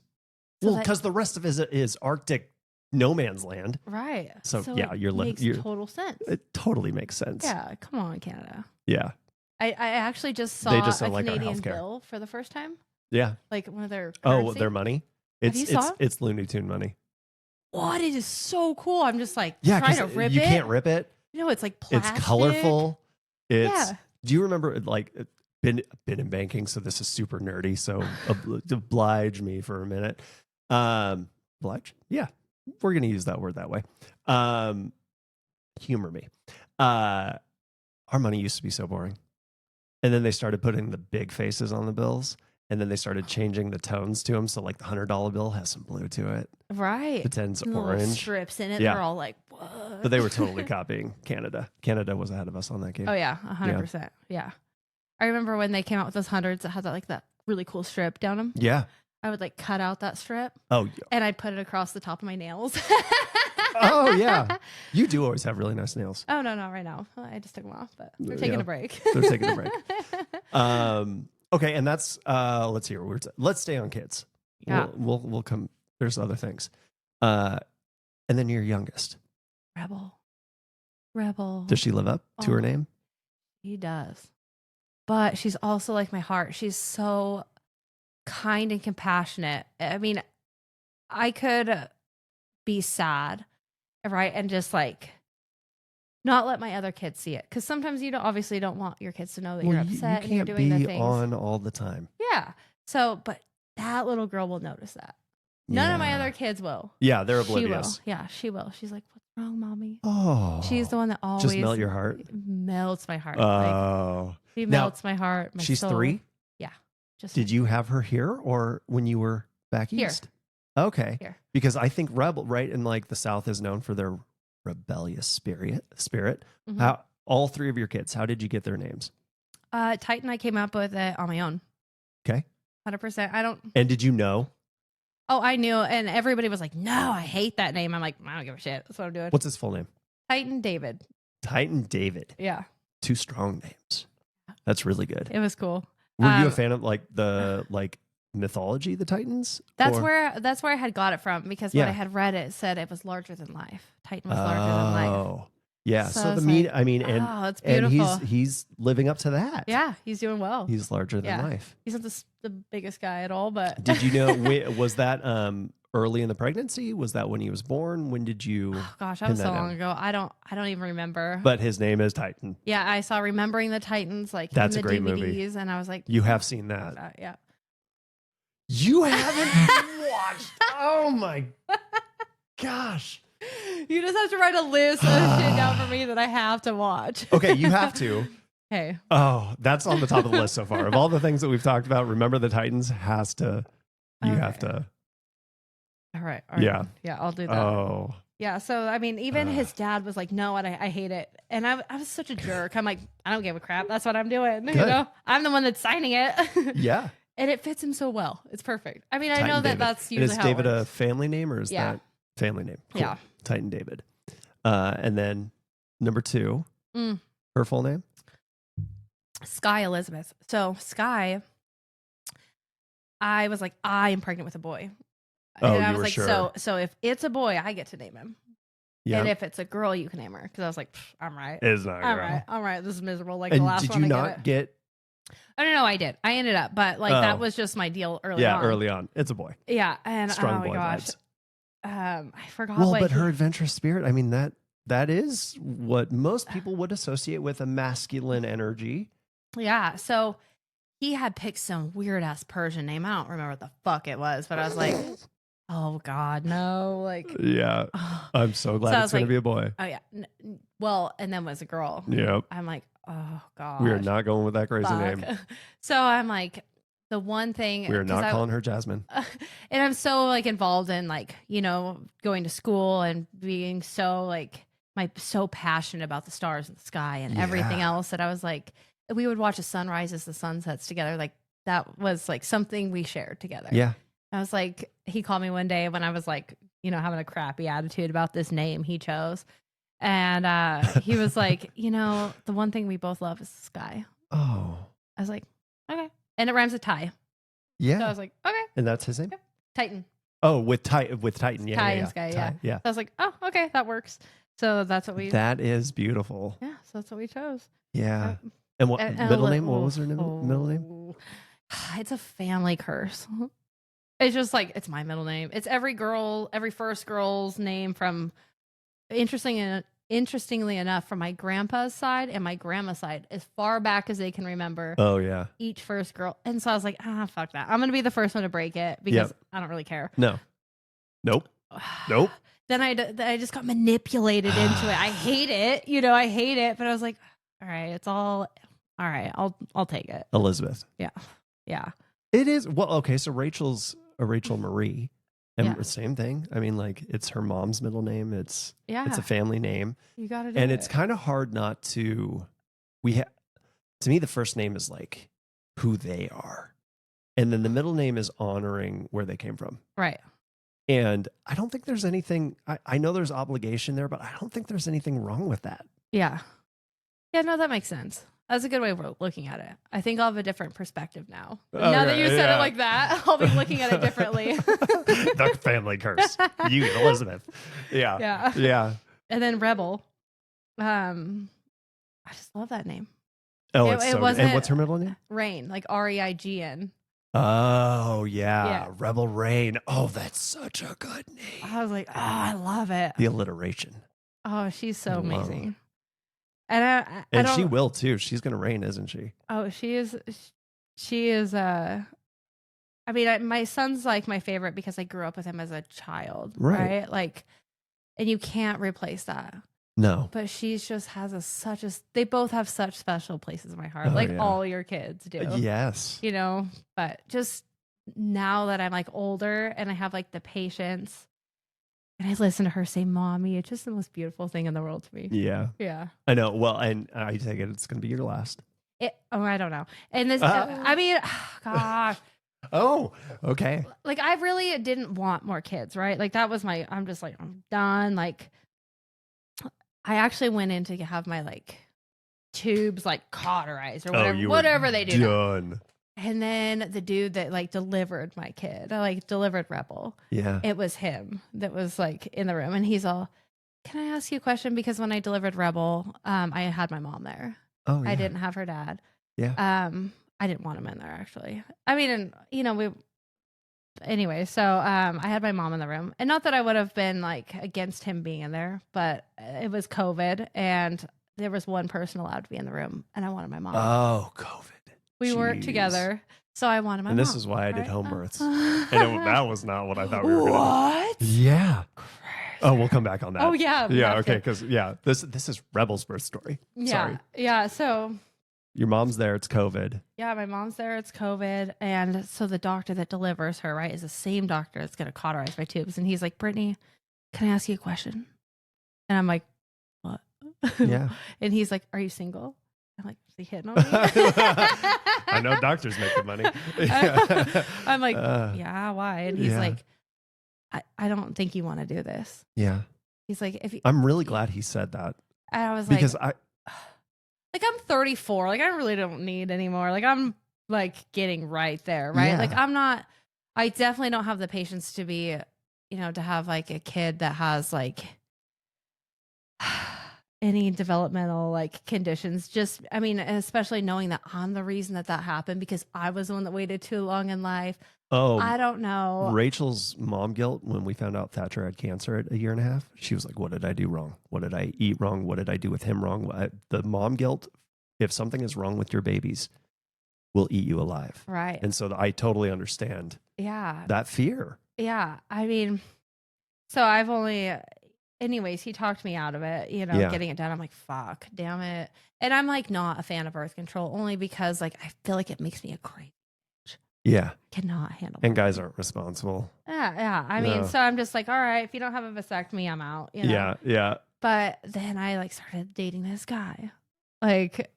So well, because the rest of it is Arctic no man's land. Right. So yeah, you're makes total sense. It totally makes sense. Yeah. Come on, Canada. Yeah. I actually just saw They just a don't like our Canadian healthcare. bill for the first time. Yeah. Like one of their currency. their money. It's Looney Tune money. What? It is so cool. I'm just like Yeah, trying to rip it. You can't rip it. You know, it's like plastic. It's colorful. Yeah. Do you remember like been in banking? So this is super nerdy. So oblige me for a minute. Oblige? Yeah, we're gonna use that word that way. Humor me. Our money used to be so boring, and then they started putting the big faces on the bills. And then they started changing the tones to them. So like the $100 bill has some blue to it. Right. Pretends Little orange. strips in it. Yeah. They're all like, what? But they were totally copying Canada. Canada was ahead of us on that game. Oh yeah, 100%. Yeah. I remember when they came out with those hundreds that had that like that really cool strip down them. Yeah. I would like cut out that strip. Oh, and I'd put it across the top of my nails. Oh yeah. You do always have really nice nails. Oh no, not right now. I just took them off, but they're taking a break. They're taking a break. Okay, and that's let's hear. Let's stay on kids. Yeah. We'll come. There's other things. And then your youngest. Rebel. Does she live up to her name? She does. But she's also like my heart. She's so kind and compassionate. I mean, I could be sad, right? And just like not let my other kids see it. Because sometimes you obviously don't want your kids to know that you're upset and you're doing the things. You can't be on all the time. Yeah. So, but that little girl will notice that. None of my other kids will. Yeah, they're oblivious. She will. Yeah, she will. She's like, what's wrong, mommy? Oh. She's the one that always just melt your heart. Melts my heart. Oh. She melts my heart. My she's soul. 3? Yeah. Did you have her here or when you were back east? Okay. Here. Because I think Rebel, right, in like the South is known for their rebellious spirit. Mm-hmm. How all 3 of your kids, how did you get their names? Titan, I came up with it on my own. Okay. 100%. And did you know? Oh, I knew. And everybody was like, no, I hate that name. I'm like, I don't give a shit. That's what I'm doing. What's his full name? Titan David. Titan David. Yeah. 2 strong names. That's really good. It was cool. Were you a fan of like the mythology, the Titans? That's where I had got it from because what I had read, it said it was larger than life. Titan was larger than life. Oh. Yeah. So it's it's beautiful. And he's living up to that. Yeah, he's doing well. He's larger than life. He's not the biggest guy at all, but did you know was that early in the pregnancy? Was that when he was born? When did you? Oh gosh, that was so long ago. I don't even remember. But his name is Titan. Yeah, I saw Remembering the Titans like that's in the a great DVDs, movie. and I was like, you have seen that? Yeah. You haven't watched? Oh my gosh. You just have to write a list of shit down for me that I have to watch. Okay, you have to. Hey. Oh, that's on the top of the list so far. Of all the things that we've talked about, Remember the Titans has to You have to. All right. Yeah. Yeah, I'll do that. Oh. Yeah. So, I mean, even his dad was like, no, and I hate it. And I was such a jerk. I'm like, I don't give a crap. That's what I'm doing. Good. You know, I'm the one that's signing it. Yeah. And it fits him so well. It's perfect. I mean, I Titan know that David. that's And usually is how David it a works. family name or is Yeah. that family name? Cool. Yeah. Titan David. And then number 2, her full name? Sky Elizabeth. So Sky, I was like, I am pregnant with a boy. Oh, and I you was were like, sure. so if it's a boy, I get to name him. Yeah. And if it's a girl, you can name her. Because I was like, I'm right. It's not a I'm girl. right. I'm right. This is miserable. Like And the last did one. you I not get? Oh no, I did. I ended up, but like that was just my deal early on. Yeah, early on. It's a boy. Yeah, and Strong oh my boy gosh, vibes. I forgot. Well, what but he- her adventurous spirit, I mean, that is what most people would associate with a masculine energy. Yeah, so he had picked some weird ass Persian name. I don't remember what the fuck it was, but I was like, oh god, no, like, Yeah. oh, I'm so glad it's going to be a boy. oh yeah. Well, and then was a girl. Yep. I'm like, oh god, We are not going with that crazy name. So I'm like, the one thing We are 'cause not calling her Jasmine. and I'm so like involved in like, you know, going to school and being so like so passionate about the stars and the sky and everything Yeah. else that I was like, we would watch the sunrises, the sunsets together. Like that was like something we shared together. Yeah. I was like, he called me one day when I was like, you know, having a crappy attitude about this name he chose. And he was like, you know, the one thing we both love is the sky. Oh. I was like, okay. And it rhymes with Ty. Yeah. So I was like, okay, And that's his name? Yep. Titan. Oh, with Titan. Yeah. Ty yeah, and Sky, Ty, yeah. So I was like, oh, okay, that works. So that's what we. That is beautiful. Yeah, so that's what we chose. Yeah. And what And middle name? What was her middle name? oh, it's a family curse. It's just like it's my middle name. It's every first girl's name from interestingly enough, from my grandpa's side and my grandma's side, as far back as they can remember. Oh, yeah. Each first girl, and so I was like, fuck that. I'm gonna be the first one to break it because I don't really care. No. Nope. Nope. Then I just got manipulated into it. I hate it. You know, I hate it. But I was like, all right, it's all right. I'll take it. Elizabeth. Yeah. Yeah. It is. Well, okay. So Rachel's a Rachel Marie. And Yeah. same thing. I mean, like, it's her mom's middle name. It's a family name. You got to do And it. it's kind of hard not to. To me, the first name is like who they are. And then the middle name is honoring where they came from. right. And I don't think there's anything, I know there's obligation there, but I don't think there's anything wrong with that. Yeah. Yeah. No, that makes sense. That's a good way of looking at it. I think I'll have a different perspective now. Now that you said it like that, I'll be looking at it differently. The family curse. You, Elizabeth. Yeah. Yeah. Yeah. And then Rebel. I just love that name. Oh, It it's so good. wasn't- And what's her middle name? Rain, like Reign. Oh, yeah. Yeah. Rebel Rain. Oh, that's such a good name. I was like, oh, I love it. The alliteration. Oh, she's so Wow. amazing. And I And don't, she will too. She's going to reign, isn't she? Oh, she is. I mean, my son's like my favorite because I grew up with him as a child, Right. right? Like, and you can't replace that. No. But she's just they both have such special places in my heart, Oh, like yeah. all your kids do. Yes. You know, but just now that I'm like older and I have like the patience and I listen to her say mommy, it's just the most beautiful thing in the world to me. Yeah. Yeah. I know. Well, and I take it it's going to be your last. I don't know. And this, I mean, gosh, Oh, okay. like I really didn't want more kids, right? Like that was I'm just like, I'm done. Like I actually went in to have my like tubes like cauterized or whatever, you were whatever they do now. Done. And then the dude that like delivered my kid, like delivered Rebel, Yeah. it was him that was like in the room, and he's all, "Can I ask you a question?" Because when I delivered Rebel, I had my mom there. Oh, yeah. I didn't have her dad. Yeah. I didn't want him in there actually. I mean, and you know anyway, so I had my mom in the room, and not that I would have been like against him being in there, but it was COVID, and there was one person allowed to be in the room, and I wanted my mom. Oh, COVID. We worked Jeez. together, so I wanted my And mom. this is why I did right? home births. And that was not what I thought we were going to What? do. Yeah. Oh, we'll come back on that. Oh yeah. Yeah. have Okay. to. Because this is Rebel's birth story. Yeah. Sorry. Yeah. So Your mom's there. It's COVID. Yeah, my mom's there. It's COVID. And so the doctor that delivers her, right, is the same doctor that's going to cauterize my tubes. And he's like, Brittany, can I ask you a question? And I'm like, what? Yeah. And he's like, are you single? I'm like, is he hitting on me? I know doctors make the money. I'm like, yeah, why? And he's yeah. like, I don't think you want to do this. Yeah. He's like, if you, I'm really glad he said that. and I was Because like, I'm 34. Like, I really don't need anymore. Like, I'm like getting right there, right? Yeah. Like, I definitely don't have the patience to be, to have like a kid that has like any developmental like conditions. Just, I mean, especially knowing that I'm the reason that happened because I was the one that waited too long in life. Oh, I don't know. Rachel's mom guilt when we found out Thatcher had cancer at 1.5 years, she was like, what did I do wrong? What did I eat wrong? What did I do with him wrong? The mom guilt, if something is wrong with your babies, will eat you alive. Right. And so I totally understand that fear. Yeah. I mean, so I've only, anyways, he talked me out of it, getting it done. I'm like, fuck, damn it. And I'm like not a fan of birth control only because like I feel like it makes me a crazy. Yeah. Cannot handle and it. guys aren't responsible. Yeah. I mean, so I'm just like, all right, if you don't have a vasectomy, I'm out. Yeah. But then I like started dating this guy. Like,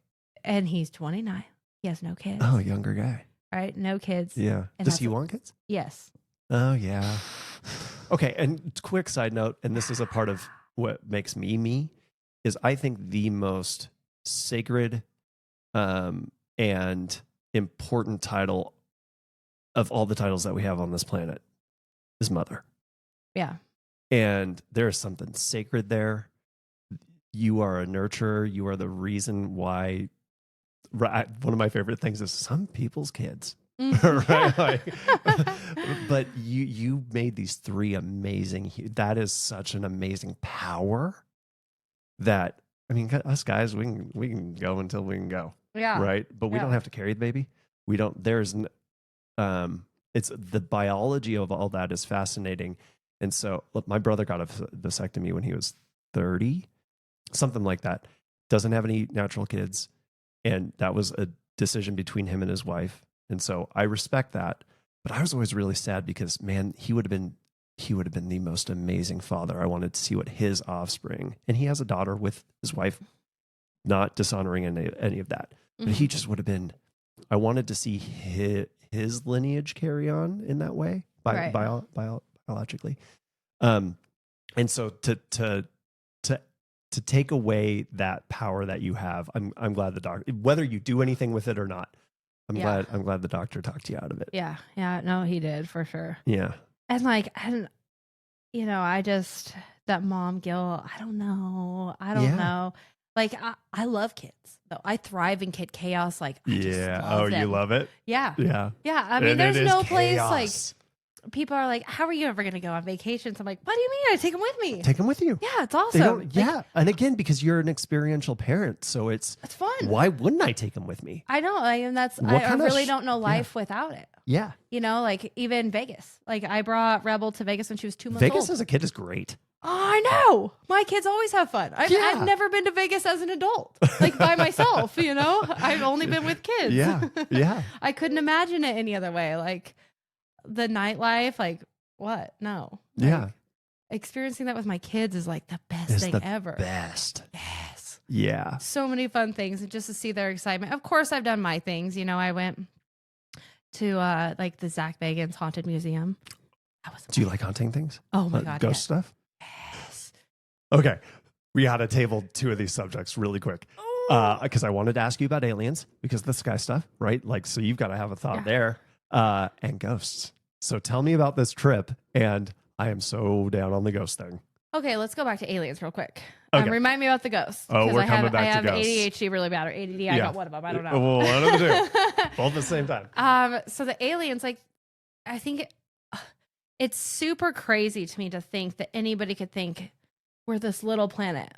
and he's 29. He has no kids. Oh, younger guy. Right? No kids. Yeah. Does he want kids? Yes. Oh, yeah. Okay. And quick side note, and this is a part of what makes me, is I think the most sacred and important title of all the titles that we have on this planet is mother. Yeah. And there is something sacred there. You are a nurturer. You are the reason why. Right, one of my favorite things is some people's kids. Right? Like, but you made these 3 amazing. That is such an amazing power that, I mean, us guys, we can go until we can go. Yeah. Right. But we don't have to carry the baby. We don't, it's the biology of all that is fascinating. And so look, my brother got a vasectomy when he was 30, something like that. Doesn't have any natural kids. And that was a decision between him and his wife. And so I respect that. But I was always really sad because, man, he would have been the most amazing father. I wanted to see what his offspring, and he has a daughter with his wife, not dishonoring any of that. But he just would have been, I wanted to see his lineage carry on in that way, biologically. And so to take away that power that you have, I'm glad the doctor, whether you do anything with it or not, I'm glad the doctor talked you out of it. Yeah. No, he did for sure. Yeah. And like, I just, that mom guilt, I don't know. Like, I love kids though. I thrive in kid chaos. Like, I just love them. You love it? Yeah. Yeah. Yeah. I mean, there's no place like, people are like, how are you ever going to go on vacations? I'm like, what do you mean? I take them with me. Take them with you. Yeah, it's awesome. And again, because you're an experiential parent, so it's fun. Why wouldn't I take them with me? I know. And that's, I really don't know life without it. Yeah. Like even Vegas. Like I brought Rebel to Vegas when she was 2 months old. Vegas as a kid is great. Oh, I know. My kids always have fun. I've never been to Vegas as an adult, like by myself, I've only been with kids. Yeah. I couldn't imagine it any other way. Like the nightlife, like what? No. Like, experiencing that with my kids is like the best thing ever. Best. Yes. Yeah. So many fun things. And just to see their excitement. Of course, I've done my things. I went to like the Zach Bagans Haunted Museum. That was amazing. Do you like haunting things? Oh my God. Ghost stuff? Yes. Okay. We got to table 2 of these subjects really quick. Because I wanted to ask you about aliens because of the sky stuff, right? Like, so you've got to have a thought there. And ghosts. So tell me about this trip. And I am so down on the ghost thing. Okay, let's go back to aliens real quick. Okay. Remind me about the ghosts. Oh, we're coming back to ghosts. I have ADHD really bad, or ADD. I got one of them. I don't know. Well, one of them too. Both at the same time. So the aliens, like, I think it's super crazy to me to think that anybody could think we're this little planet,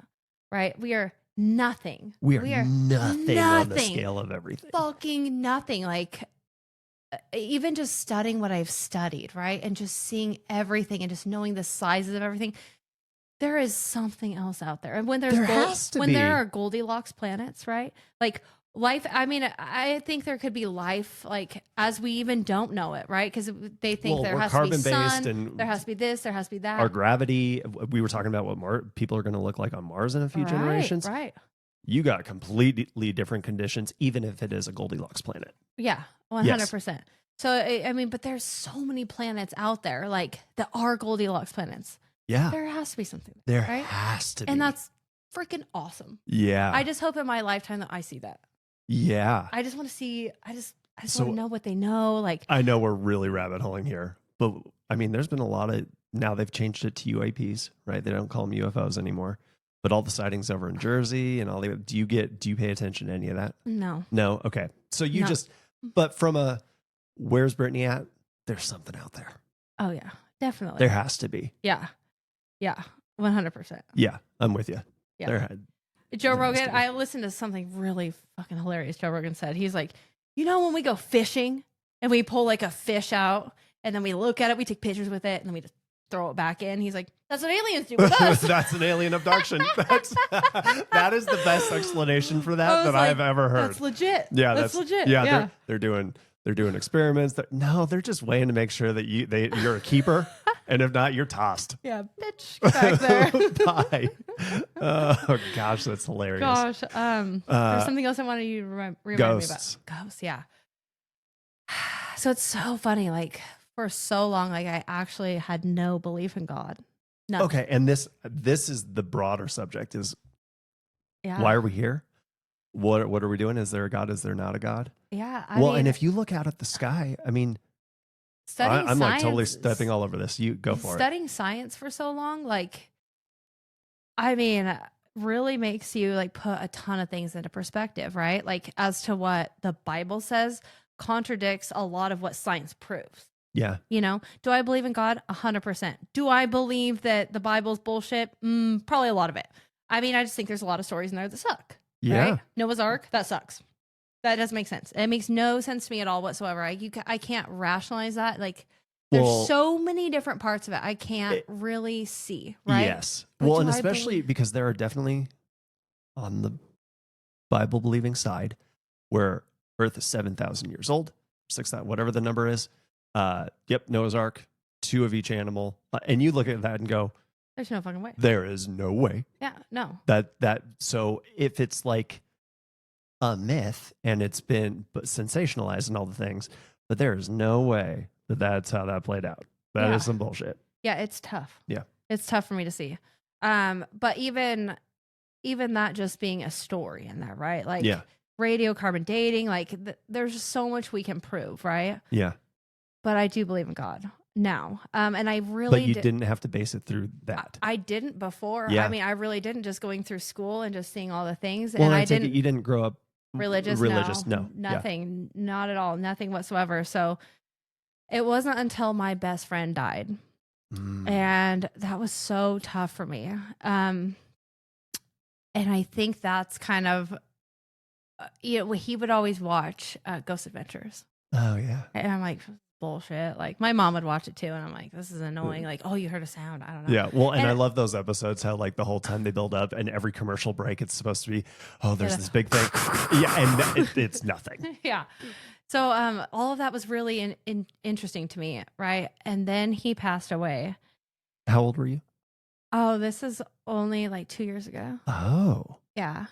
right? We are nothing. We are nothing on the scale of everything. Fucking nothing. Like, even just studying what I've studied, right? And just seeing everything and just knowing the sizes of everything. There is something else out there. And when there are Goldilocks planets, right? Like, life. I mean, I think there could be life like as we even don't know it, right? Because they think there we're has to be carbon-based sun, and there has to be this, there has to be that. our gravity. We were talking about what people are going to look like on Mars in a few generations. Right. You got completely different conditions, even if it is a Goldilocks planet. Yeah, 100%. So, I mean, but there's so many planets out there, like that are Goldilocks planets. Yeah. There has to be something. There right? has to be. And that's freaking awesome. Yeah. I just hope in my lifetime that I see that. Yeah. I just want to see, I just want to know what they know. Like, I know we're really rabbit holing here, but I mean, there's been a lot of, now they've changed it to UAPs, right? They don't call them UFOs anymore. But all the sightings over in Jersey and all the, do you pay attention to any of that? No. No? Okay. So you just, but from a, where's Brittany at? There's something out there. Oh yeah, definitely. There has to be. Yeah. 100%. Yeah. I'm with you. Yeah. Joe there Rogan, I listened to something really fucking hilarious Joe Rogan said. He's like, you know, when we go fishing and we pull like a fish out and then we look at it, we take pictures with it and then we just throw it back in. He's like, that's what aliens do with us. That's an alien abduction. That is the best explanation for that I've ever heard. That's legit. Yeah, that's legit. Yeah, they're doing experiments. They're just weighing to make sure that you're a keeper, and if not, you're tossed. Yeah, bitch, back there. Bye. Oh gosh, that's hilarious. Gosh, there's something else I wanted you to remind me about. Ghosts, yeah. So it's so funny. Like for so long, like I actually had no belief in God. No. Okay, and this is the broader subject: is why are we here? What are we doing? Is there a God? Is there not a God? Yeah. I mean, and if you look out at the sky, I mean, I'm like totally stepping all over this. You go for it. Studying science for so long, like, I mean, really makes you like put a ton of things into perspective, right? Like as to what the Bible says contradicts a lot of what science proves. Yeah. You know, do I believe in God? 100%. Do I believe that the Bible's bullshit? Probably a lot of it. I mean, I just think there's a lot of stories in there that suck. Yeah. Right? Noah's Ark, that sucks. That doesn't make sense. It makes no sense to me at all whatsoever. I can't rationalize that. Like, there's so many different parts of it I can't really see, right? Yes. Well, and especially because there are definitely on the Bible believing side where Earth is 7,000 years old, 6,000, whatever the number is. Noah's Ark, 2 of each animal. And you look at that and go, there's no fucking way. There is no way. Yeah, no. So if it's like a myth and it's been sensationalized and all the things, but there is no way that's how that played out. That is some bullshit. Yeah, it's tough. Yeah. It's tough for me to see. But even that just being a story in there, right? Like radiocarbon dating, like there's just so much we can prove, right? Yeah. But I do believe in God now. And I really But you didn't have to base it through that. I didn't before. Yeah. I mean, I really didn't, just going through school and just seeing all the things. Well, and I didn't. You didn't grow up religious. No. Nothing. Yeah. Not at all. Nothing whatsoever. So it wasn't until my best friend died. And that was so tough for me. And I think that's kind of, he would always watch Ghost Adventures. Oh, yeah. And I'm like, bullshit. Like my mom would watch it too, and I'm like, this is annoying. Like, oh, you heard a sound. I don't know. Yeah. Well, and I love those episodes how like the whole time they build up and every commercial break it's supposed to be, oh, there's this big thing. Yeah, and it's nothing. Yeah. So all of that was really interesting to me, right? And then he passed away. How old were you? Oh, this is only like 2 years ago. Oh. Yeah.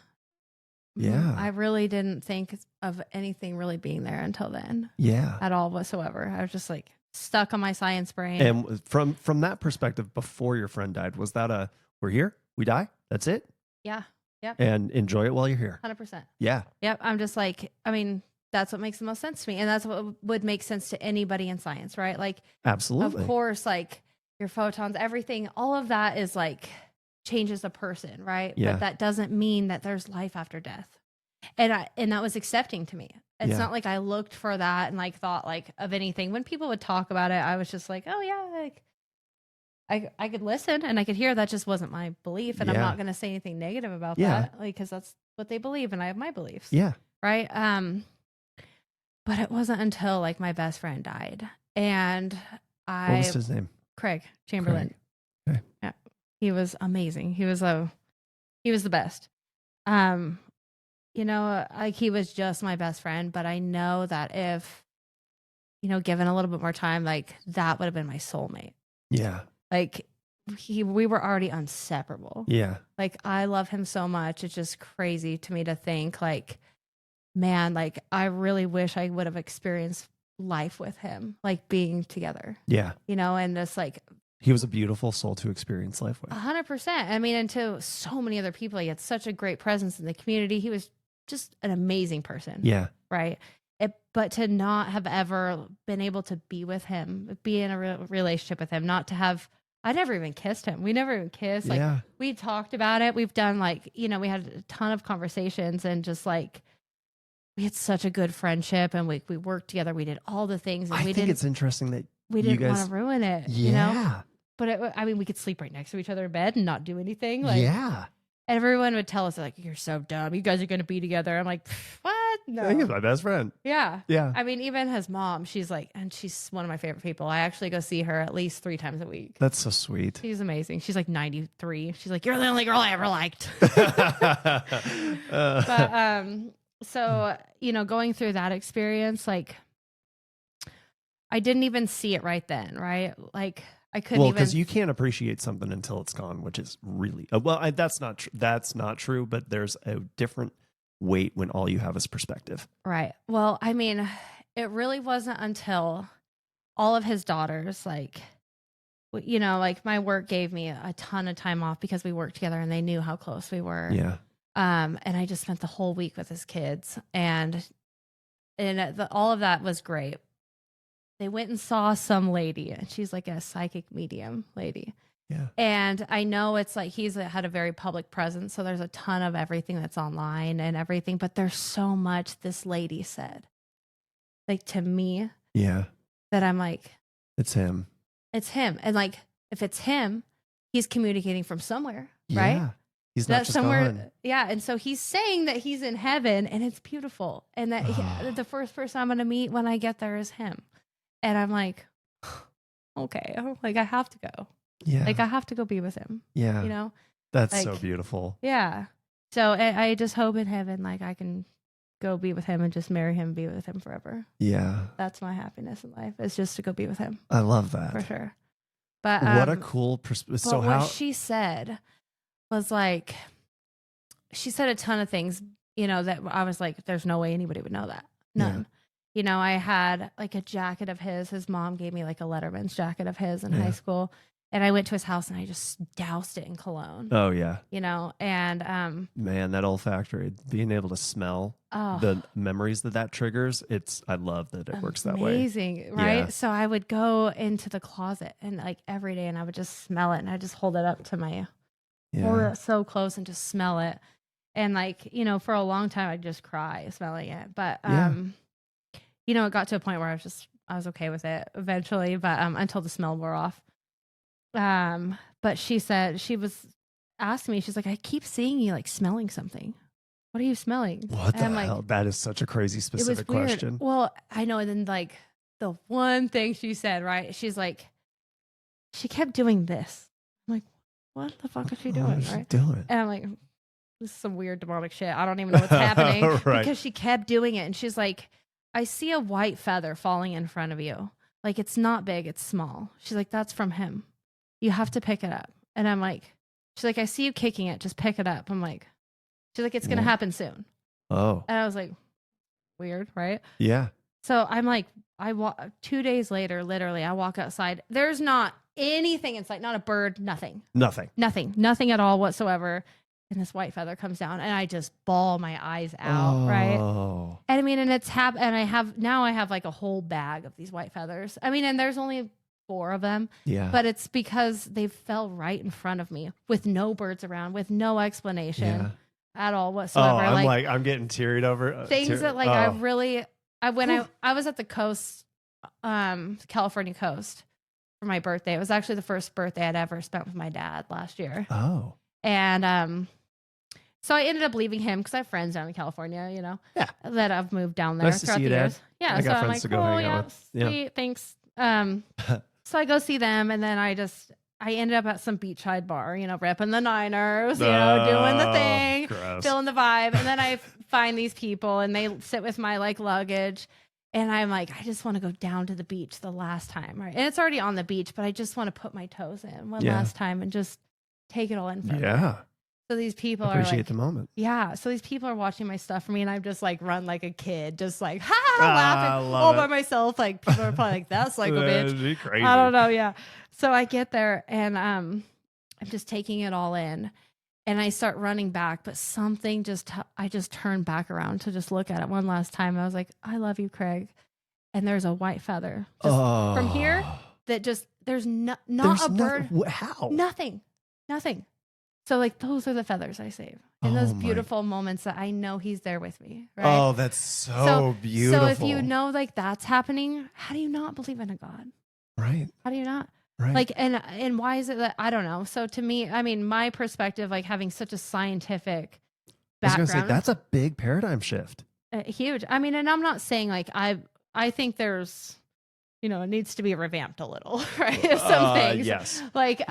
Yeah. I really didn't think of anything really being there until then. Yeah. At all whatsoever. I was just like stuck on my science brain. And from that perspective, before your friend died, was that we're here, we die, that's it? Yeah. Yep. And enjoy it while you're here. 100%. Yeah. Yep. I'm just like, I mean, that's what makes the most sense to me. And that's what would make sense to anybody in science, right? Like, absolutely. Of course, like your photons, everything, all of that is like changes a person, right? Yeah. But that doesn't mean that there's life after death. And that was accepting to me. It's not like I looked for that and like thought like of anything. When people would talk about it, I was just like, oh yeah, like I could listen and I could hear. That just wasn't my belief. And I'm not going to say anything negative about that, like, because that's what they believe and I have my beliefs. Yeah. Right. But it wasn't until like my best friend died and what was his name? Craig Chamberlain. Craig. Okay. Yeah. He was amazing. He was the best. like he was just my best friend, but I know that if, given a little bit more time, like that would have been my soulmate. Yeah. Like we were already inseparable. Yeah. Like I love him so much. It's just crazy to me to think like, man, like I really wish I would have experienced life with him, like being together. Yeah. And this like he was a beautiful soul to experience life with. 100%. I mean, and to so many other people, he had such a great presence in the community. He was just an amazing person. Yeah. Right. But to not have ever been able to be with him, be in a relationship with him, not to have, I never even kissed him. We never even kissed. Like we talked about it. We've done like, we had a ton of conversations and just like, we had such a good friendship and we worked together. We did all the things. And I think it's interesting that we didn't want to ruin it. Yeah. But I mean, we could sleep right next to each other in bed and not do anything. Like, yeah. Everyone would tell us like, you're so dumb. You guys are going to be together. I'm like, what? No. He's my best friend. Yeah. Yeah. I mean, even his mom, she's like, and she's one of my favorite people. I actually go see her at least 3 times a week. That's so sweet. She's amazing. She's like 93. She's like, you're the only girl I ever liked. So, going through that experience, like I didn't even see it right then. Right. Like I couldn't even. Well, because you can't appreciate something until it's gone, which is really, that's not true, but there's a different weight when all you have is perspective. Right. Well, I mean, it really wasn't until all of his daughters, like, like my work gave me a ton of time off because we worked together and they knew how close we were. Yeah. And I just spent the whole week with his kids and all of that was great. They went and saw some lady and she's like a psychic medium lady. Yeah. And I know it's like he's had a very public presence. So there's a ton of everything that's online and everything, but there's so much this lady said, like to me. Yeah. That I'm like, it's him. It's him. And like, if it's him, he's communicating from somewhere, yeah. right? He's not just somewhere. Gone. Yeah. And so he's saying that he's in heaven and it's beautiful. And that the first person I'm going to meet when I get there is him. And I'm like, okay, like I have to go. Yeah. Like I have to go be with him. Yeah. That's like, so beautiful. Yeah. So I just hope in heaven, like I can go be with him and just marry him and be with him forever. Yeah. That's my happiness in life is just to go be with him. I love that. For sure. But what a cool perspective. So what she said was like, she said a ton of things, that I was like, there's no way anybody would know that. None. Yeah. I had like a jacket of his mom gave me like a Letterman's jacket of his in high school. And I went to his house and I just doused it in cologne. Oh yeah. And man, that olfactory, being able to smell the memories that triggers, I love that it works that way. Amazing, right? Yeah. So I would go into the closet and like every day and I would just smell it and I just hold it up to hold it so close and just smell it. And like, for a long time I'd just cry smelling it. But it got to a point where I was okay with it eventually, but until the smell wore off. But she said asked me, she's like, I keep seeing you like smelling something. What are you smelling? What the hell? Like, that is such a crazy specific question. Well, I know. And then like the one thing she said, right? She's like, she kept doing this. I'm like, what the fuck is she doing? What is she doing? And I'm like, this is some weird demonic shit. I don't even know what's happening. Right. Because she kept doing it. And she's like, I see a white feather falling in front of you. Like, it's not big, it's small. She's like, that's from him. You have to pick it up. And I'm like, she's like, I see you kicking it. Just pick it up. I'm like, she's like, it's going to happen soon. Oh. And I was like, weird, right? Yeah. So I'm like, 2 days later, literally, I walk outside. There's not anything in sight, not a bird, nothing. Nothing at all whatsoever. And this white feather comes down and I just bawl my eyes out, right? And I mean, and it's and I have like a whole bag of these white feathers. I mean, and there's only 4 of them. Yeah. But it's because they fell right in front of me with no birds around, with no explanation at all whatsoever. Oh, I'm getting tearied over. Things that like I was at the coast, California coast for my birthday. It was actually the first birthday I'd ever spent with my dad last year. Oh. And so I ended up leaving him because I have friends down in California, that I've moved down there throughout the years. Dad. Yeah, I got so friends I'm like, to go hang out with. Sweet, thanks. So I go see them, and then I just I ended up at some beachside bar, ripping the Niners, doing the thing, gross. feeling the vibe. And then I find these people and they sit with my like luggage. And I'm like, I just want to go down to the beach the last time. Right. And it's already on the beach, but I just want to put my toes in one last time and just take it all in. Yeah. So these people appreciate are like, the moment. Yeah. So these people are watching my stuff for me, and I'm just like run like a kid, just like laughing all by myself. Like people are probably like, "That's like a bitch." Crazy. I don't know. Yeah. So I get there and I'm just taking it all in, and I start running back, but something I just turned back around to just look at it one last time. I was like, "I love you, Craig," and there's a white feather from here that there's a bird. How? Nothing. So like those are the feathers I save in those beautiful moments that I know he's there with me. Right? Oh, that's so beautiful. So if you know like that's happening, how do you not believe in a God? Right. How do you not? Right. Like, and why is it that I don't know? So to me, I mean, my perspective, like having such a scientific background, I was gonna say that's a big paradigm shift. Huge. I mean, and I'm not saying like I think there's, it needs to be revamped a little, right? Some things, yes. Like,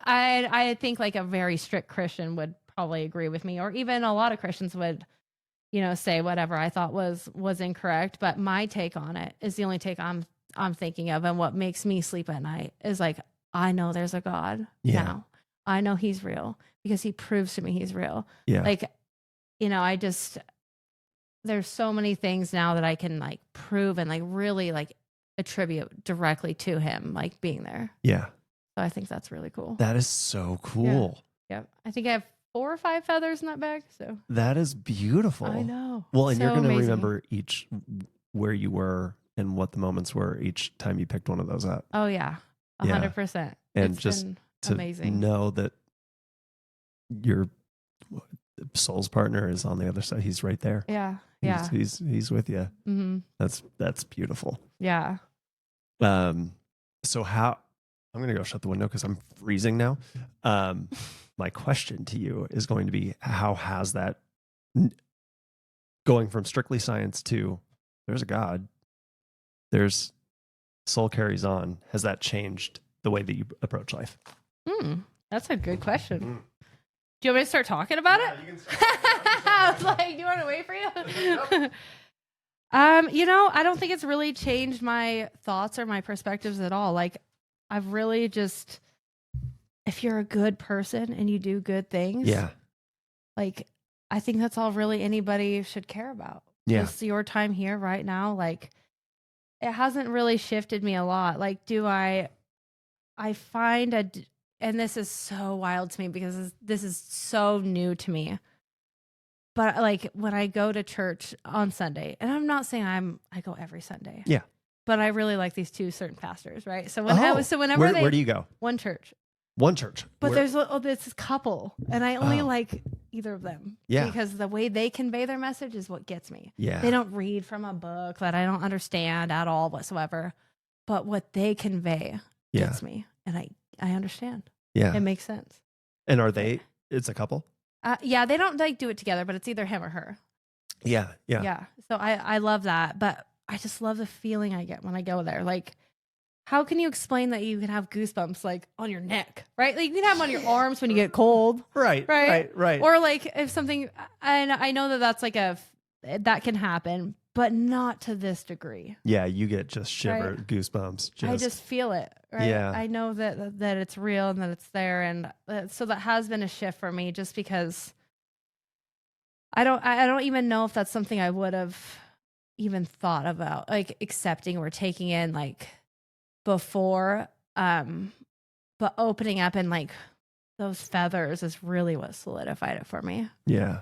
and I think like a very strict Christian would probably agree with me, or even a lot of Christians would, say whatever I thought was incorrect. But my take on it is the only take I'm thinking of, and what makes me sleep at night is like, I know there's a God now. I know he's real because he proves to me he's real. Yeah. Like, there's so many things now that I can like prove and like really like attribute directly to him, like being there. Yeah. So I think that's really cool. That is so cool. Yeah. I think I have 4 or 5 feathers in that bag. So that is beautiful. I know. Well, and so you're going to amazing. remember where you were and what the moments were each time you picked one of those up. Oh yeah. 100%. And it's just to amazing. know that your soul's partner is on the other side. He's right there. Yeah. He's with you. Mm-hmm. That's beautiful. Yeah. So I'm going to go shut the window because I'm freezing now. My question to you is going to be, how has that going from strictly science to there's a God, there's soul carries on, has that changed the way that you approach life? That's a good question. Do you want me to start talking about it? You can start. I was like, do you want to wait for you? I don't think it's really changed my thoughts or my perspectives at all. Like, I've really just, if you're a good person and you do good things, like, I think that's all really anybody should care about. Yeah. Just your time here right now. Like, it hasn't really shifted me a lot. Like, I find and this is so wild to me because this is so new to me. But like when I go to church on Sunday, and I'm not saying I go every Sunday. Yeah. But I really like these 2 certain pastors, right? So where do you go? One church. One church. But there's this couple, and I only like either of them. Yeah. Because the way they convey their message is what gets me. Yeah. They don't read from a book that I don't understand at all whatsoever. But what they convey gets me. And I understand. Yeah. It makes sense. And it's a couple? Yeah, they don't like do it together, but it's either him or her. Yeah. Yeah. So I love that. But I just love the feeling I get when I go there. Like, how can you explain that you can have goosebumps like on your neck, right? Like you can have them on your arms when you get cold. Right. Or like if something, I know that's like that can happen, but not to this degree. Yeah, you get just goosebumps. I just feel it, right? Yeah. I know that it's real and that it's there, and so that has been a shift for me. Just because I don't even know if that's something I would have even thought about, like accepting or taking in, like before. But opening up and like those feathers is really what solidified it for me. Yeah.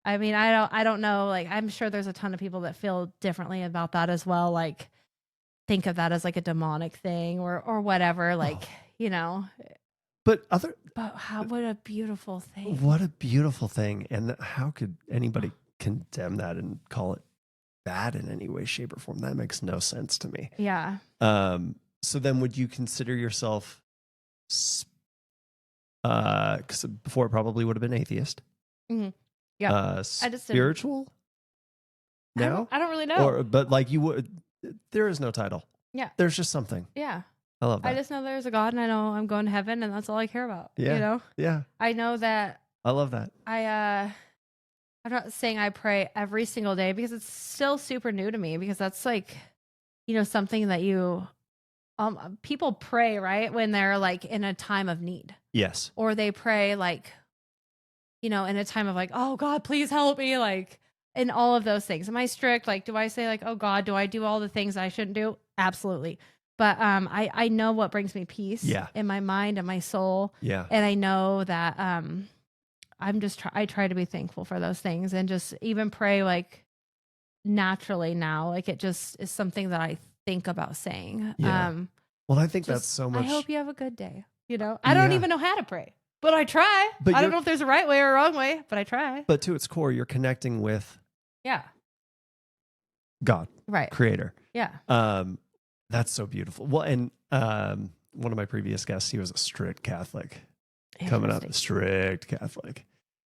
I mean, I don't know. Like, I'm sure there's a ton of people that feel differently about that as well. Like, think of that as like a demonic thing or whatever. Like, But what a beautiful thing. What a beautiful thing. And how could anybody condemn that and call it bad in any way, shape, or form? That makes no sense to me. Yeah. So then would you consider yourself, because before it probably would have been atheist. Mm-hmm. Yeah. Spiritual? No? I don't really know. But like you would, there is no title. Yeah. There's just something. Yeah. I love that. I just know there's a God and I know I'm going to heaven and that's all I care about. Yeah. You know? Yeah. I know that I love that. I'm not saying I pray every single day because it's still super new to me because that's like, you know, something that people pray, right? When they're like in a time of need. Yes. Or they pray like, you know, in a time of like, oh God, please help me. Like, and all of those things. Am I strict? Like, do I say like, oh God, do I do all the things I shouldn't do? Absolutely. But I know what brings me peace in my mind and my soul. Yeah. And I know that I try to be thankful for those things and just even pray like naturally now. Like it just is something that I think about saying. Yeah. Well, I think that's so much. I hope you have a good day. You know, I don't even know how to pray, but I try. But I don't know if there's a right way or a wrong way, but I try. But to its core, you're connecting with God, right? Creator. Yeah. That's so beautiful. Well, and one of my previous guests, he was a strict Catholic, coming up strict Catholic,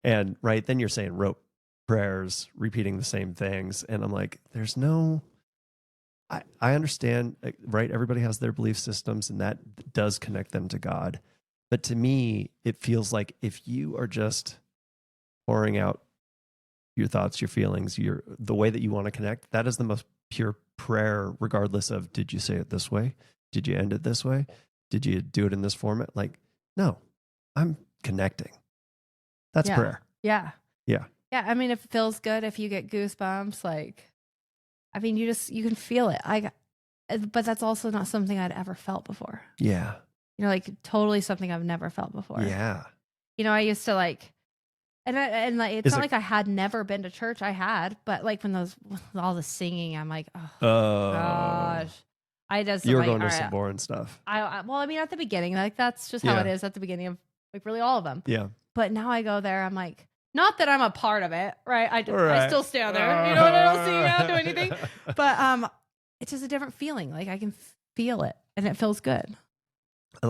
and right then you're saying rote prayers, repeating the same things, and I'm like, there's no. I understand, right? Everybody has their belief systems, and that does connect them to God. But to me, it feels like if you are just pouring out your thoughts, your feelings, the way that you want to connect, that is the most pure prayer, regardless of did you say it this way? Did you end it this way? Did you do it in this format? Like, no, I'm connecting. That's prayer. Yeah. Yeah. Yeah. I mean, if it feels good, if you get goosebumps, like, I mean, you can feel it. But that's also not something I'd ever felt before. Yeah. You know, like totally something I've never felt before. Yeah. You know, I used to like, and like, it's not like I had never been to church. I had, but like when all the singing, I'm like, oh gosh. You were going to some boring stuff. Well, I mean, at the beginning, like that's just how it is at the beginning of like really all of them. Yeah. But now I go there, I'm like, not that I'm a part of it, right? I still stand there, you know, and I don't sing out, do anything. But it's just a different feeling. Like I can feel it, and it feels good.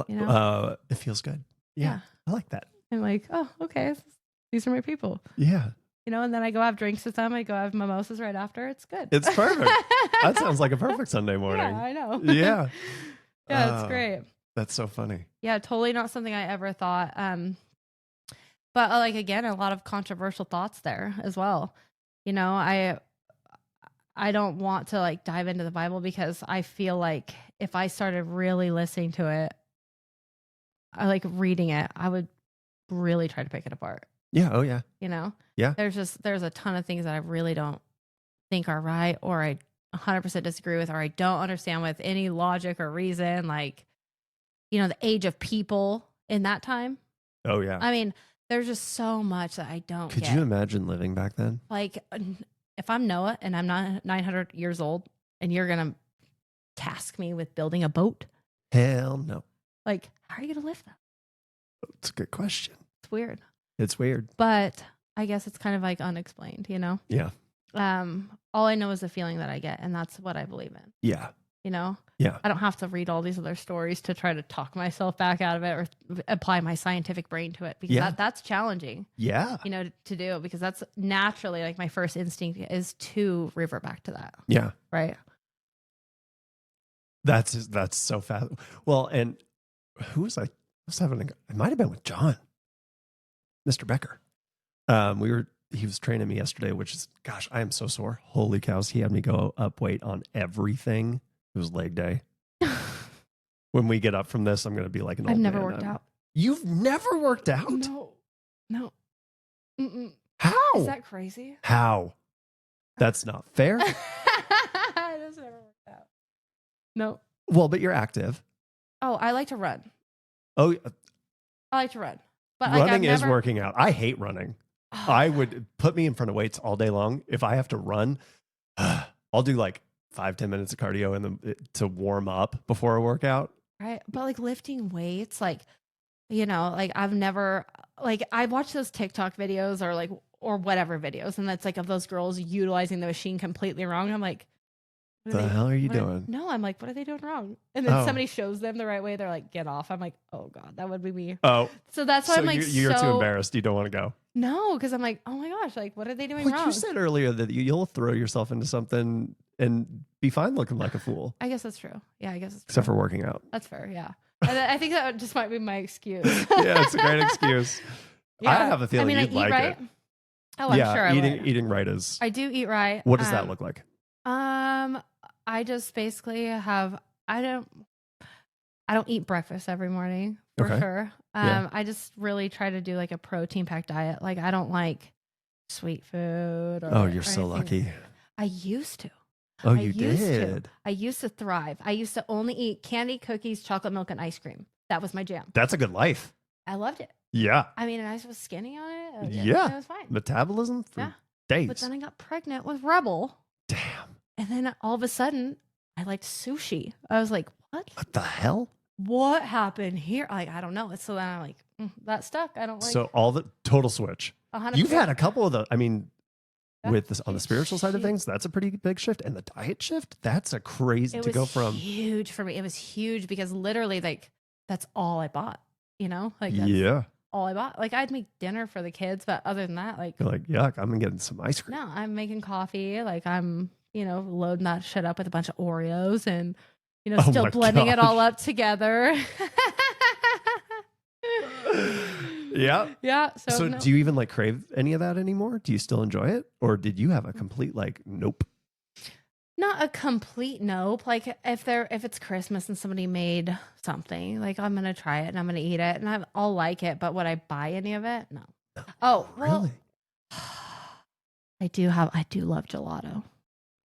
You know? It feels good. Yeah, I like that. I'm like, oh, okay, these are my people. Yeah. You know, and then I go have drinks with them. I go have mimosas right after. It's good. It's perfect. That sounds like a perfect Sunday morning. Yeah, I know. Yeah. Yeah, it's great. That's so funny. Yeah, totally not something I ever thought. But like, again, a lot of controversial thoughts there as well. You know, I don't want to like dive into the Bible because I feel like if I started really listening to it, I like reading it, I would really try to pick it apart. Yeah. Oh yeah. You know? Yeah. There's a ton of things that I really don't think are right, or I 100% disagree with, or I don't understand with any logic or reason. Like, you know, the age of people in that time. Oh yeah. I mean, there's just so much that I don't get. Could you imagine living back then? Like, if I'm Noah and I'm not 900 years old and you're going to task me with building a boat? Hell no. Like, how are you going to live that? It's a good question. It's weird. It's weird. But I guess it's kind of like unexplained, you know? Yeah. All I know is the feeling that I get, and that's what I believe in. Yeah. You know? Yeah. I don't have to read all these other stories to try to talk myself back out of it or apply my scientific brain to it, because that's challenging. Yeah. You know, to do, because that's naturally like my first instinct is to revert back to that. Yeah. Right. That's so fast. Well, and who was I was having it might have been with John, Mr. Becker. He was training me yesterday, which is, gosh, I am so sore. Holy cows. He had me go up weight on everything. It was leg day. When we get up from this, I'm going to be like an old man. I've never worked out. You've never worked out? No. Mm-mm. How? Is that crazy? How? That's not fair. I just never worked out. No. Well, but you're active. Oh, I like to run. Oh, I like to run. But running is working out. I hate running. I would put me in front of weights all day long. If I have to run, I'll do like 5-10 minutes of cardio to warm up before a workout. Right. But like lifting weights, like, you know, like I've never, like I watch those TikTok videos or whatever videos. And that's like of those girls utilizing the machine completely wrong. I'm like, what the hell are you doing? No, I'm like, what are they doing wrong? And then somebody shows them the right way. They're like, get off. I'm like, oh God, that would be me. Oh. So that's why I'm like, you're too embarrassed. You don't want to go. No, because I'm like, oh my gosh, like what are they doing wrong? You said earlier that you'll throw yourself into something and be fine looking like a fool, I guess that's true. Yeah, I guess it's true. except for working out. That's fair. Yeah. And I think that just might be my excuse. Yeah, it's a great excuse. Yeah. I have a feeling you'd I eat like right. it. Oh, I'm sure I would. Eating right is. I do eat right. What does that look like? I just basically have. I don't eat breakfast every morning for sure. I just really try to do like a protein packed diet. Like I don't like sweet food. Or, You're so lucky. I used to. Oh, you did. I used to thrive. I used to only eat candy, cookies, chocolate milk, and ice cream. That was my jam. That's a good life. I loved it. Yeah. I mean, and I was skinny on it. Yeah. It was fine. Metabolism for days. But then I got pregnant with Rebel. Damn. And then all of a sudden, I liked sushi. I was like, what? What the hell? What happened here? Like, I don't know. So then I'm like, that stuck. I don't like. So all the total switch. 100%. You've had a couple of the, I mean, with this on the It's spiritual side of huge. things, that's a pretty big shift. And the diet shift, that's a crazy It to was go from. huge for me. It was huge because literally, like, that's all I bought. You know, like that's Yeah. all I bought. Like I'd make dinner for the kids, but other than that, like, You're like, yuck, I'm getting some ice cream. no, I'm making coffee. Like I'm, loading that shit up with a bunch of Oreos and, Oh still my blending it gosh. all up together. Yeah. Yeah. So no. do you even like crave any of that anymore? Do you still enjoy it? Or did you have a complete like, nope? Not a complete nope. Like if it's Christmas and somebody made something, like I'm gonna try it and I'm gonna eat it and I'll like it. But would I buy any of it? No. Oh, well, Really? I do love gelato.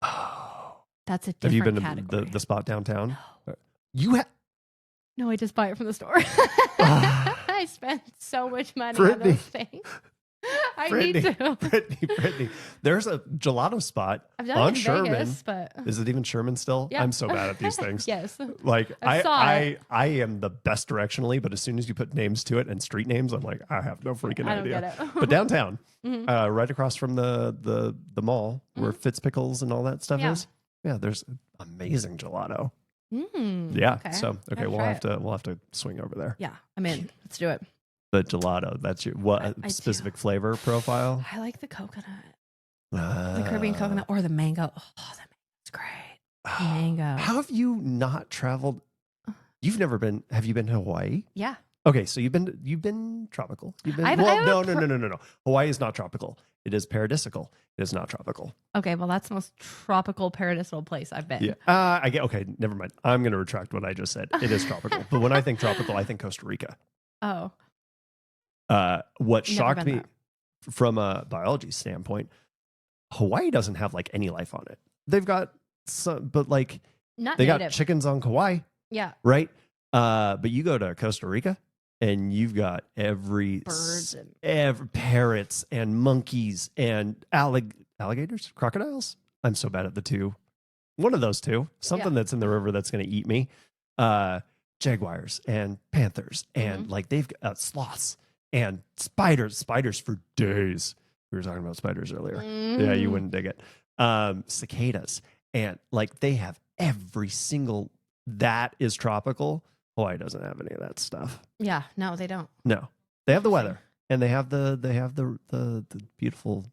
Oh. That's a Have you different been category. to the spot downtown? No. You have. No, I just buy it from the store. I spend so much money on Brittany. those things. I need to. Brittany, there's a gelato spot I've done on it in Sherman. Vegas, but Is it even Sherman still? Yeah. I'm so bad at these things. yes. Like I saw it. I am the best directionally, but as soon as you put names to it and street names, I'm like, I have no freaking I don't idea. get it. But downtown, Mhm. right across from the mall where Fitz Pickles and all that stuff Yeah. is, there's amazing gelato. Mm, Yeah. okay. So Gotta we'll try have to swing over there. Yeah, I'm in. Let's do it. The gelato. That's your I do. specific flavor profile? I like the coconut, the Caribbean coconut, or the mango. Oh, the mango's great. Mango. How have you not traveled? Have you been to Hawaii? Yeah. Okay, so you've been tropical. You've been I've- I have a no. Hawaii is not tropical. It is paradisical. It is not tropical. Okay, well, that's the most tropical paradisial place I've been. Yeah. I get okay, never mind. I'm gonna retract what I just said. It is tropical. But when I think tropical, I think Costa Rica. Oh. What Never shocked been me from a biology standpoint, Hawaii doesn't have like any life on it. They've got some, but like Not they native. got chickens on Kauai, Yeah. right? But you go to Costa Rica and you've got Birds and parrots and monkeys and alligators, crocodiles. I'm so bad at the two. One of those two, something that's in the river that's going to eat me. Jaguars and panthers and like they've got sloths and spiders for days. We were talking about spiders earlier. Yeah, you wouldn't dig it. Cicadas and like they have every single that is tropical. Hawaii doesn't have any of that stuff. Yeah. No, they don't. No, they have the weather and they have the beautiful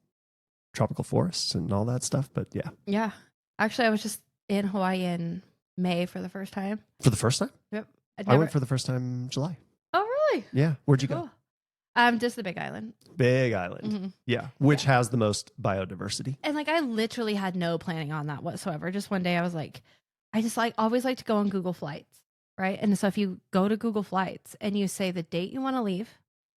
tropical forests and all that stuff. But yeah, Yeah. Actually, I was just in Hawaii in May for the first time. for the first time, Yep. I went for the first time in July. Oh, really? Yeah, where'd you go? Cool. Just the Big Island. Big Island. Mhm. Yeah, which has the most biodiversity. And like I literally had no planning on that whatsoever. Just one day I was like, I just like always like to go on Google Flights, right? And so if you go to Google Flights and you say the date you want to leave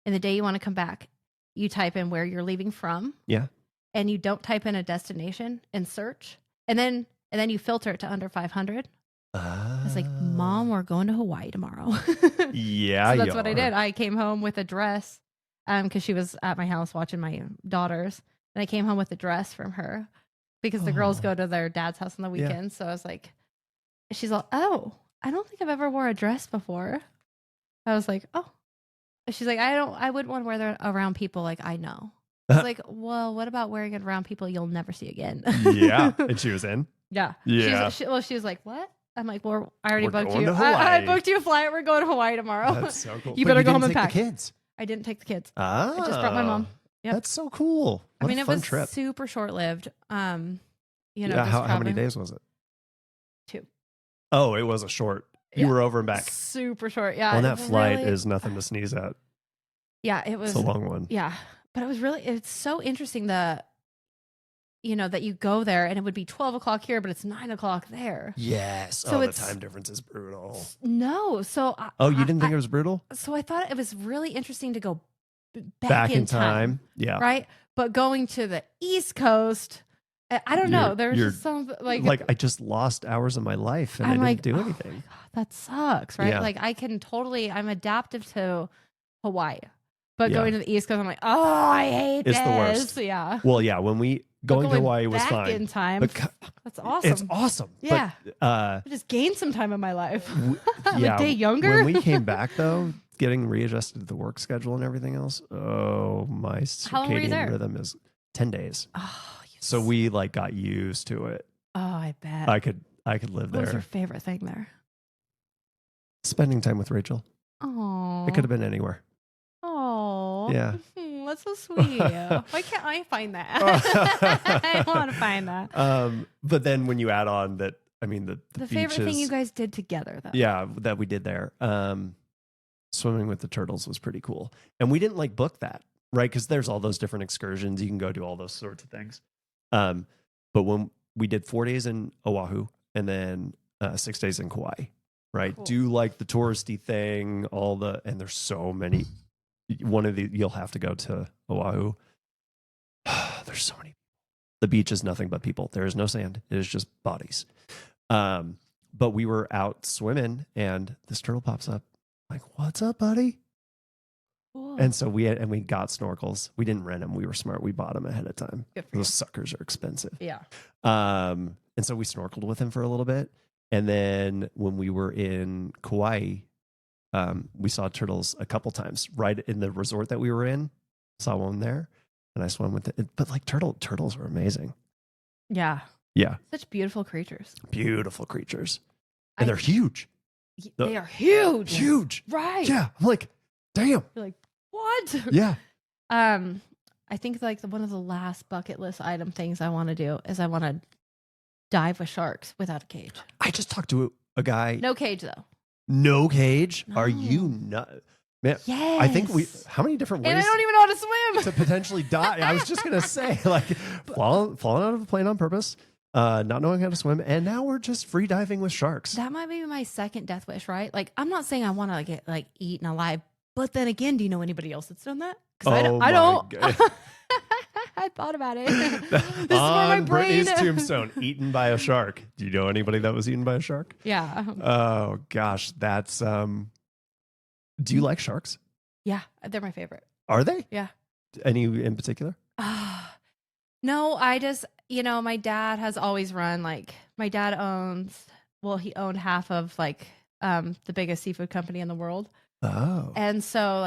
and the day you want to come back, you type in where you're leaving from. Yeah. And you don't type in a destination and search. And then you filter it to under 500. I was like, Mom, we're going to Hawaii tomorrow. Yeah, So that's what I did. I came home with a dress because she was at my house watching my daughters. And I came home with a dress from her because the girls Oh. go to their dad's house on the Yeah. weekend. So I was like, she's like, oh, I don't think I've ever wore a dress before. I was like, oh. She's like, I wouldn't want to wear that around people like I know. I was like, well, what about wearing it around people you'll never see again? Yeah, and she was in. Yeah. Yeah. She was like, what? I'm like, well, I already We're booked going you. to I Hawaii. booked you a flight. We're going to Hawaii tomorrow. That's so cool. You But better go home didn't and take pack. the kids. I didn't take the kids. Ah, I just brought my mom. Yep. That's so cool. What I mean, a it fun was trip. super short lived. You know, Yeah, just how many traveling. days was it? 2. Oh, it was a short. You Yeah. were over and back. Super short. Yeah. Well, it that was flight really- is nothing to sneeze at. Yeah, it was It's a long one. Yeah. But it's so interesting that you go there and it would be 12 o'clock here, but it's 9 o'clock there. Yes. So the it's- time difference is brutal. No. So Oh, you didn't think it was brutal? So I thought it was really interesting to go back, Back in time. Yeah. Right. But going to the East Coast, I don't know. There's just some like I just lost hours of my life and I'm I like, didn't do oh my anything. God, that sucks, right? Yeah. Like I'm adaptive to Hawaii, but Yeah. going to the East Coast, I'm like, oh, I hate It's this. the worst. Yeah. Well, yeah, when we going to Hawaii was back fine. in time. But That's awesome. It's awesome. Yeah. But, I just gained some time in my life. I'm yeah, a day younger. When we came back though, getting readjusted to the work schedule and everything else, oh, my How long were you circadian there? rhythm is 10 days. Oh, So we like got used to it. Oh, I bet. I could live What was your there. favorite thing there? Spending time with Rachel. Oh. It could have been anywhere. Oh. Yeah. That's so sweet. Why can't I find that? I want to find that. But then when you add on that, I mean the favorite thing beaches- you guys did together, though. Yeah, that we did there. Swimming with the turtles was pretty cool. And we didn't like book that, right? Because there's all those different excursions. You can go do all those sorts of things. But when we did 4 days in Oahu and then 6 days in Kauai, right? Cool. Do like the touristy thing, and there's so many. You'll have to go to Oahu. There's so many. The beach is nothing but people. There is no sand. It is just bodies. But we were out swimming and this turtle pops up. Like, what's up, buddy? Cool. And so we got snorkels. We didn't rent them. We were smart. We bought them ahead of time. Good for you. Those suckers are expensive. Yeah. And so we snorkeled with him for a little bit. And then when we were in Kauai, we saw turtles a couple times right in the resort that we were in. Saw one there and I swam with it. But like turtles are amazing. Yeah. Yeah. Such beautiful creatures. Beautiful creatures. And they're huge. They are huge. Huge. Right. Yeah. I'm like, damn. You're like, what? Yeah. I think like one of the last bucket list item things I want to do is I want to dive with sharks without a cage. I just talked to a guy. No cage though. No cage? No. Are you not? Man, Yes. I think how many different ways And I don't even know how to swim. to potentially die? I was just going to say, like, falling out of a plane on purpose, not knowing how to swim, and now we're just free diving with sharks. That might be my second death wish, right? Like, I'm not saying I want to get like eaten alive, but then again, do you know anybody else that's done that? Because Oh I don't. my God. I thought about it. This is where my On brain. Brittany's tombstone, eaten by a shark. Do you know anybody that was eaten by a shark? Yeah. Oh gosh, that's do you like sharks? Yeah. They're my favorite. Are they? Yeah. Any in particular? No, I just, my dad has always run my dad he owned half of the biggest seafood company in the world. Oh. And so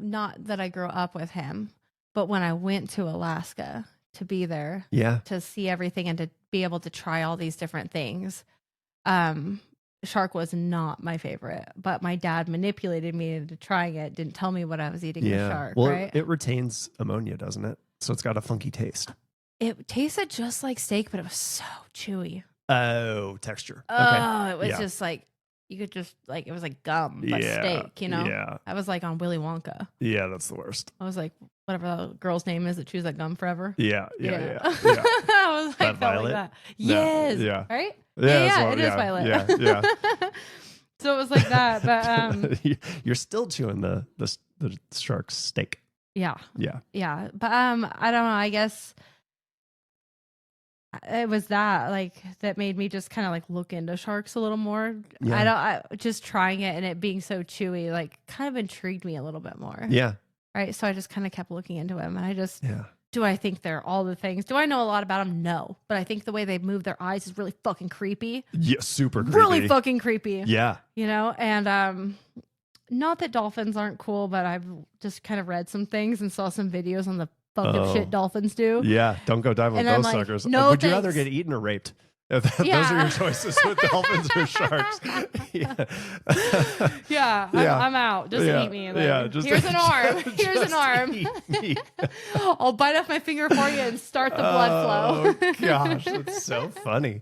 not that I grew up with him, but when I went to Alaska to be there, Yeah. to see everything and to be able to try all these different things, shark was not my favorite, but my dad manipulated me into trying it, didn't tell me what I was eating with shark, Well, right? it retains ammonia, doesn't it? So it's got a funky taste. It tasted just like steak, but it was so chewy. Oh, texture. Oh, it was Yeah. just like, you could just it was like gum, but Yeah, steak, Yeah. I was like on Willy Wonka. Yeah, that's the worst. I was like, whatever the girl's name is that chews that gum forever. Yeah. I was like, That felt Violet? like that. No, Yes. yeah. Right? that's Yeah, what- it is Violet. Yeah. So it was like that. But You're still chewing the shark's steak. yeah. Yeah. Yeah. But I don't know. I guess it was that that made me just kind of look into sharks a little more. Yeah. I just trying it and it being so chewy, kind of intrigued me a little bit more. Yeah. Right. So I just kind of kept looking into them and Yeah. do I think they're all the things? Do I know a lot about them? No. But I think the way they move their eyes is really fucking creepy. Yeah. Super creepy. Really fucking creepy. Yeah. And not that dolphins aren't cool, but I've just kind of read some things and saw some videos on the fucked up Oh. shit dolphins do. Yeah. Don't go diving with And I'm those like, suckers. no Would you rather thanks. get eaten or raped? If those are your choices with dolphins or sharks. Yeah. I'm out. Just eat me. Here's an arm. Here's an arm. I'll bite off my finger for you and start the blood flow. Oh, gosh. That's so funny.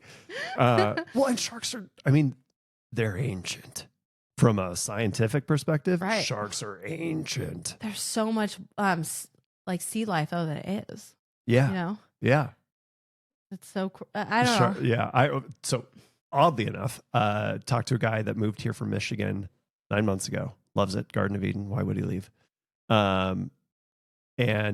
Well, and sharks are, I mean, they're ancient. From a scientific perspective, Right. Sharks are ancient. There's so much like sea life though that it is. Yeah. You know? Yeah. It's so I don't know. Yeah. So oddly enough, talked to a guy that moved here from Michigan 9 months ago. Loves it. Garden of Eden. Why would he leave? And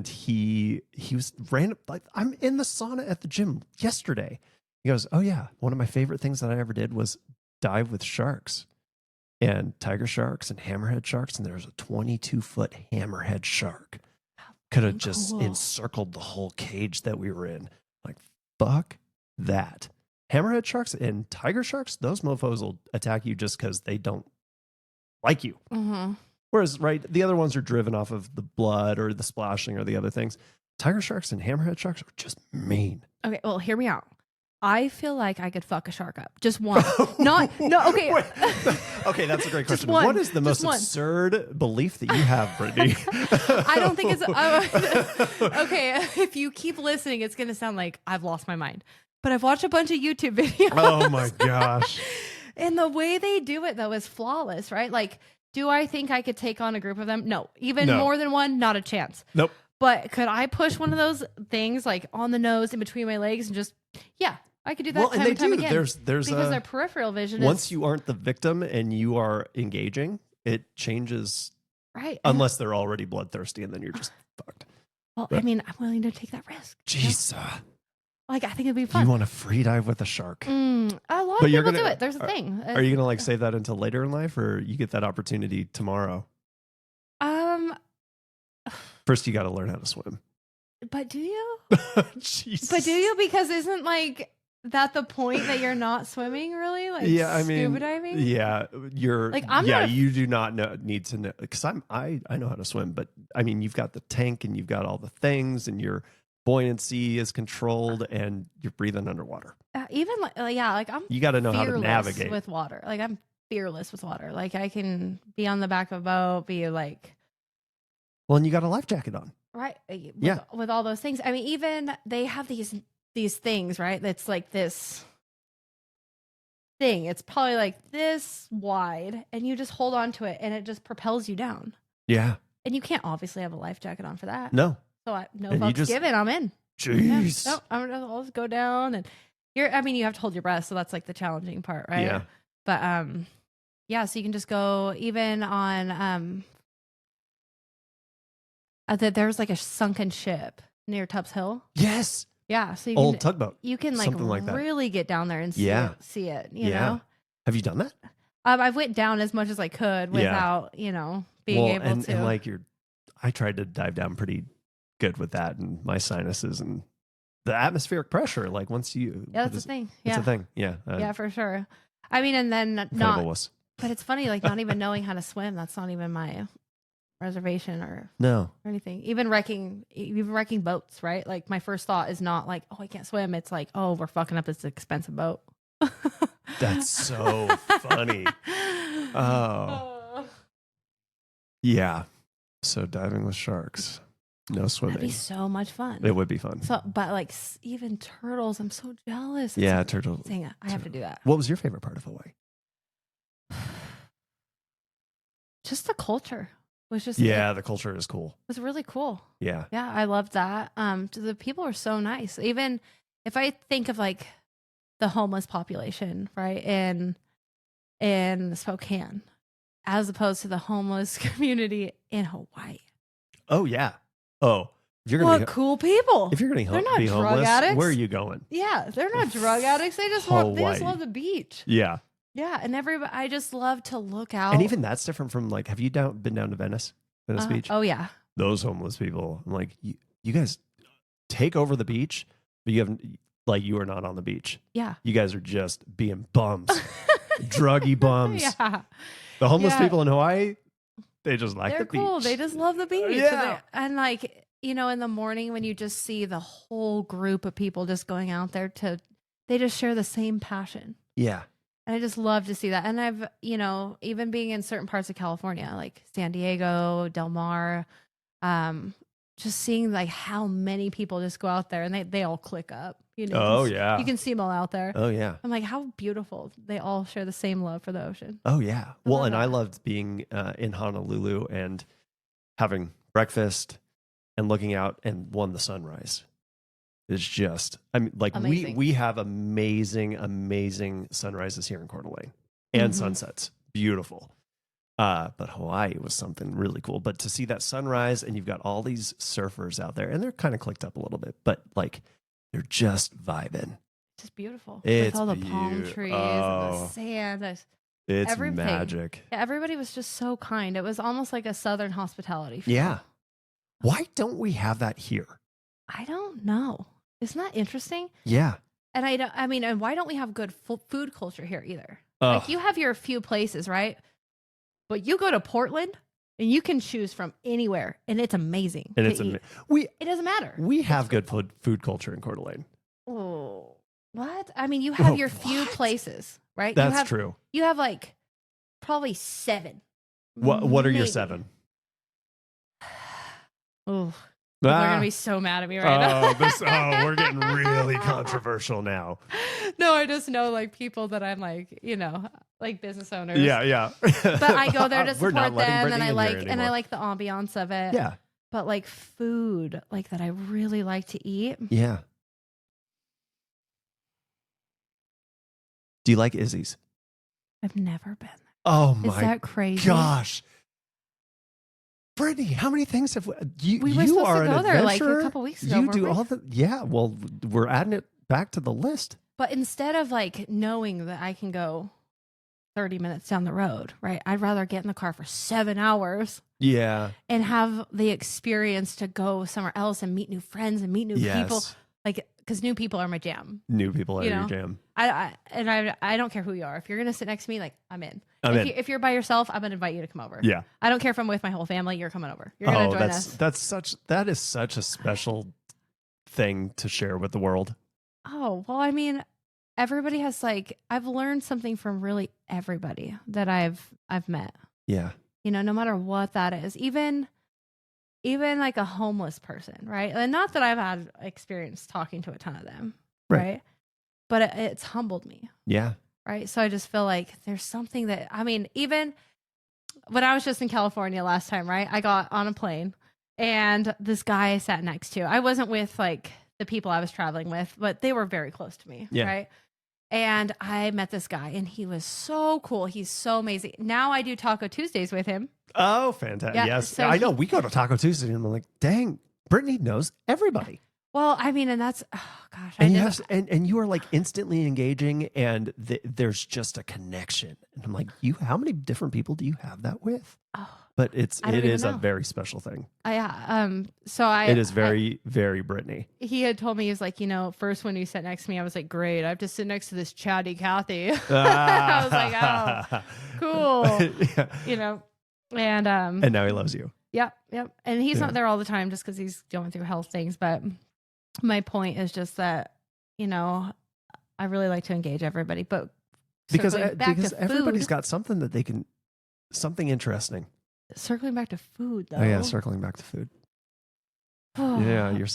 he was random. Like, I'm in the sauna at the gym yesterday. He goes, "Oh yeah, one of my favorite things that I ever did was dive with sharks and tiger sharks and hammerhead sharks. And there's a 22-foot hammerhead shark. Could have just encircled the whole cage that we were in. Like, fuck that. Hammerhead sharks and tiger sharks, those mofos will attack you just because they don't like you." Mm-hmm. Whereas, right, the other ones are driven off of the blood or the splashing or the other things. Tiger sharks and hammerhead sharks are just mean. Okay, well, hear me out. I feel like I could fuck a shark up. Just one. No, okay. Okay, that's a great question. One. What is the most absurd belief that you have, Brittany? I don't think it's... okay, if you keep listening, it's going to sound like I've lost my mind. But I've watched a bunch of YouTube videos. Oh, my gosh. And the way they do it, though, is flawless, right? Like, do I think I could take on a group of them? No. Even more than one? Not a chance. Nope. But could I push one of those things like on the nose in between my legs and just, I could do that time and time again. There's because their peripheral vision once you aren't the victim and you are engaging, it changes. Right. Unless they're already bloodthirsty and then you're just fucked. Well, I mean, I'm willing to take that risk. Jeez. Like, I think it'd be fun. You want to free dive with a shark? A lot of people do it. There's a thing. Are you going to save that until later in life or you get that opportunity tomorrow? First, you got to learn how to swim. But do you? Jesus. But do you? Because isn't like that the point that you're not swimming really? Like scuba diving? Yeah, you're like you do not need to know because I know how to swim, but I mean you've got the tank and you've got all the things and your buoyancy is controlled and you're breathing underwater. Even like I'm you got to know how to navigate with water. Like I'm fearless with water. Like I can be on the back of a boat, be like. Well, and you got a life jacket on. Right. With all those things. I mean, even they have these things, right? That's like this thing. It's probably like this wide and you just hold on to it and it just propels you down. Yeah. And you can't obviously have a life jacket on for that. No. So no fucks given. I'm in. Jeez. Yeah. No, I'll just go down and you have to hold your breath. So that's like the challenging part, right? Yeah. But, so you can just go even on, there's like a sunken ship near Tubbs Hill. Yes. Yeah. So you old tugboat. You can like really get down there and see it. You know. Have you done that? I went down as much as I could without being able to. And like I tried to dive down pretty good with that and my sinuses and the atmospheric pressure. Like once you that's the thing. It's a thing. Yeah. Yeah, for sure. I mean, and then but it's funny, like not even knowing how to swim. That's not even my reservation or anything. Even wrecking boats, right? Like my first thought is not like, oh, I can't swim. It's like, oh, we're fucking up this expensive boat. That's so funny. Oh. Yeah. So diving with sharks. No swimming. That'd be so much fun. It would be fun. So, but like even turtles, I'm so jealous. Yeah, turtles. I have to do that. What was your favorite part of Hawaii? Just the culture. Was just the culture is cool. It was really cool. Yeah. Yeah, I loved that. The people are so nice. Even if I think of like the homeless population, right, in Spokane, as opposed to the homeless community in Hawaii. Oh yeah. Oh, if you're gonna cool people. If you're gonna be homeless, addicts. where are you going? Yeah, they're not drug addicts. They just love the beach. Yeah. Yeah, and I just love to look out. And even that's different from like, have you been down to Venice Beach? Oh yeah. Those homeless people. I'm like, you guys take over the beach, but you are not on the beach. Yeah. You guys are just being bums, druggy bums. Yeah. The homeless people in Hawaii, they just like the beach. They're cool. They just love the beach. Yeah. And like, in the morning when you just see the whole group of people just going out there to they just share the same passion. Yeah. And I just love to see that. And I've, even being in certain parts of California, like San Diego, Del Mar, just seeing like how many people just go out there and they all click up. Oh, yeah. You can see them all out there. Oh, yeah. I'm like, how beautiful. They all share the same love for the ocean. Oh, yeah. Well, and that. I loved being in Honolulu and having breakfast and looking out and the sunrise. It's just, I mean, like Amazing. we have amazing sunrises here in Coeur d'Alene and sunsets. Beautiful. But Hawaii was something really cool. But to see that sunrise and you've got all these surfers out there and they're kind of clicked up a little bit, but like they're just vibing. It's just beautiful. It's with all the palm trees and the sand. It's everything. magic. Yeah, everybody was just so kind. It was almost like a Southern hospitality feel. Yeah. Why don't we have that here? I don't know. Isn't that interesting? Yeah. And and why don't we have good food culture here either? Like you have your few places, right? But you go to Portland and you can choose from anywhere and it's amazing. And it's it doesn't matter. We have good food culture in Coeur d'Alene. Oh, what? I mean, you have your few places, right? That's true. You have like probably 7. What are your 7? Oh, people are gonna be so mad at me right now. We're getting really controversial now. No, I just know like people that I'm like, like business owners. Yeah. But I go there to support them, and I like the ambiance of it. Yeah. But like food, like that I really like to eat. Yeah. Do you like Izzy's? I've never been there. Oh my Is that crazy? Gosh. Brittany, how many things have you? We were you supposed are to an go there like adventurer. a couple weeks ago. You do all the Well, we're adding it back to the list. But instead of like knowing that I can go 30 minutes down the road, right? I'd rather get in the car for 7 hours. Yeah. And have the experience to go somewhere else and meet new friends and meet new people. Like, because new people are my jam. New people are your jam. I don't care who you are. If you're gonna sit next to me, like I'm in. If you're by yourself, I'm gonna invite you to come over. Yeah. I don't care if I'm with my whole family. You're coming over. You're gonna join us. That is such a special thing to share with the world. Oh well, I mean, everybody has like I've learned something from really everybody that I've met. Yeah. No matter what that is, even like a homeless person, right? And not that I've had experience talking to a ton of them, right? But it's humbled me. Yeah. Right. So I just feel like there's something that, I mean, even when I was just in California last time, right? I got on a plane and this guy I sat next to, I wasn't with like the people I was traveling with, but they were very close to me. Yeah. Right. And I met this guy and he was so cool. He's so amazing. Now I do Taco Tuesdays with him. Oh, fantastic. Yeah, yes. so I know. We go to Taco Tuesday and I'm like, dang, Brittany knows everybody. Well, I mean, and that's, oh gosh. And you are like instantly engaging and there's just a connection. And I'm like, how many different people do you have that with? Oh, but it is know. a very special thing. It is very, very Brittany. He had told me, he was like, first when you sat next to me, I was like, great. I have to sit next to this chatty Kathy. I was like, oh, cool. And now he loves you. Yep. And he's not there all the time just because he's going through health things. But my point is just that, I really like to engage everybody. But because everybody's got something that they can, something interesting. Circling back to food, though. Oh, yeah, circling back to food. Yeah, you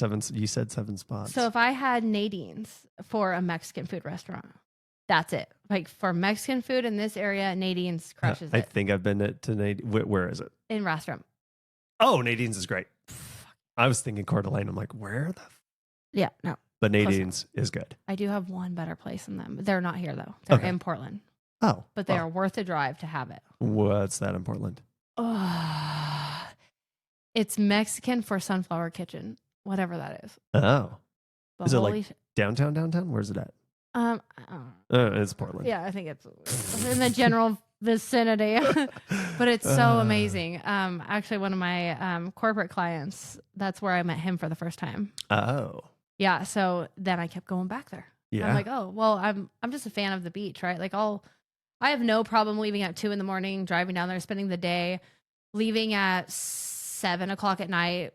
said 7 spots. So if I had Nadine's for a Mexican food restaurant, that's it. Like for Mexican food in this area, Nadine's crushes it. I think I've been to Nadine. Where is it? In Rostrum. Oh, Nadine's is great. I was thinking Coeur d'Alene. I'm like, where the? Yeah, no. But Nadine's is good. I do have one better place than them. They're not here though. They're in Portland. Oh. But they are worth the drive to have it. What's that in Portland? Oh, it's Mexican for Sunflower Kitchen, whatever that is. Oh. But is it like downtown? Where's it at? It's Portland. Yeah, I think it's in the general vicinity. But it's so amazing. Actually, one of my corporate clients, that's where I met him for the first time. Oh. Yeah, so then I kept going back there. Yeah. I'm like, oh, well, I'm just a fan of the beach, right? Like I have no problem leaving at 2 a.m, driving down there, spending the day, leaving at 7:00 at night,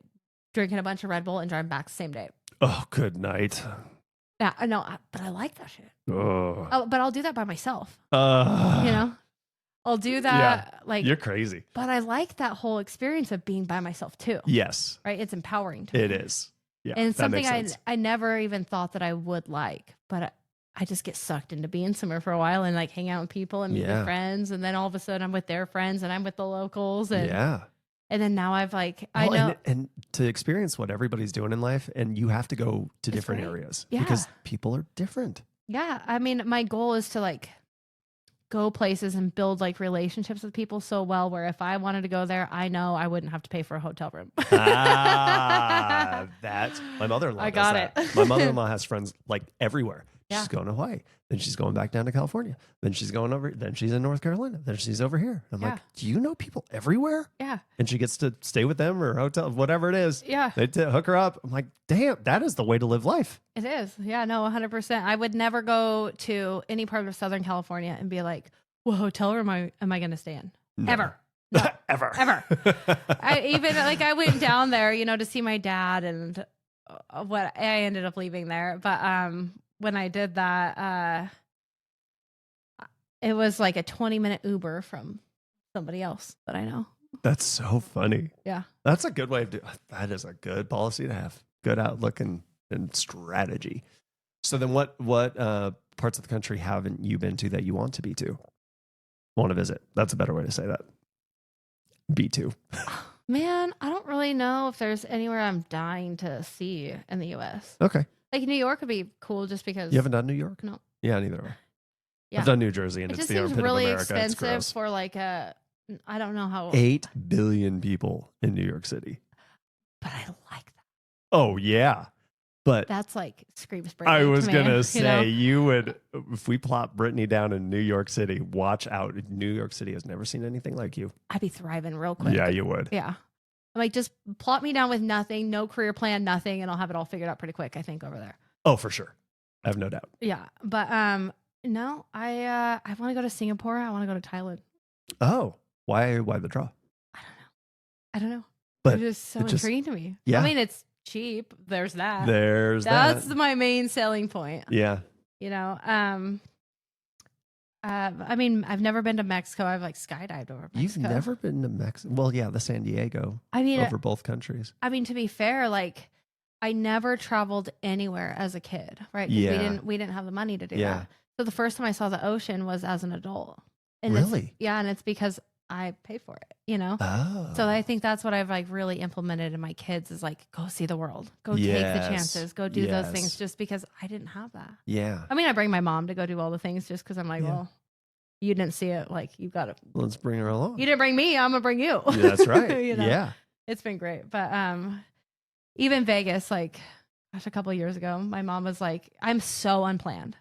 drinking a bunch of Red Bull and driving back the same day. Oh, good night. Yeah, I know, but I like that shit. Oh. Oh, but I'll do that by myself. Uh, You know, I'll do that you're crazy. But I like that whole experience of being by myself too. Yes. Right? It's empowering to me. It is. Yeah. And that something makes sense. I never even thought that I would like, but I just get sucked into being somewhere for a while and like hang out with people and meet with friends. And then all of a sudden I'm with their friends and I'm with the locals. And, and then now I've like, I know. And to experience what everybody's doing in life, and you have to go to different areas because people are different. Yeah. I mean, my goal is to like go places and build like relationships with people so well where if I wanted to go there, I know I wouldn't have to pay for a hotel room. That's my mother-in-law. I got it. My mother-in-law has friends like everywhere. She's going to Hawaii. Then she's going back down to California. Then she's going over. Then she's in North Carolina. Then she's over here. I'm like, do you know people everywhere? Yeah. And she gets to stay with them or hotel, whatever it is. Yeah. They hook her up. I'm like, damn, that is the way to live life. It is. Yeah, no, 100%. I would never go to any part of Southern California and be like, what hotel room am I going to stay in? No. Ever. No. Ever. I went down there, to see my dad and what I ended up leaving there. But when I did that, it was like a 20-minute Uber from somebody else that I know. That's so funny. Yeah. That's a good way of doing. That is a good policy to have. Good outlook and strategy. So then what parts of the country haven't you been to that you want to be to? Want to visit? That's a better way to say that. Be to. Man, I don't really know if there's anywhere I'm dying to see in the U.S. Okay. Like New York would be cool just because. You haven't done New York? No. Yeah, neither have I. Yeah. I've done New Jersey, and it it's just the seems armpit really of America. expensive for like I don't know how. 8 billion people in New York City. But I like that. Oh, yeah. But that's like screams Brittany. I was going to say, you would, if we plop Brittany down in New York City, watch out. New York City has never seen anything like you. I'd be thriving real quick. Yeah, you would. Yeah. I'm like, just plot me down with nothing, no career plan, nothing, and I'll have it all figured out pretty quick, I think, over there. Oh, for sure. I have no doubt. Yeah. But no, I want to go to Singapore. I want to go to Thailand. Oh, why the draw? I don't know. But it's just so intriguing to me. Yeah. I mean, it's cheap. There's that. That's my main selling point. Yeah. I mean, I've never been to Mexico. I've like skydived over Mexico. You've never been to Mexico? Well, yeah, the San Diego. I mean, over both countries. I mean, to be fair, like I never traveled anywhere as a kid, right? Yeah. We didn't have the money to do that. So the first time I saw the ocean was as an adult. And really? And it's because I pay for it, Oh. So I think that's what I've like really implemented in my kids is like, go see the world, go take the chances, go do those things just because I didn't have that. Yeah. I mean, I bring my mom to go do all the things just because I'm like, well, you didn't see it. Like you got to. Let's bring her along. You didn't bring me. I'm going to bring you. Yeah, that's right. Yeah. It's been great. But even Vegas, like, gosh, a couple of years ago, my mom was like, I'm so unplanned.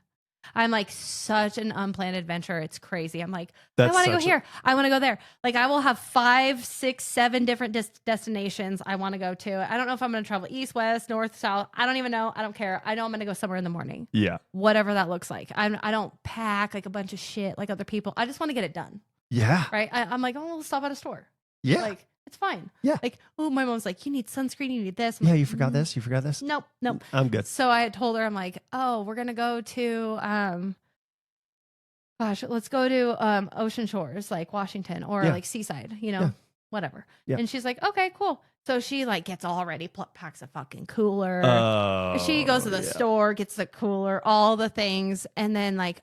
I'm like such an unplanned adventure. It's crazy. I'm like, I want to go here. I want to go there. Like I will have 5, 6, 7 different destinations I want to go to. I don't know if I'm going to travel east, west, north, south. I don't even know. I don't care. I know I'm going to go somewhere in the morning. Yeah. Whatever that looks like. I don't pack like a bunch of shit like other people. I just want to get it done. Yeah. Right. I'm like, oh, we'll stop at a store. Yeah. Like it's fine. Yeah. Like, oh, my mom's like, you need sunscreen. You need this. I'm like, you forgot this. You forgot this. Nope. I'm good. So I told her, I'm like, oh, we're going to go to, let's go to ocean shores like Washington or like seaside, whatever. Yeah. And she's like, okay, cool. So she like gets all ready, packs a fucking cooler. She goes to the store, gets the cooler, all the things. And then like,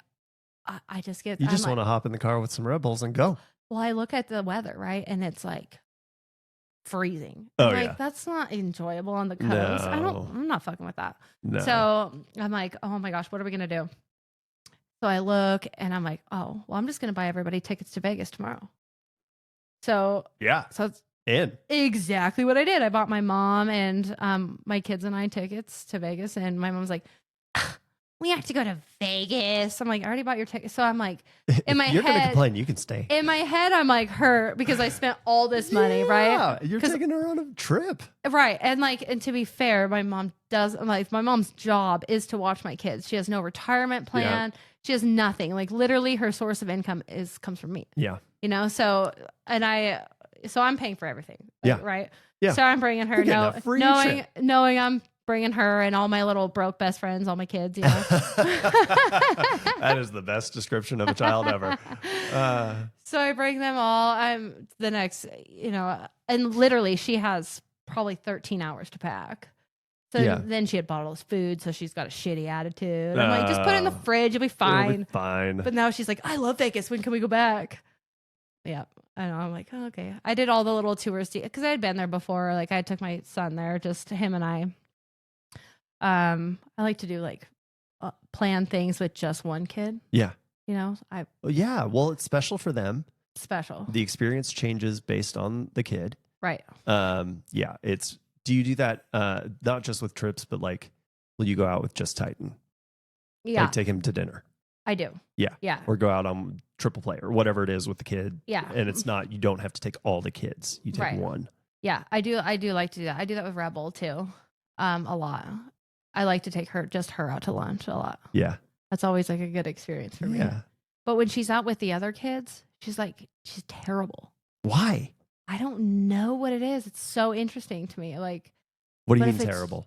I just get, you just want to hop in the car with some Red Bulls and go. Well, I look at the weather, right? And it's like freezing. Oh, like, that's not enjoyable on the coast. No. I'm not fucking with that. No. So I'm like, oh my gosh, what are we going to do? So I look and I'm like, oh, well, I'm just going to buy everybody tickets to Vegas tomorrow. So it's exactly what I did. I bought my mom and my kids and I tickets to Vegas, and my mom's like, we have to go to Vegas. I'm like, I already bought your ticket. So I'm like, in my you're head, gonna complain, you can stay. In my head, I'm like hurt because I spent all this money, right? You're taking her on a trip. Right. And to be fair, my mom's job is to watch my kids. She has no retirement plan. Yeah. She has nothing. Like literally her source of income comes from me. Yeah. So I'm paying for everything. Yeah. Right. Yeah. So I'm bringing her knowing I'm bringing her and all my little broke best friends, all my kids, you know. That is the best description of a child ever. So I bring them all. I'm the next, you know, and literally she has probably 13 hours to pack. So then she had bought all this food, so she's got a shitty attitude. I'm like, just put it in the fridge, you'll be fine. It'll be fine. But now she's like, I love Vegas. When can we go back? Yeah, I know. I'm like, oh, okay. I did all the little tours because I had been there before. Like I took my son there, just him and I. I like to do like plan things with just one kid. Yeah. You know, yeah. Well, it's special for them. Special. The experience changes based on the kid. Right. Yeah. Do you do that? Not just with trips, but like, will you go out with just Titan? Yeah. Like take him to dinner. I do. Yeah. Yeah. Or go out on triple play or whatever it is with the kid. Yeah. And it's not, you don't have to take all the kids. You take one. Yeah. I do like to do that. I do that with Rebel too. A lot. I like to take her out to lunch a lot. Yeah. That's always like a good experience for me. Yeah. But when she's out with the other kids, she's terrible. Why? I don't know what it is. It's so interesting to me. Like, what do you mean terrible?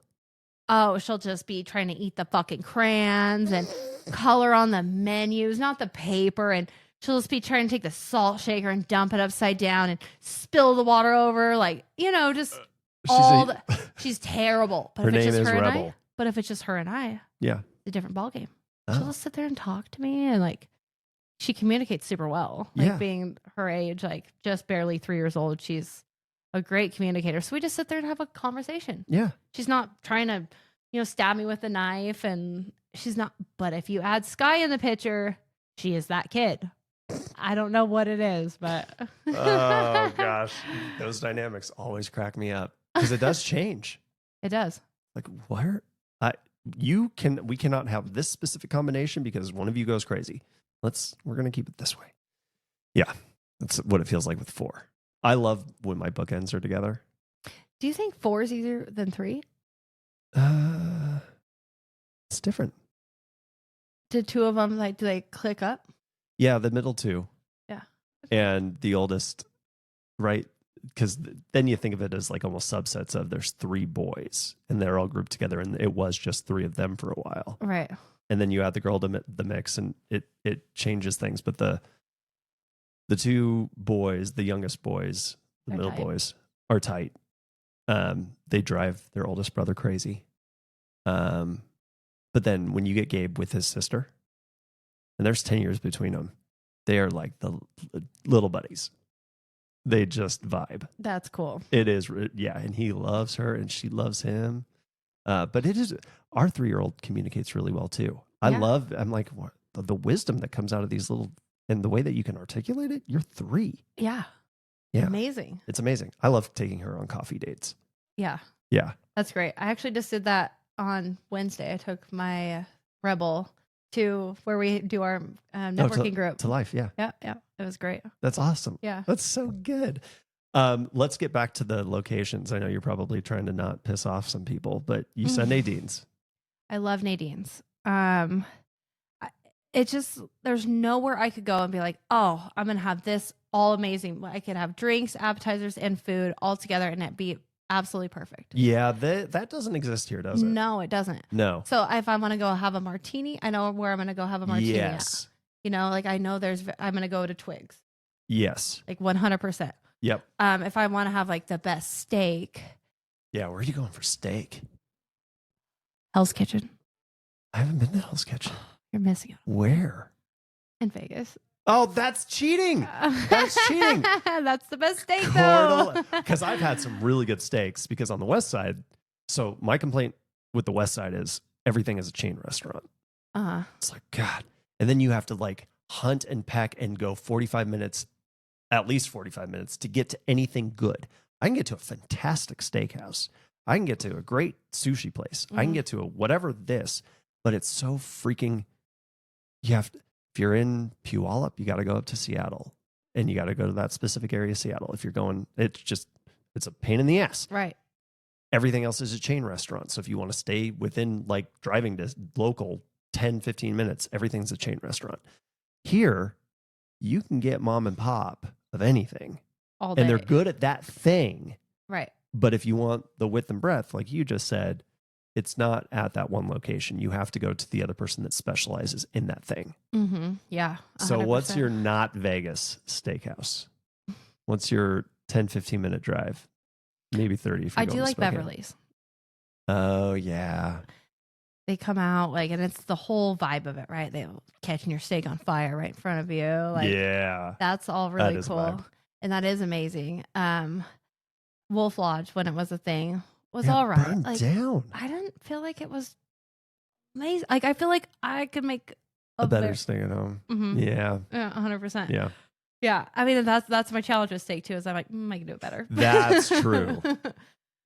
Oh, she'll just be trying to eat the fucking crayons and color on the menus, not the paper. And she'll just be trying to take the salt shaker and dump it upside down and spill the water over. Like, you know, just she's terrible. But her if it's name just is her Rebel. and but if it's just her and I, yeah, it's a different ballgame. Oh. She'll just sit there and talk to me and like, she communicates super well. Like being her age, like just barely 3 years old, she's a great communicator. So we just sit there and have a conversation. Yeah. She's not trying to, you know, stab me with a knife, and she's not. But if you add Sky in the picture, she is that kid. I don't know what it is, but oh gosh, those dynamics always crack me up because it does change. It does. Like where we cannot have this specific combination because one of you goes crazy. We're gonna keep it this way. Yeah, that's what it feels like with 4. I love when my bookends are together. Do you think 4 is easier than 3? It's different. Did 2 of them do they click up? Yeah, the middle 2. Yeah. And the oldest, right? Because then you think of it as like almost subsets of there's 3 boys and they're all grouped together and it was just 3 of them for a while. Right. And then you add the girl to the mix and it changes things. But the 2 boys, the youngest boys, the middle boys are tight. They drive their oldest brother crazy. But then when you get Gabe with his sister, and there's 10 years between them, they are like the little buddies. They just vibe. That's cool. It is. Yeah. And he loves her and she loves him. But it is, our 3-year-old communicates really well too. I'm like, what, the wisdom that comes out of these little, and the way that you can articulate it, you're 3. Yeah. Yeah. Amazing. It's amazing. I love taking her on coffee dates. Yeah. Yeah. That's great. I actually just did that on Wednesday. I took my Rebel to where we do our networking group. To Life, yeah. Yeah. It was great. That's awesome. Yeah. That's so good. Let's get back to the locations. I know you're probably trying to not piss off some people, but you said Nadine's. I love Nadine's. It just, there's nowhere I could go and be like, oh, I'm going to have this all amazing. I could have drinks, appetizers, and food all together and it be absolutely perfect. Yeah, that doesn't exist here, does it? No, it doesn't. No. So if I want to go have a martini, I know where I'm going to go have a martini. Yes. At. You know, like I know I'm going to go to Twigs. Yes. Like 100%. Yep. If I want to have like the best steak. Yeah, where are you going for steak? Hell's Kitchen. I haven't been to Hell's Kitchen. You're missing out. Where? In Vegas. Oh, that's cheating. That's cheating. That's the best steak, though. Because I've had some really good steaks because on the West Side, so my complaint with the West Side is everything is a chain restaurant. It's like, God. And then you have to like hunt and peck and go 45 minutes, at least 45 minutes to get to anything good. I can get to a fantastic steakhouse. I can get to a great sushi place. I can get to a whatever this, but it's so freaking, if you're in Puyallup, you got to go up to Seattle and you got to go to that specific area of Seattle. If you're going, it's a pain in the ass. Right. Everything else is a chain restaurant. So if you want to stay within like driving to local 10, 15 minutes, everything's a chain restaurant. Here, you can get mom and pop of anything. All day. And they're good at that thing. Right. But if you want the width and breadth, like you just said, it's not at that one location. You have to go to the other person that specializes in that thing. Yeah. 100%. So what's your not Vegas steakhouse? What's your 10, 15 minute drive? Maybe 30 if you're I going do to like Spokane. Beverly's. Oh, yeah. They come out like, and it's the whole vibe of it, right? They're catching your steak on fire right in front of you. Like, yeah. that's all really That is a cool. vibe. And that is amazing. Wolf Lodge, when it was a thing, was Yeah, all right. burned Like, down. I didn't feel like it was amazing. Like, I feel like I could make A better steak at home. Yeah. Yeah, 100%. Yeah. Yeah. I mean, that's my challenge with steak too. Is I'm like, I can do it better. That's true.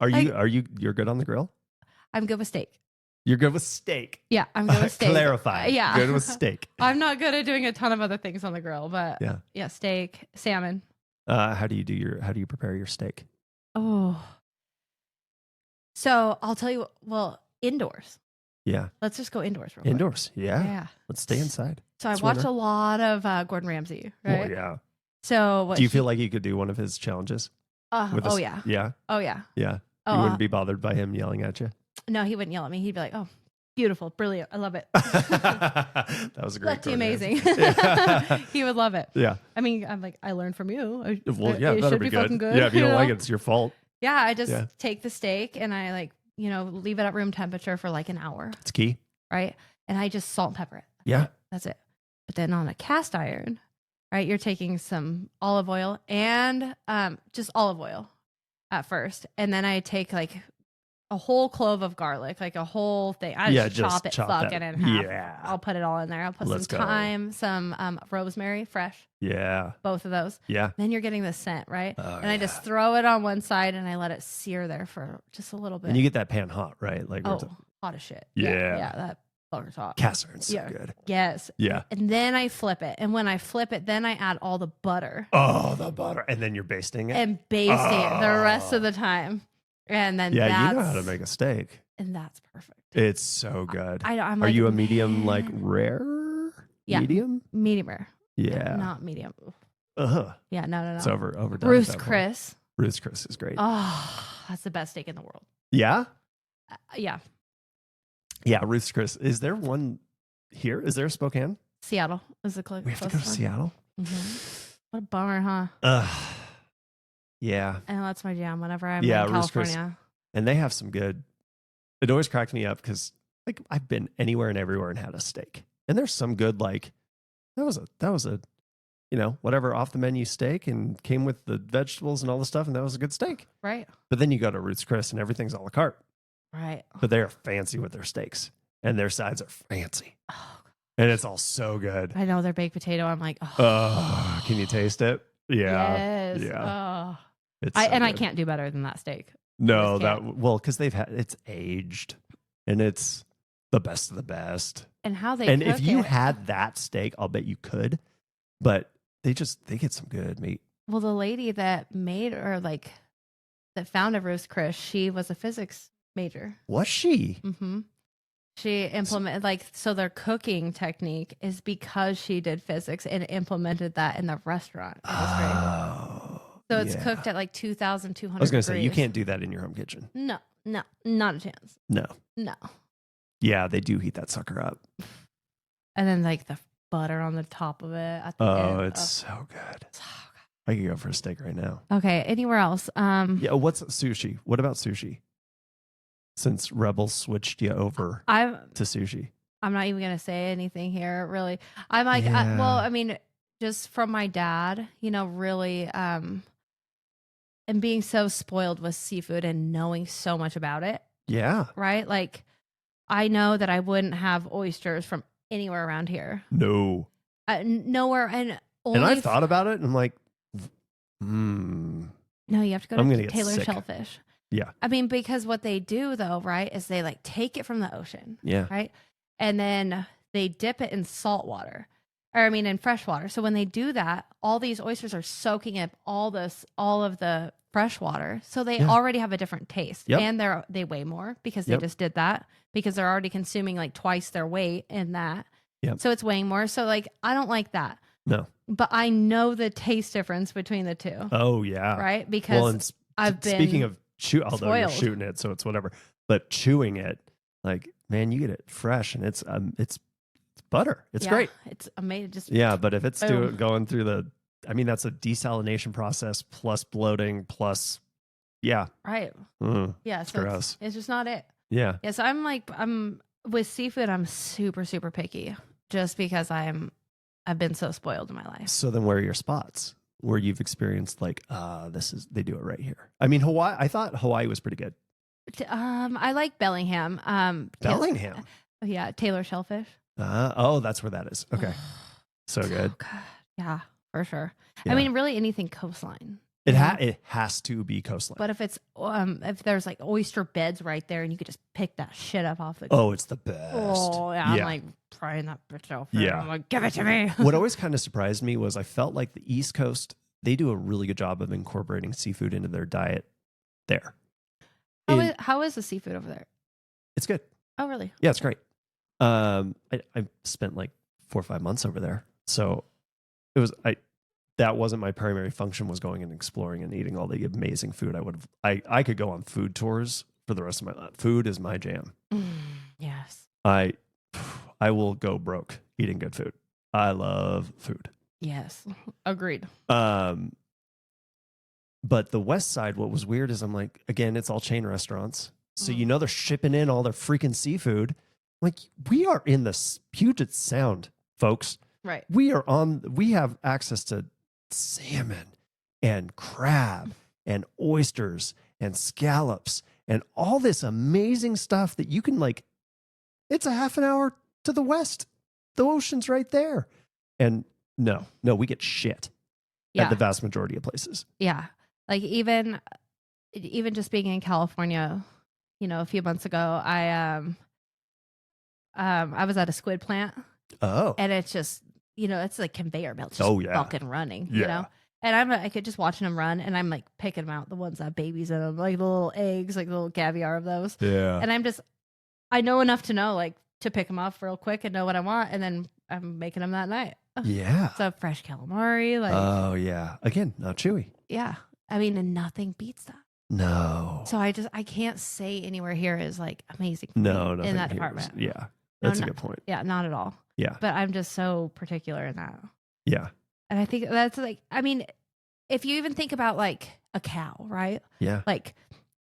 You're good on the grill? I'm good with steak. You're good with steak. Yeah, I'm good with steak. Clarify. Yeah. Good with steak. I'm not good at doing a ton of other things on the grill, but yeah, steak, salmon. How do you prepare your steak? Oh. So I'll tell you, well, indoors. Yeah. Let's just go indoors real quick. Indoors. Yeah. Yeah. Let's stay inside. So I watch a lot of Gordon Ramsay, right? Oh, yeah. So do you feel like you could do one of his challenges? Yeah. Yeah. Oh, yeah. Yeah. Oh, you wouldn't be bothered by him yelling at you? No, he wouldn't yell at me. He'd be like, oh, beautiful, brilliant. I love it. That was a great Lucky amazing. He would love it. Yeah. I mean, I'm like, I learned from you. Well, yeah, it that'll should be fucking good. Yeah, if you don't like it, it's your fault. Yeah, I just take the steak and I leave it at room temperature for like an hour. It's key. Right? And I just salt and pepper it. Yeah. That's it. But then on a cast iron, right, you're taking some olive oil and just olive oil at first. And then I take like a whole clove of garlic, like a whole thing. I just chop it fucking in half. Yeah. I'll put it all in there. I'll put some thyme, some rosemary, fresh. Yeah. Both of those. Yeah. Then you're getting the scent, right? Oh, and I just throw it on one side and I let it sear there for just a little bit. And you get that pan hot, right? Like hot as shit. Yeah. Yeah, that fucker's hot. Cast iron's so good. Yes. Yeah. And then I flip it. And when I flip it, then I add all the butter. Oh, the butter. And then you're basting it? And basting it the rest of the time. And then you know how to make a steak. And that's perfect. It's so good. I'm Are like, you a medium, like rare? Yeah. Medium? Medium rare. Yeah. Not medium. Uh-huh. Yeah, no. It's overdone. Ruth's Chris. Ruth's Chris is great. Oh, that's the best steak in the world. Yeah? Yeah. Yeah, Ruth's Chris. Is there one here? Is there a Spokane? Seattle is the closest. We have to go to Seattle? Mm-hmm. What a bummer, huh? Yeah. And that's my jam whenever I'm in California. And they have some good. It always cracked me up because like I've been anywhere and everywhere and had a steak. And there's some good like that was a whatever off the menu steak and came with the vegetables and all the stuff and that was a good steak. Right. But then you go to Ruth's Chris and everything's a la carte. Right. But they are fancy with their steaks and their sides are fancy. Oh, and it's all so good. I know their baked potato. I'm like, oh. Can you taste it? Yeah. Yes. Yeah. Oh. I can't do better than that steak. No, because it's aged and it's the best of the best. And how they and cook if you it. had that steak, I'll bet you could. But they get some good meat. Well, the lady that made or like that founded Ruth's Chris, she was a physics major. Was she? Mm-hmm. She implemented so their cooking technique is because she did physics and implemented that in the restaurant industry. Oh. So it's cooked at like 2,200 I was going to say, degrees. you can't do that in your home kitchen. No, not a chance. No. Yeah, they do heat that sucker up. And then like the butter on the top of it. At the end. It's so good. I could go for a steak right now. Okay, anywhere else? Yeah, what's sushi? What about sushi? Since Rebels switched you over to sushi. I'm not even going to say anything here, really. I'm like, just from my dad, really, and being so spoiled with seafood and knowing so much about it. Yeah. Right? Like, I know that I wouldn't have oysters from anywhere around here. No. Nowhere. And I thought about it and I'm like, No, you have to go to Taylor Shellfish. Yeah. I mean, because what they do though, right, is they like take it from the ocean. Yeah. Right. And then they dip it in salt water. In fresh water. So when they do that, all these oysters are soaking up all of the fresh water. So they already have a different taste. Yep. And they weigh more because they just did that because they're already consuming like twice their weight in that. Yep. So it's weighing more. So like, I don't like that. No. But I know the taste difference between the two. Oh yeah. Right? Because I've been speaking of although you're shooting it, so it's whatever. But chewing it, Like, man, you get it fresh and it's butter. It's Yeah, great. It's amazing. Just Yeah, but if it's boom. going through that's a desalination process plus bloating plus, yeah. Right. Yeah. It's So gross. it's just not it. Yeah. Yeah. So I'm with seafood. I'm super, super picky just because I've been so spoiled in my life. So then where are your spots where you've experienced like, they do it right here? I mean, Hawaii, I thought Hawaii was pretty good. I like Bellingham. Bellingham. Yeah. Taylor Shellfish. That's where that is. Okay. So good. God. Yeah, for sure. Yeah. I mean, really anything coastline. It has to be coastline. But if there's like oyster beds right there and you could just pick that shit up off the it's the best. Oh yeah, I'm like prying that bitch out. Yeah. I'm like, give it to me. What always kind of surprised me was I felt like the East Coast, they do a really good job of incorporating seafood into their diet there. How is the seafood over there? It's good. Oh really? Yeah, it's great. I spent like 4 or 5 months over there. So that wasn't my primary function, was going and exploring and eating all the amazing food. I could go on food tours for the rest of my life. Food is my jam. Yes. I will go broke eating good food. I love food. Yes. Agreed. But the West Side, what was weird is I'm like, again, it's all chain restaurants. So they're shipping in all their freaking seafood. Like, we are in the Puget Sound, folks. Right. We have access to salmon and crab and oysters and scallops and all this amazing stuff that you can, like, it's a half an hour to the west. The ocean's right there. And no, we get shit at the vast majority of places. Yeah. Like even just being in California, a few months ago, I was at a squid plant. Oh. And it's just, it's like conveyor belt just fucking running, you know? And I could just watching them run and I'm like picking them out, the ones that have babies in them, like the little eggs, like the little caviar of those. Yeah. And I know enough to know, like, to pick them off real quick and know what I want. And then I'm making them that night. Yeah. So fresh calamari. Like, oh, yeah. Again, not chewy. Yeah. I mean, and nothing beats that. No. So I can't say anywhere here is like amazing for no, me in that department. Yeah. That's a good point. Yeah, not at all. Yeah. But I'm just so particular in that. Yeah. And I think that's like, I mean, if you even think about like a cow, right? Yeah. Like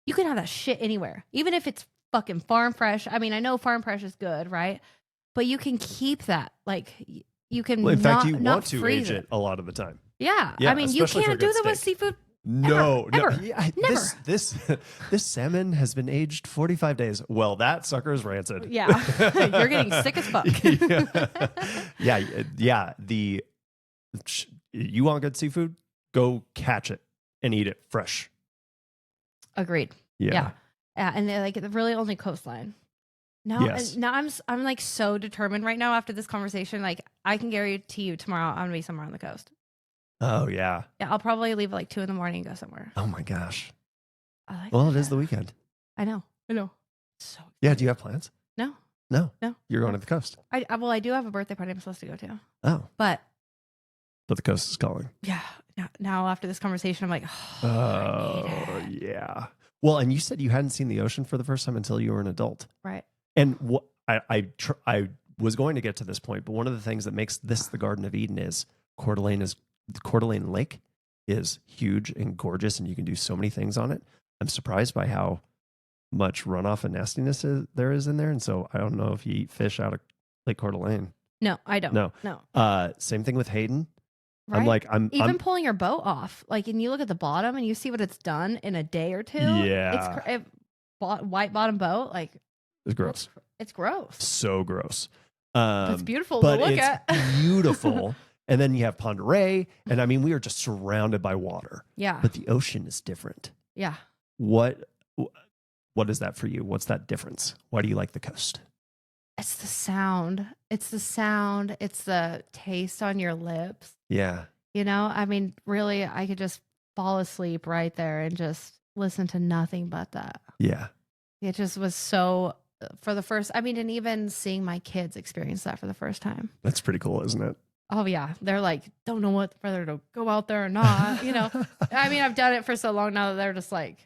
you can have that shit anywhere, even if it's fucking farm fresh. I mean, I know farm fresh is good, right? But you can keep that. Like you can. Well, in fact, you not want to age it a lot of the time. Yeah. I mean, you can't do that with seafood. No, ever. Yeah, never. This salmon has been aged 45 days. Well, that sucker is rancid. Yeah. You're getting sick as fuck. Yeah. You want good seafood? Go catch it and eat it fresh. Agreed. Yeah. And they're like really only coastline. Now I'm like so determined right now after this conversation. Like I can guarantee you tomorrow I'm gonna be somewhere on the coast. Oh yeah. Yeah, I'll probably leave at like 2 a.m. and go somewhere. Oh my gosh. Well, it is the weekend. I know. So excited. Yeah. Do you have plans? No. You're going to the coast. I do have a birthday party I'm supposed to go to. Oh. But the coast is calling. Yeah. Now after this conversation, I'm like, oh yeah. Well, and you said you hadn't seen the ocean for the first time until you were an adult, right? And I was going to get to this point, but one of the things that makes this the Garden of Eden is Coeur d'Alene Lake is huge and gorgeous, and you can do so many things on it. I'm surprised by how much runoff and nastiness there is in there, and so I don't know if you eat fish out of Lake Coeur d'Alene. No, I don't. No. Same thing with Hayden. Right? I'm pulling your boat off, like, and you look at the bottom and you see what it's done in a day or two. Yeah, it's white bottom boat, like it's gross. It's gross. So gross. It's beautiful to look at. Beautiful. And then you have Ponderay, and I mean, we are just surrounded by water. Yeah. But the ocean is different. Yeah. What is that for you? What's that difference? Why do you like the coast? It's the sound. It's the taste on your lips. Yeah. I mean, really, I could just fall asleep right there and just listen to nothing but that. Yeah. It just was so, for the first, I mean, and even seeing my kids experience that for the first time. That's pretty cool, isn't it? Oh, yeah. They're like, don't know whether to go out there or not. I mean, I've done it for so long now that they're just like,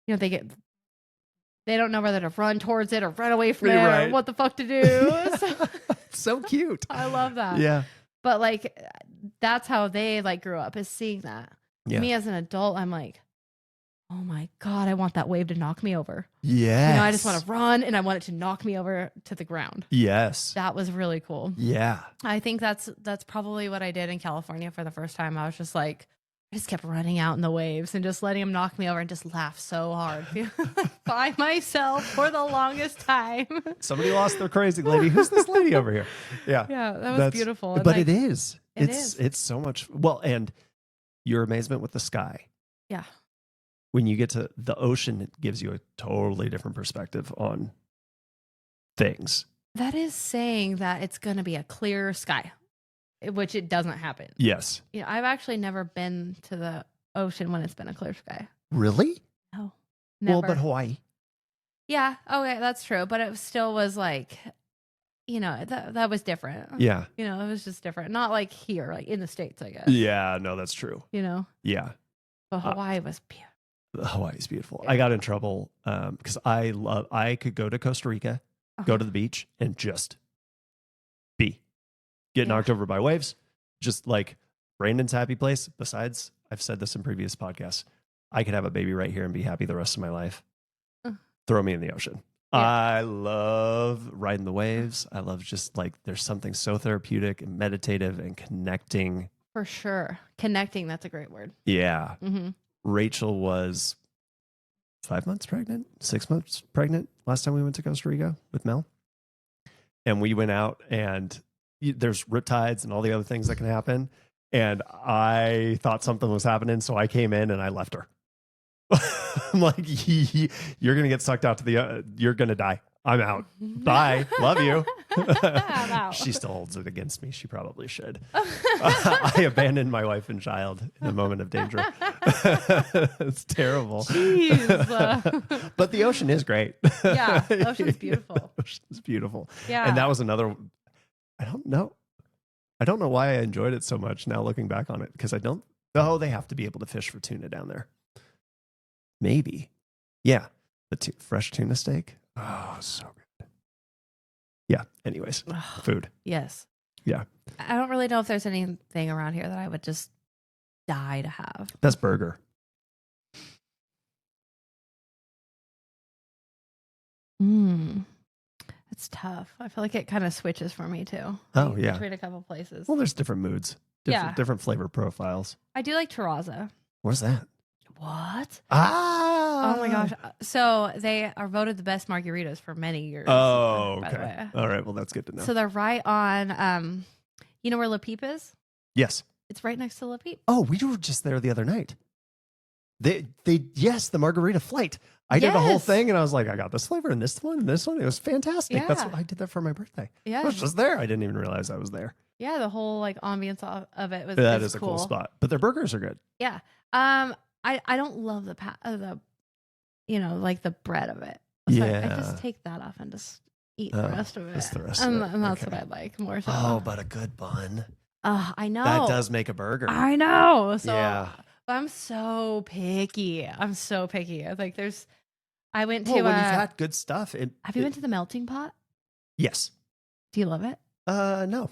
they they don't know whether to run towards it or run away from it Right. or what the fuck to do. So cute. I love that. Yeah. But like, that's how they like grew up, is seeing that. Yeah. Me as an adult, I'm like, oh my God, I want that wave to knock me over. Yes. You know, I just want to run and I want it to knock me over to the ground. Yes. That was really cool. Yeah. I think that's probably what I did in California for the first time. I was just like, I just kept running out in the waves and just letting them knock me over and just laugh so hard by myself for the longest time. Somebody lost their crazy lady. Who's this lady over here? Yeah. Yeah, that was beautiful. And But like, it is. it It's so much. Well, and your amazement with the sky. Yeah. When you get to the ocean, it gives you a totally different perspective on things. That is saying that it's going to be a clear sky, which it doesn't happen. Yes. You know, I've actually never been to the ocean when it's been a clear sky. Really? No. Never. Well, but Hawaii. Yeah. Okay, that's true. But it still was like, you know, that was different. Yeah. You know, it was just different. Not like here, like in the States, I guess. Yeah. No, that's true. You know? Yeah. But Hawaii was beautiful. Hawaii's beautiful. Yeah. I got in trouble because I could go to Costa Rica, go to the beach, and just get knocked over by waves. Just like Brandon's happy place. Besides, I've said this in previous podcasts, I could have a baby right here and be happy the rest of my life. Throw me in the ocean. Yeah. I love riding the waves. I love just like there's something so therapeutic and meditative and connecting. For sure. Connecting, that's a great word. Yeah. Mm-hmm. Rachel was 5 months pregnant, 6 months pregnant last time we went to Costa Rica with Mel. And we went out and there's riptides and all the other things that can happen. And I thought something was happening. So I came in and I left her. I'm like, you're going to get sucked out to the, you're going to die. I'm out. Bye. Love you. I'm out. She still holds it against me. She probably should. I abandoned my wife and child in a moment of danger. It's terrible. Jeez. But the ocean is great. Yeah, the ocean's beautiful. The ocean's beautiful. Yeah. And that was another, I don't know why I enjoyed it so much now looking back on it, because they have to be able to fish for tuna down there. Maybe. Yeah. The fresh tuna steak. Oh, so good. Yeah. Anyways, food. Yes. Yeah. I don't really know if there's anything around here that I would just die to have. Best burger. It's tough. I feel like it kind of switches for me too. Oh, yeah. Between a couple places. Well, there's different moods. Different flavor profiles. I do like Terraza. What's that? What? Ah. Oh my gosh. So they are voted the best margaritas for many years. Oh, by the okay. way. All right. Well, that's good to know. So they're right on, you know where La Peep is? Yes. It's right next to La Peep. Oh, we were just there the other night. Yes, the margarita flight. I did a whole thing and I was like, I got this flavor and this one and this one. It was fantastic. Yeah. That's what I did that for my birthday. Yeah. I was just there. I didn't even realize I was there. Yeah, the whole like ambience of it was That is a cool cool spot. But their burgers are good. Yeah. I don't love the you know, like the bread of it. So Yeah. I just take that off and just eat the rest of it. Just the rest and, of it. and that's Okay. what I like more so. Oh, but a good bun. I know. That does make a burger. I know. So Yeah. but I'm so picky. Like I went to Well, when you've had good stuff. have you been to the Melting Pot? Yes. Do you love it? No.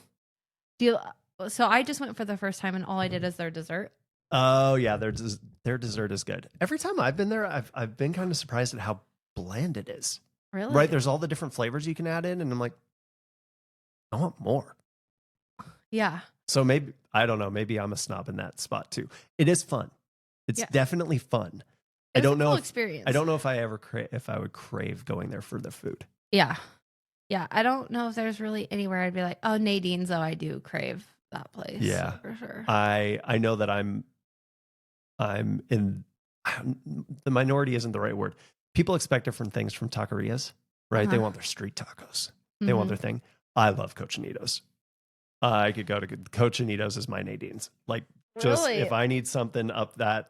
So I just went for the first time and all I did is their dessert. Oh yeah, their dessert is good. Every time I've been there, I've been kind of surprised at how bland it is. Really? Right? There's all the different flavors you can add in, and I'm like, I want more. Yeah. So maybe I don't know. Maybe I'm a snob in that spot too. It is fun. It's definitely fun. It I don't was a know cool if experience. I don't know if I ever if I would crave going there for the food. Yeah. Yeah. I don't know if there's really anywhere I'd be like, oh, Nadine's, though I do crave that place. Yeah. For sure. I know that I'm in the minority isn't the right word. People expect different things from taquerias, right? They want their street tacos. They want their thing. I love cochinitos. I could go to cochinitos as my Nadine's. Like just Really? if I need something up that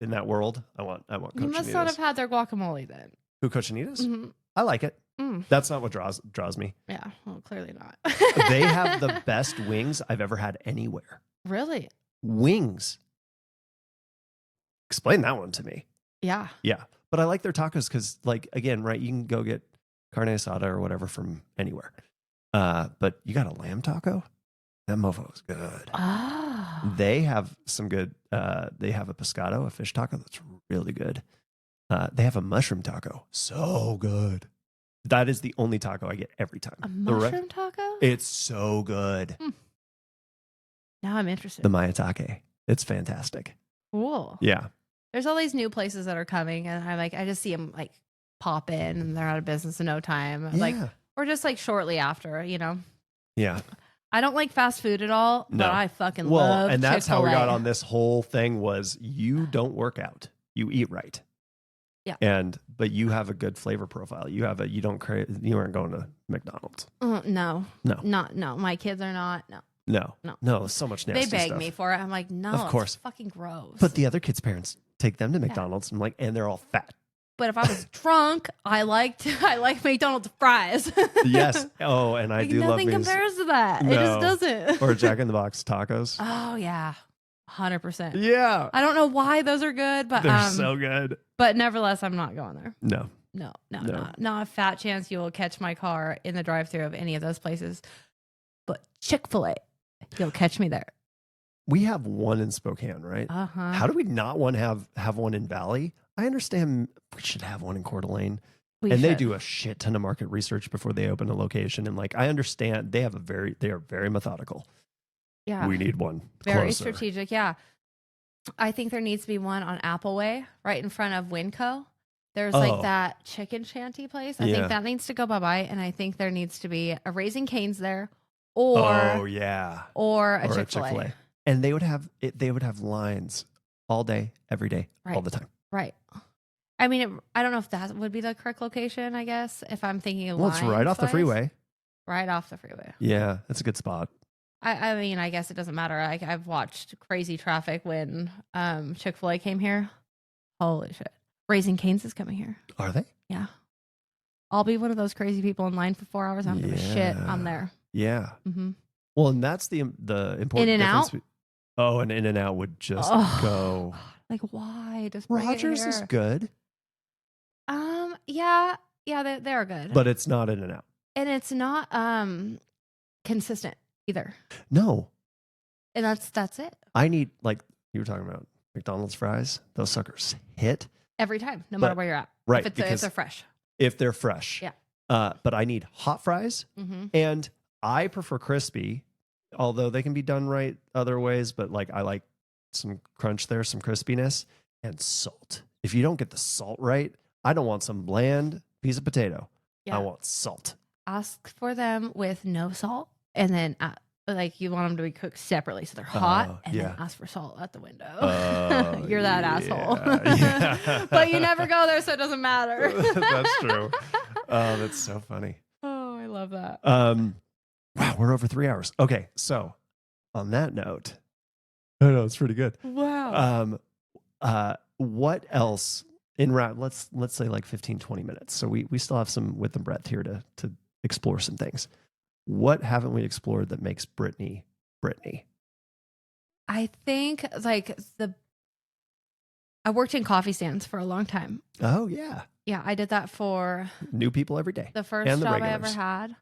in that world, I want cochinitos. You must not have had their guacamole then. Who cochinitos? Mm-hmm. I like it. Mm. That's not what draws me. Yeah. Well, clearly not. They have the best wings I've ever had anywhere. Really? Wings. Explain that one to me. Yeah. Yeah. But I like their tacos because, like, again, right, you can go get carne asada or whatever from anywhere. But you got a lamb taco? That mofo is good. Oh. They have some good, they have a pescado, a fish taco that's really good. They have a mushroom taco. So good. That is the only taco I get every time. A mushroom taco? It's so good. Now I'm interested. The Mayatake. It's fantastic. Cool. Yeah. There's all these new places that are coming, and I just see them like pop in, and they're out of business in no time. Yeah. Like, or just like shortly after, you know. Yeah. I don't like fast food at all, No. but I fucking love and that's Chick-fil-A. how we got on this whole thing was you don't work out. You eat right. Yeah. But you have a good flavor profile. You aren't going to McDonald's. No. No. No. My kids are not. No. No. So much nasty They beg stuff. me for it. I'm like, no, Of course. it's fucking gross. But the other kids' parents take them to McDonald's and they're all fat. But if I was drunk, I like McDonald's fries. Yes. Oh, and I like, do love nothing me. compares to that. It No. just doesn't. Or Jack in the Box tacos. Oh yeah, 100%. Yeah. I don't know why those are good, but They're so good. But nevertheless, I'm not going there. No. Not a fat chance you will catch my car in the drive-thru of any of those places. But Chick-fil-A, you'll catch me there. We have one in Spokane, right? Uh-huh. How do we not want to have one in Valley? I understand we should have one in Coeur d'Alene. They do a shit ton of market research before they open a location. And like, I understand they are very methodical. Yeah. We need one. Very closer. strategic. Yeah. I think there needs to be one on Appleway right in front of Winco. There's like that chicken shanty place. I think that needs to go bye-bye. And I think there needs to be a Raising Cane's there or a Chick-fil-A. And they would have lines all day, every day, all the time. Right. I mean, I don't know if that would be the correct location, I guess, if I'm thinking of it's right off the freeway. Right off the freeway. Yeah, that's a good spot. I mean, I guess it doesn't matter. I've watched crazy traffic when Chick-fil-A came here. Holy shit. Raising Cane's is coming here. Are they? Yeah. I'll be one of those crazy people in line for 4 hours. I don't give a shit. I'm there. Yeah. Mm-hmm. Well, and that's the important In-N-Out? difference. An In-N-Out would just go. Like, why? Just Rogers is good. Yeah, they're good. But it's not In-N-Out. And it's not consistent either. No. And that's it. I need, like you were talking about, McDonald's fries. Those suckers hit. Every time, no matter where you're at. Right. If they're fresh. If they're fresh. Yeah. But I need hot fries. Mm-hmm. And I prefer crispy, although they can be done right other ways. But like I like some crunch there, some crispiness, and salt. If you don't get the salt right, I don't want some bland piece of potato. Yeah. I want salt. Ask for them with no salt. And then like you want them to be cooked separately. So they're hot. And then ask for salt at the window. You're that asshole. Yeah. But you never go there, so it doesn't matter. That's true. Oh, that's so funny. Oh, I love that. Wow, we're over 3 hours. Okay, so on that note, I know it's pretty good. Wow. What else in round? Let's say like 15, 20 minutes. So we still have some width and breadth here to explore some things. What haven't we explored that makes Brittany Brittany? I think like I worked in coffee stands for a long time. Oh yeah. Yeah, I did that for new people every day. The first and the job regulars. I ever had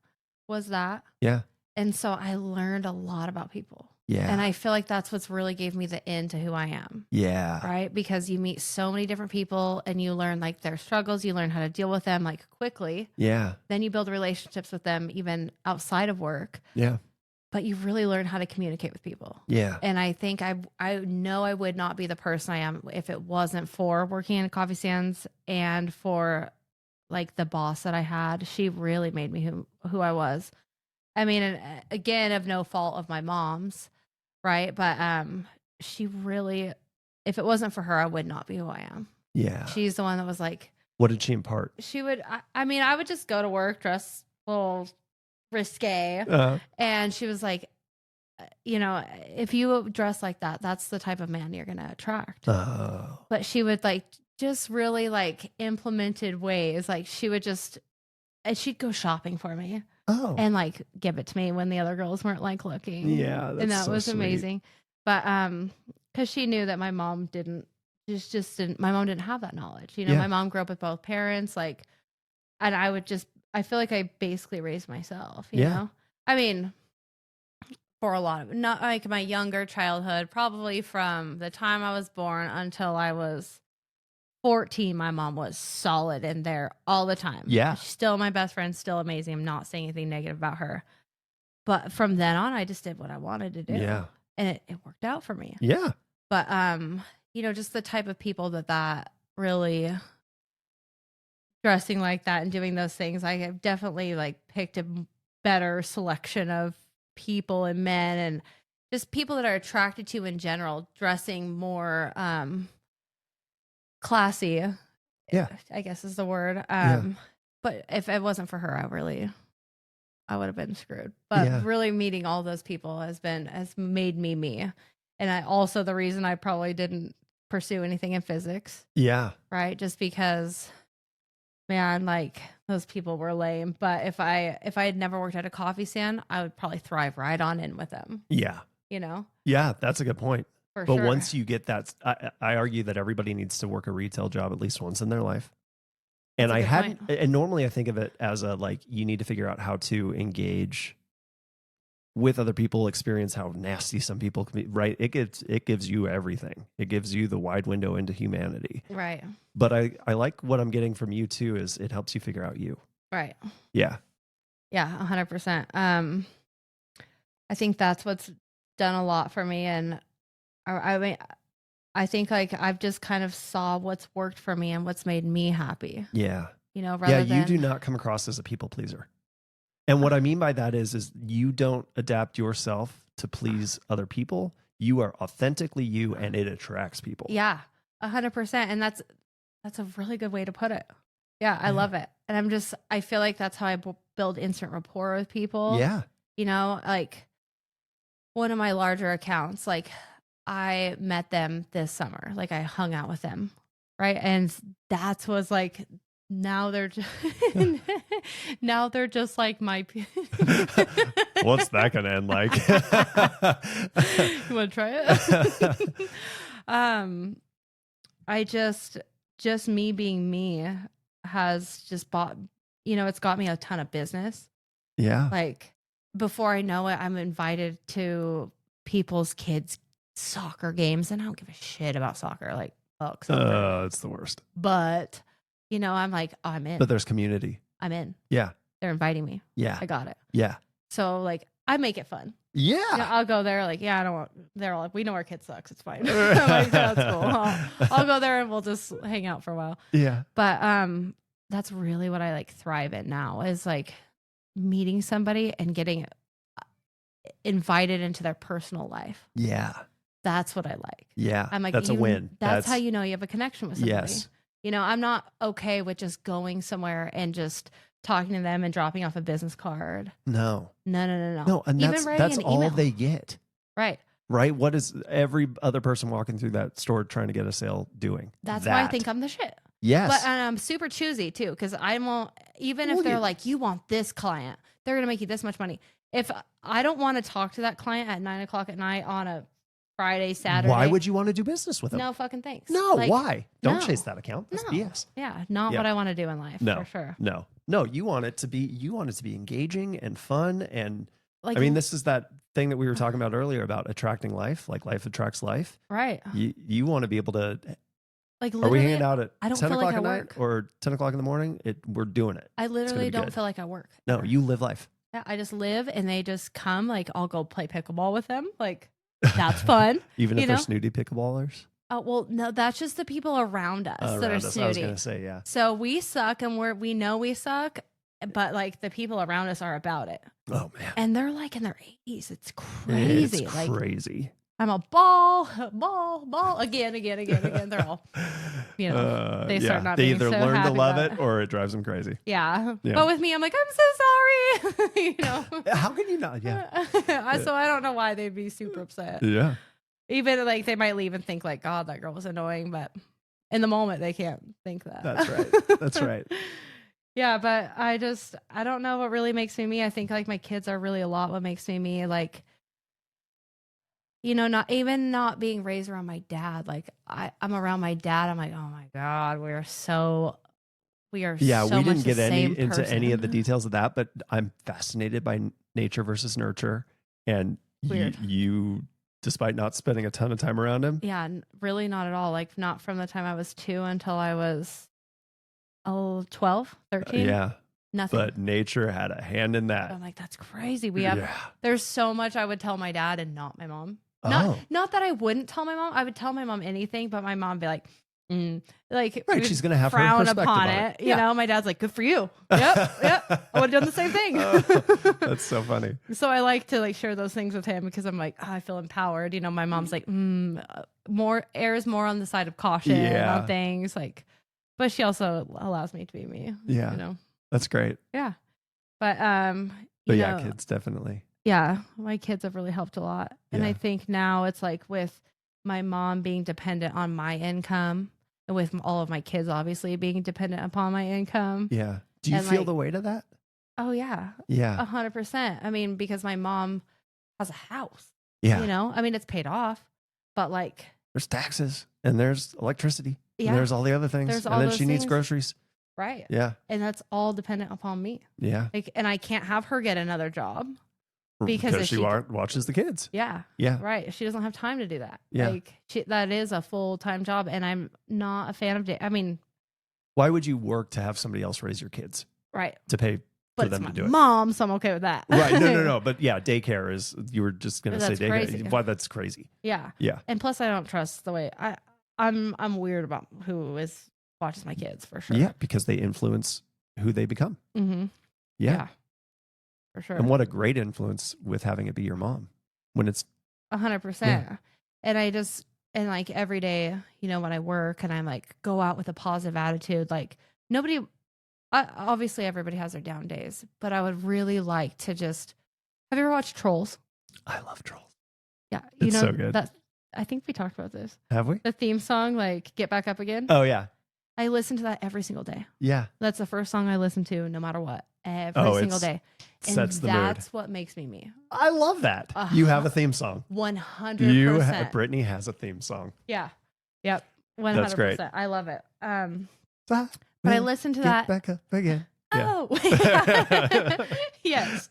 was that. Yeah. And so I learned a lot about people. Yeah. And I feel like that's what's really gave me the in to who I am. Yeah. Right? Because you meet so many different people and you learn like their struggles, you learn how to deal with them like quickly. Yeah. Then you build relationships with them even outside of work. Yeah. But you really learn how to communicate with people. Yeah. And I think I know I would not be the person I am if it wasn't for working in coffee stands and for like the boss that I had. She really made me who I was. I mean, and again, of no fault of my mom's, right? But she really, if it wasn't for her, I would not be who I am. Yeah. She's the one that was like, what did she impart? She would, I would just go to work, dress a little risque. And she was like, you know, if you dress like that, that's the type of man you're going to attract. But she would like just really like implemented ways. Like she would just, and she'd go shopping for me. And like give it to me when the other girls weren't like looking. Yeah. And that so was sweet. amazing. But because she knew that my mom didn't just didn't, my mom didn't have that knowledge. You know, Yeah. my mom grew up with both parents, like, and I feel like I basically raised myself, you know? I mean, for a lot of, not like my younger childhood, probably from the time I was born until I was 14, my mom was solid in there all the time. Yeah. She's still my best friend, still amazing. I'm not saying anything negative about her. But from then on, I just did what I wanted to do. Yeah. And it worked out for me. Yeah. But, you know, just the type of people that really dressing like that and doing those things, I have definitely like picked a better selection of people and men and just people that are attracted to in general, dressing more classy. Yeah. I guess is the word. But if it wasn't for her, I would have been screwed. But really meeting all those people has made me me. And the reason I probably didn't pursue anything in physics. Yeah. Right. Just because, man, like those people were lame. But if I had never worked at a coffee stand, I would probably thrive right on in with them. Yeah. You know? Yeah. That's a good point. But sure. Once you get that, I argue that everybody needs to work a retail job at least once in their life. And and normally I think of it as you need to figure out how to engage with other people, experience how nasty some people can be, right? It gives you everything. It gives you the wide window into humanity. Right. But I like what I'm getting from you too, is it helps you figure out you. Right. Yeah. Yeah, 100%. I think that's what's done a lot for me. And I mean, I think like I've just kind of saw what's worked for me and what's made me happy. Yeah. You know, you do not come across as a people pleaser. And what I mean by that is you don't adapt yourself to please other people. You are authentically you, and it attracts people. Yeah, 100%. And that's a really good way to put it. Yeah, I love it. And I feel like that's how I build instant rapport with people. Yeah. You know, like one of my larger accounts, like I met them this summer. Like I hung out with them. Right. And that was like, now they're just, like my. What's that gonna end like? You want to try it? I just me being me has just bought. You know, it's got me a ton of business. Yeah. Like before I know it, I'm invited to people's kids' soccer games, and I don't give a shit about soccer. Like, fuck soccer. It's the worst. But. You know, I'm like, oh, I'm in. But there's community. I'm in. Yeah. They're inviting me. Yeah. I got it. Yeah. So, like, I make it fun. Yeah. You know, I'll go there, like, yeah, I don't want, they're all like, we know our kid sucks. It's fine. I'm like, that's cool. I'll go there and we'll just hang out for a while. Yeah. But that's really what I like thrive in now is like meeting somebody and getting invited into their personal life. Yeah. That's what I like. Yeah. I'm like, that's a win. That's how you know you have a connection with somebody. Yes. You know, I'm not okay with just going somewhere and just talking to them and dropping off a business card. No. No, and that's all they get. Right. Right? What is every other person walking through that store trying to get a sale doing? That's why I think I'm the shit. Yes. But I'm super choosy too, because I won't, even if they're like, you want this client, they're going to make you this much money. If I don't want to talk to that client at 9:00 at night on a Friday, Saturday. Why would you want to do business with them? No fucking thanks. No, why? Don't chase that account. That's BS. Yeah, not what I want to do in life. No, for sure. No, you want it to be engaging and fun. And like, I mean, this is that thing that we were talking about earlier about attracting life, like life attracts life. Right. You want to be able to, like, are we hanging out at 10 o'clock like at night or 10 o'clock in the morning? We're doing it. I literally don't feel like I work. No, you live life. Yeah, I just live and they just come. Like, I'll go play pickleball with them. Like, that's fun. Even if they're snooty pickleballers? Oh, well, no, that's just the people around us that are snooty. I was going to say, yeah. So we suck and we know we suck, but like the people around us are about it. Oh, man. And they're like in their 80s. It's crazy. It's crazy. I'm a ball again. They're all, you know, they start not being so happy. They either learn to love it or it drives them crazy. Yeah. But with me, I'm like, I'm so sorry. You know, how can you not? Yeah. So I don't know why they'd be super upset. Yeah. Even like they might leave and think like, God, that girl was annoying. But in the moment, they can't think that. That's right. That's right. Yeah. But I don't know what really makes me me. I think like my kids are really a lot what makes me me. Like, not even not being raised around my dad. Like I'm around my dad. I'm like, oh my God, we are so we much didn't get the same into any of the person. details of that, but I'm fascinated by nature versus nurture. And Weird. you, despite not spending a ton of time around him. Yeah, really not at all. Like not from the time I was 2 until I was 12, 13. Yeah. Nothing. But nature had a hand in that. I'm like, that's crazy. There's so much I would tell my dad and not my mom. Not that I wouldn't tell my mom. I would tell my mom anything, but my mom would be like, like, right, she's gonna have her frown perspective upon on it. You know, my dad's like, good for you. Yep. I would have done the same thing. That's so funny. So I like to like share those things with him because I'm like, I feel empowered. You know, my mom's like, errs more on the side of caution on things. Like, but she also allows me to be me. Yeah. You know, that's great. Yeah. But yeah, kids definitely. Yeah, my kids have really helped a lot. And I think now it's like with my mom being dependent on my income and with all of my kids obviously being dependent upon my income. Yeah. Do you feel the weight of that? Oh yeah. Yeah. 100%. I mean, because my mom has a house. Yeah. You know, I mean, it's paid off, but like there's taxes and there's electricity. Yeah. And there's all the other things. And then she needs groceries. Right. Yeah. And that's all dependent upon me. Yeah. Like, and I can't have her get another job. Because she watches the kids. Yeah. Yeah. Right. She doesn't have time to do that. Yeah. Like that is a full-time job. And I'm not a fan of I mean. Why would you work to have somebody else raise your kids? Right. To pay for them to do it. Mom, so I'm okay with that. Right. No. But yeah, daycare is, you were just going to say daycare. Crazy. Why that's crazy. Yeah. Yeah. And plus I don't trust the way I'm weird about who watches my kids for sure. Yeah. Because they influence who they become. Mm-hmm. Yeah. For sure. And what a great influence with having it be your mom when it's 100%. And like every day, you know, when I work and I'm like, go out with a positive attitude, like obviously everybody has their down days, but I would really like to just, have you ever watched Trolls? I love Trolls. Yeah. It's so good. I think we talked about this. Have we? The theme song, like Get Back Up Again. Oh yeah. I listen to that every single day. Yeah. That's the first song I listen to no matter what. Every single day. And sets the that's what makes me me. I love that. You have a theme song. 100%. Brittany has a theme song. Yeah. Yep. 100%. That's great. I love it. But I listen to that. Back up again. Oh. Yes.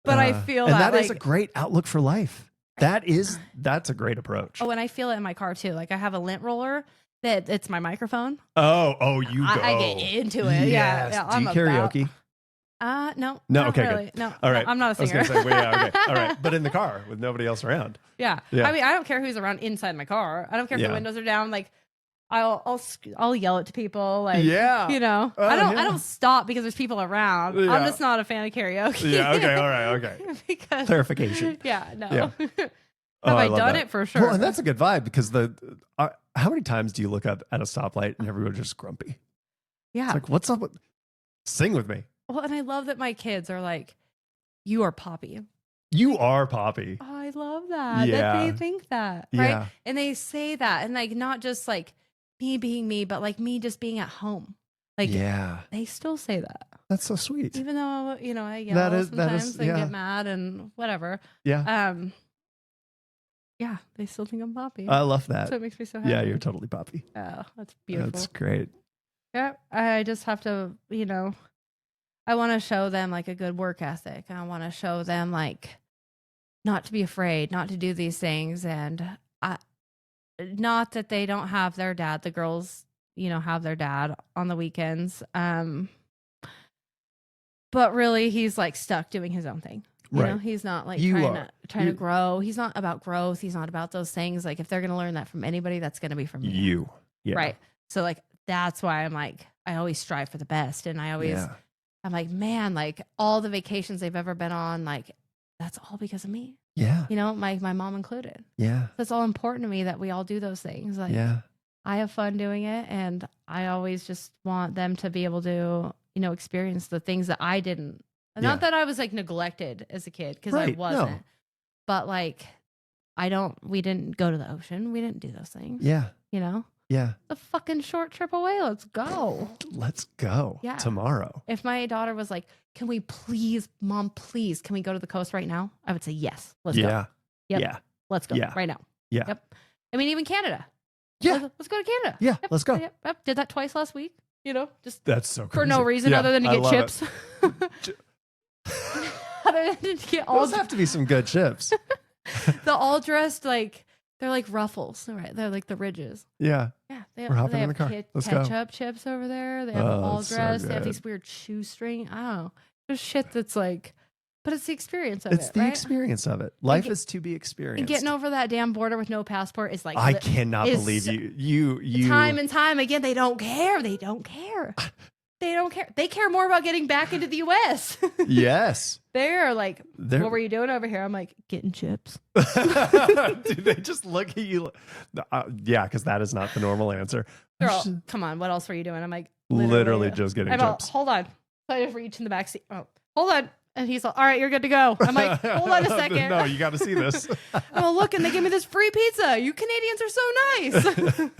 But I feel and that is a great outlook for life. That's a great approach. Oh, and I feel it in my car too. Like I have a lint roller that it's my microphone. Oh, you go. I get into it. Yes. Yeah. Do you karaoke? No. No, okay, really. good. No, all right. I'm not a singer. I was gonna say, yeah, okay. All right. But in the car with nobody else around. Yeah. I mean, I don't care who's around inside my car. I don't care if the windows are down. Like, I'll yell it to people. Like, you know, I don't stop because there's people around. Yeah. I'm just not a fan of karaoke. Yeah. Okay. All right. Okay. Because, clarification. Yeah. No. Yeah. Have I done it for sure? Well, and that's a good vibe because how many times do you look up at a stoplight and everyone's just grumpy? Yeah. It's like, what's up? Sing with me. Well, and I love that my kids are like, you are Poppy. You are Poppy. Oh, I love that. Yeah. That they think that. Right. Yeah. And they say that. And like, not just like me being me, but like me just being at home. Like, they still say that. That's so sweet. Even though, you know, I yell sometimes and get mad and whatever. Yeah. Yeah, they still think I'm Poppy. I love that. So it makes me so happy. Yeah, you're totally Poppy. Oh, that's beautiful. That's great. Yeah, I just have to, you know, I want to show them like a good work ethic. I want to show them like not to be afraid, not to do these things. And not that they don't have their dad. The girls, you know, have their dad on the weekends. But really, he's like stuck doing his own thing. You know, he's not like trying to grow. He's not about growth. He's not about those things. Like if they're going to learn that from anybody, that's going to be from you. Yeah. Right. So like, that's why I'm like, I always strive for the best. And I always, I'm like, man, like all the vacations they've ever been on, like that's all because of me. Yeah. You know, my mom included. Yeah. That's all important to me that we all do those things. Like I have fun doing it. And I always just want them to be able to, you know, experience the things that I didn't. Not that I was like neglected as a kid because I wasn't, but like we didn't go to the ocean. We didn't do those things. Yeah. You know? Yeah. A fucking short trip away. Let's go. Let's go. Yeah. Tomorrow. If my daughter was like, can we please, Mom, please, can we go to the coast right now? I would say, yes, let's go. Yep. Yeah. Let's go right now. Yeah. Yep. I mean, even Canada. Yeah. Let's go to Canada. Yeah. Let's go. Yep. Did that twice last week. Just That's so crazy. for no reason other than to get chips. Other than to get Those have to be some good chips. The all dressed they're like ruffles, right? They're like the ridges. Yeah. Yeah. We're hopping in the car. Let's go. Ketchup chips over there. They have all dressed. They have these weird shoestring. I don't know. There's shit that's but it's the experience of it. It's the experience of it. Life is to be experienced. And getting over that damn border with no passport is I cannot believe you. Time and time again, they don't care. They don't care. They don't care. They care more about getting back into the U.S. Yes. They're like, what were you doing over here? I'm like, getting chips. Dude, they just look at you. Yeah, because that is not the normal answer. Come on, what else were you doing? I'm like, literally just getting chips. Hold on. So I just reach in the back seat. Oh, hold on. And he's like, all right, you're good to go. I'm like, hold on a second. No, you got to see this. Oh, look, and they give me this free pizza. You Canadians are so nice.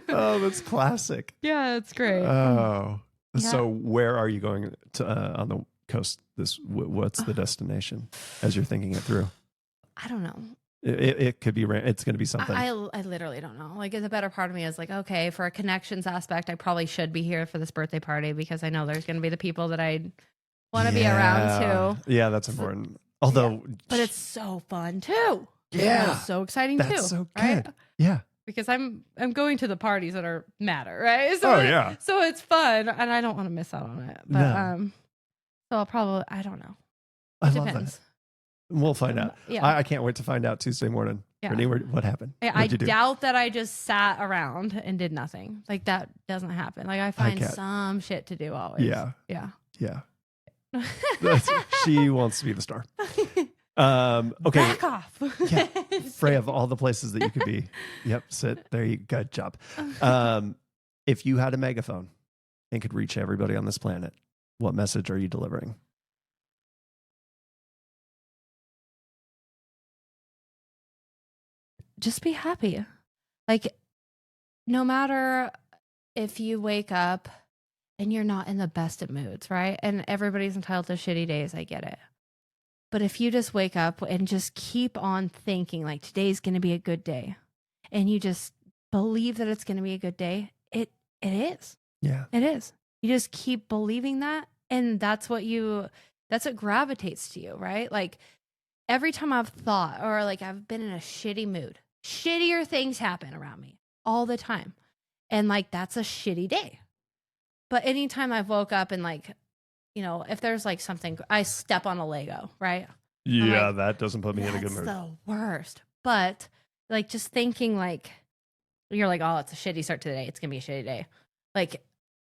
Oh, that's classic. Yeah, it's great. Oh, yeah. So where are you going to on the coast? What's the destination as you're thinking it through? I don't know. It could be. It's going to be something. I literally don't know. The better part of me is like, okay, for a connections aspect, I probably should be here for this birthday party because I know there's going to be the people that I want to be around too. Yeah, that's important. Although, but it's so fun too. Yeah, it's so exciting too. That's so good. Right? Yeah. Because I'm going to the parties that matter, right? So, so it's fun, and I don't want to miss out on it. But so I'll probably I don't know. It depends. That. We'll find out. Yeah. I can't wait to find out Tuesday morning. Yeah. Brittany, what happened? I doubt that I just sat around and did nothing. That doesn't happen. I find some shit to do always. Yeah. Yeah. Yeah. She wants to be the star. Okay. Back off. Yeah. Freya, of all the places that you could be. Yep. Sit there. Good job. If you had a megaphone and could reach everybody on this planet, what message are you delivering? Just be happy. No matter if you wake up and you're not in the best of moods, right? And everybody's entitled to shitty days. I get it. But if you just wake up and just keep on thinking today's going to be a good day, and you just believe that it's going to be a good day, it is. Yeah. It is. You just keep believing that, and that's what gravitates to you, right? Every time I've thought or I've been in a shitty mood, shittier things happen around me all the time. And that's a shitty day. But anytime I've woke up and if there's something, I step on a Lego, right? Yeah, that doesn't put me in a good mood. That's the worst. But just thinking you're oh, it's a shitty start to the day. It's going to be a shitty day.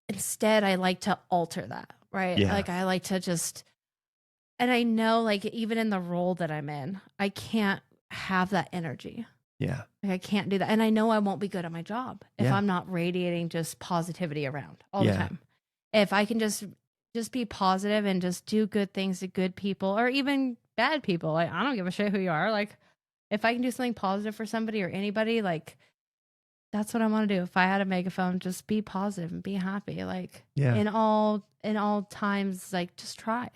Instead, I like to alter that, right? Yeah. I like to just, and I know even in the role that I'm in, I can't have that energy. Yeah. I can't do that. And I know I won't be good at my job if I'm not radiating just positivity around all the time. If I can just be positive and just do good things to good people or even bad people. I don't give a shit who you are. If I can do something positive for somebody or anybody, that's what I want to do. If I had a megaphone, just be positive and be happy. In all times, just try.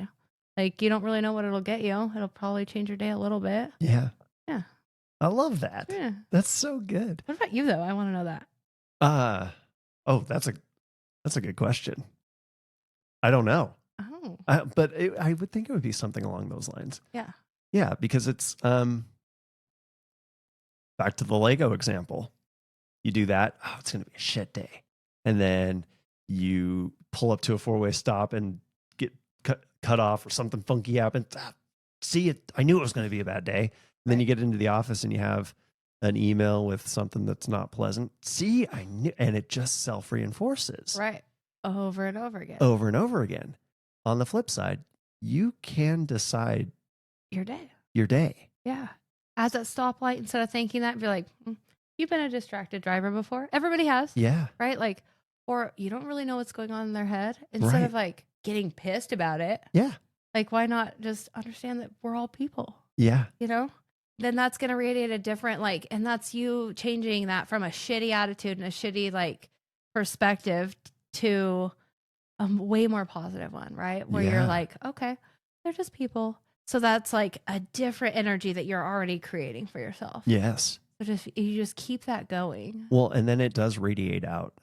You don't really know what it'll get you. It'll probably change your day a little bit. Yeah. Yeah. I love that. Yeah. That's so good. What about you though? I want to know that. That's a good question. I don't know. Oh. But I would think it would be something along those lines. Yeah. Yeah, because it's back to the Lego example. You do that, it's going to be a shit day. And then you pull up to a four-way stop and get cut off or something funky happens. See, I knew it was going to be a bad day. And then you get into the office and you have an email with something that's not pleasant. See, I knew, and it just self-reinforces. Right. Over and over again. Over and over again. On the flip side, you can decide your day. Yeah. At that stoplight, instead of thinking that, be you've been a distracted driver before. Everybody has. Yeah. Right? Or you don't really know what's going on in their head. Instead of getting pissed about it. Yeah. Why not just understand that we're all people? Yeah. Then that's going to radiate a different, and that's you changing that from a shitty attitude and a shitty, perspective to a way more positive one, right? Where you're okay, they're just people. So that's like a different energy that you're already creating for yourself. Yes. So you just keep that going. Well, and then it does radiate out.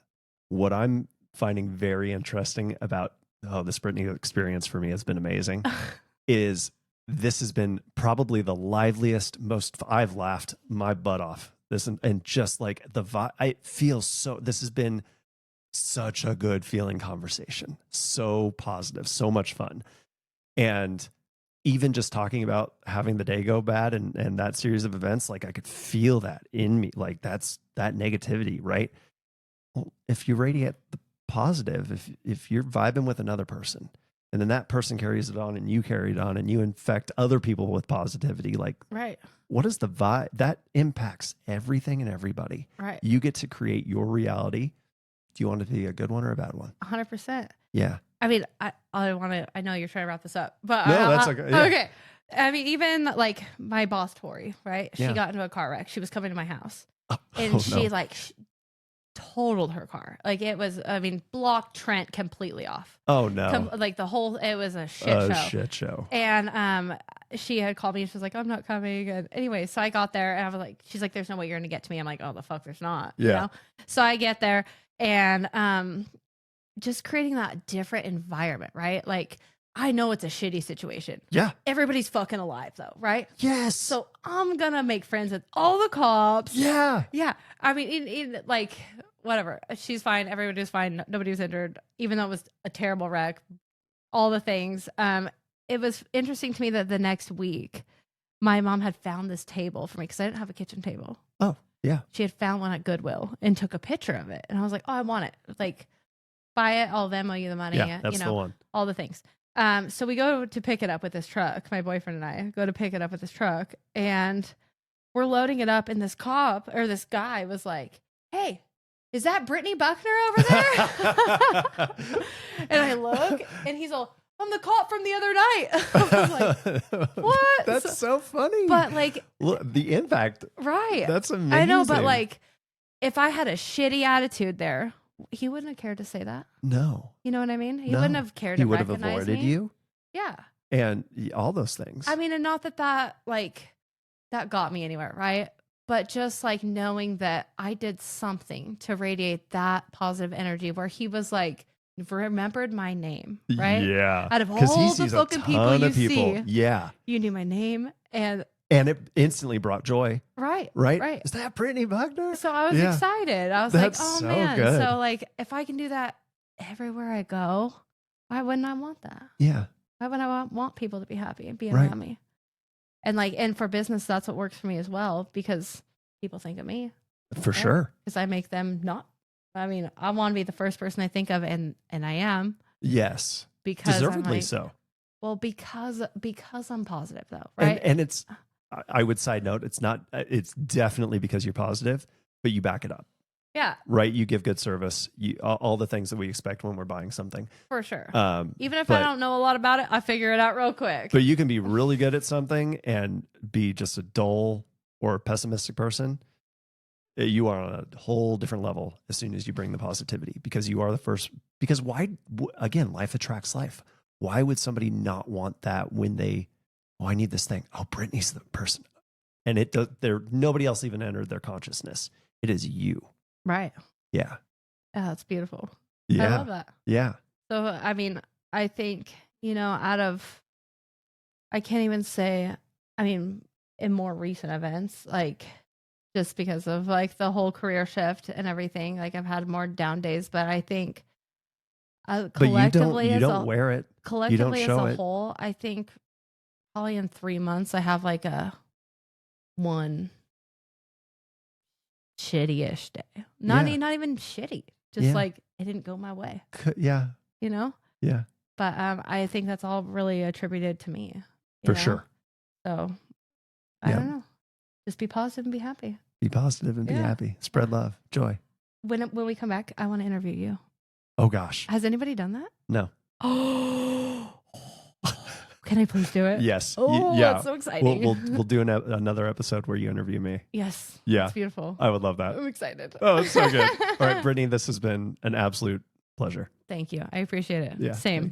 What I'm finding very interesting about this Brittany experience for me has been amazing. Is this has been probably the liveliest, I've laughed my butt off. And just like the vibe, I feel so. This has been such a good feeling conversation, so positive, so much fun, and even just talking about having the day go bad and that series of events, like I could feel that in me, like that's that negativity, right? Well, if you radiate the positive, if you're vibing with another person, and then that person carries it on, and you carry it on, and you infect other people with positivity, like right. What is the vibe that impacts everything and everybody? Right. You get to create your reality. Do you want it to be a good one or a bad one? 100%. Yeah. I mean, I know you're trying to wrap this up, but no, that's okay. Yeah. Okay. I mean, even like my boss, Tori, right? She Yeah. got into a car wreck. She was coming to my house and no. she totaled her car. Like it was, I mean, blocked Trent completely off. Oh no. It was a shit show. Shit show. And she had called me and she was like, I'm not coming. And anyway, so I got there and I was like, she's like, there's no way you're going to get to me. I'm like, oh, the fuck, there's not. Yeah. You know? So I get there and just creating that different environment, right? Like, I know it's a shitty situation. Yeah. Everybody's fucking alive though, right? Yes. So I'm going to make friends with all the cops. Yeah. Yeah. I mean, like, whatever. She's fine. Everybody was fine. Nobody was injured, even though it was a terrible wreck. All the things. It was interesting to me that the next week, my mom had found this table for me because I didn't have a kitchen table. Oh, yeah. She had found one at Goodwill and took a picture of it. And I was like, oh, I want it. Like, buy it. I'll Venmo you the money. Yeah, that's the one. All the things. So we go to pick it up with this truck. My boyfriend and I go to pick it up with this truck. And we're loading it up. And this guy was like, hey, is that Brittany Buckner over there? And I look and he's all, I'm the cop from the other night. I was like, what? That's so funny. But like, look, the impact. Right. That's amazing. I know, but like, if I had a shitty attitude there, he wouldn't have cared to say that. No. You know what I mean? He No. wouldn't have cared He to would have recognize avoided me. you. Yeah. And all those things. I mean, and not that got me anywhere, right? But just like knowing that I did something to radiate that positive energy where he was like, remembered my name, right? Yeah. Out of all the fucking people you see, yeah, you knew my name, and it instantly brought joy. Right. Is that Brittany Buckner? So I was excited. I was That's like, oh so man. good. So like, if I can do that everywhere I go, why wouldn't I want that? Yeah. Why wouldn't I want people to be happy and be Right. around me? And for business, that's what works for me as well, because people think of me. For sure. Because I make them not. I mean, I want to be the first person I think of, and I am. Yes. Because Deservedly I'm like, so. Well, because I'm positive though, right? And it's, I would side note, it's not, it's definitely because you're positive, but you back it up. Yeah. Right. You give good service. All the things that we expect when we're buying something. For sure. Even if but I don't know a lot about it, I figure it out real quick. But you can be really good at something and be just a dull or pessimistic person. You are on a whole different level as soon as you bring the positivity, because you are the first. Because again, life attracts life. Why would somebody not want that when I need this thing. Oh, Brittany's the person. And nobody else even entered their consciousness. It is you. Right. Yeah. Oh, that's beautiful. Yeah. I love that. Yeah. So, I mean, I think, I can't even say, in more recent events, like, just because of like the whole career shift and everything, like I've had more down days, but I think collectively, but you don't wear it. Collectively as a it. whole, I think probably in 3 months, I have like one shitty-ish day. Not even shitty. Just like it didn't go my way. Yeah. Yeah. But I think that's all really attributed to me. For sure. So I don't know. Just be positive and be happy. Be positive and be happy. Spread love, joy. When we come back, I want to interview you. Oh gosh. Has anybody done that? No. Oh. Can I please do it? Yes. Oh, that's so exciting. We'll do another episode where you interview me. Yes. Yeah. It's beautiful. I would love that. I'm excited. Oh, it's so good. All right, Brittany, this has been an absolute pleasure. Thank you. I appreciate it. Yeah. Same.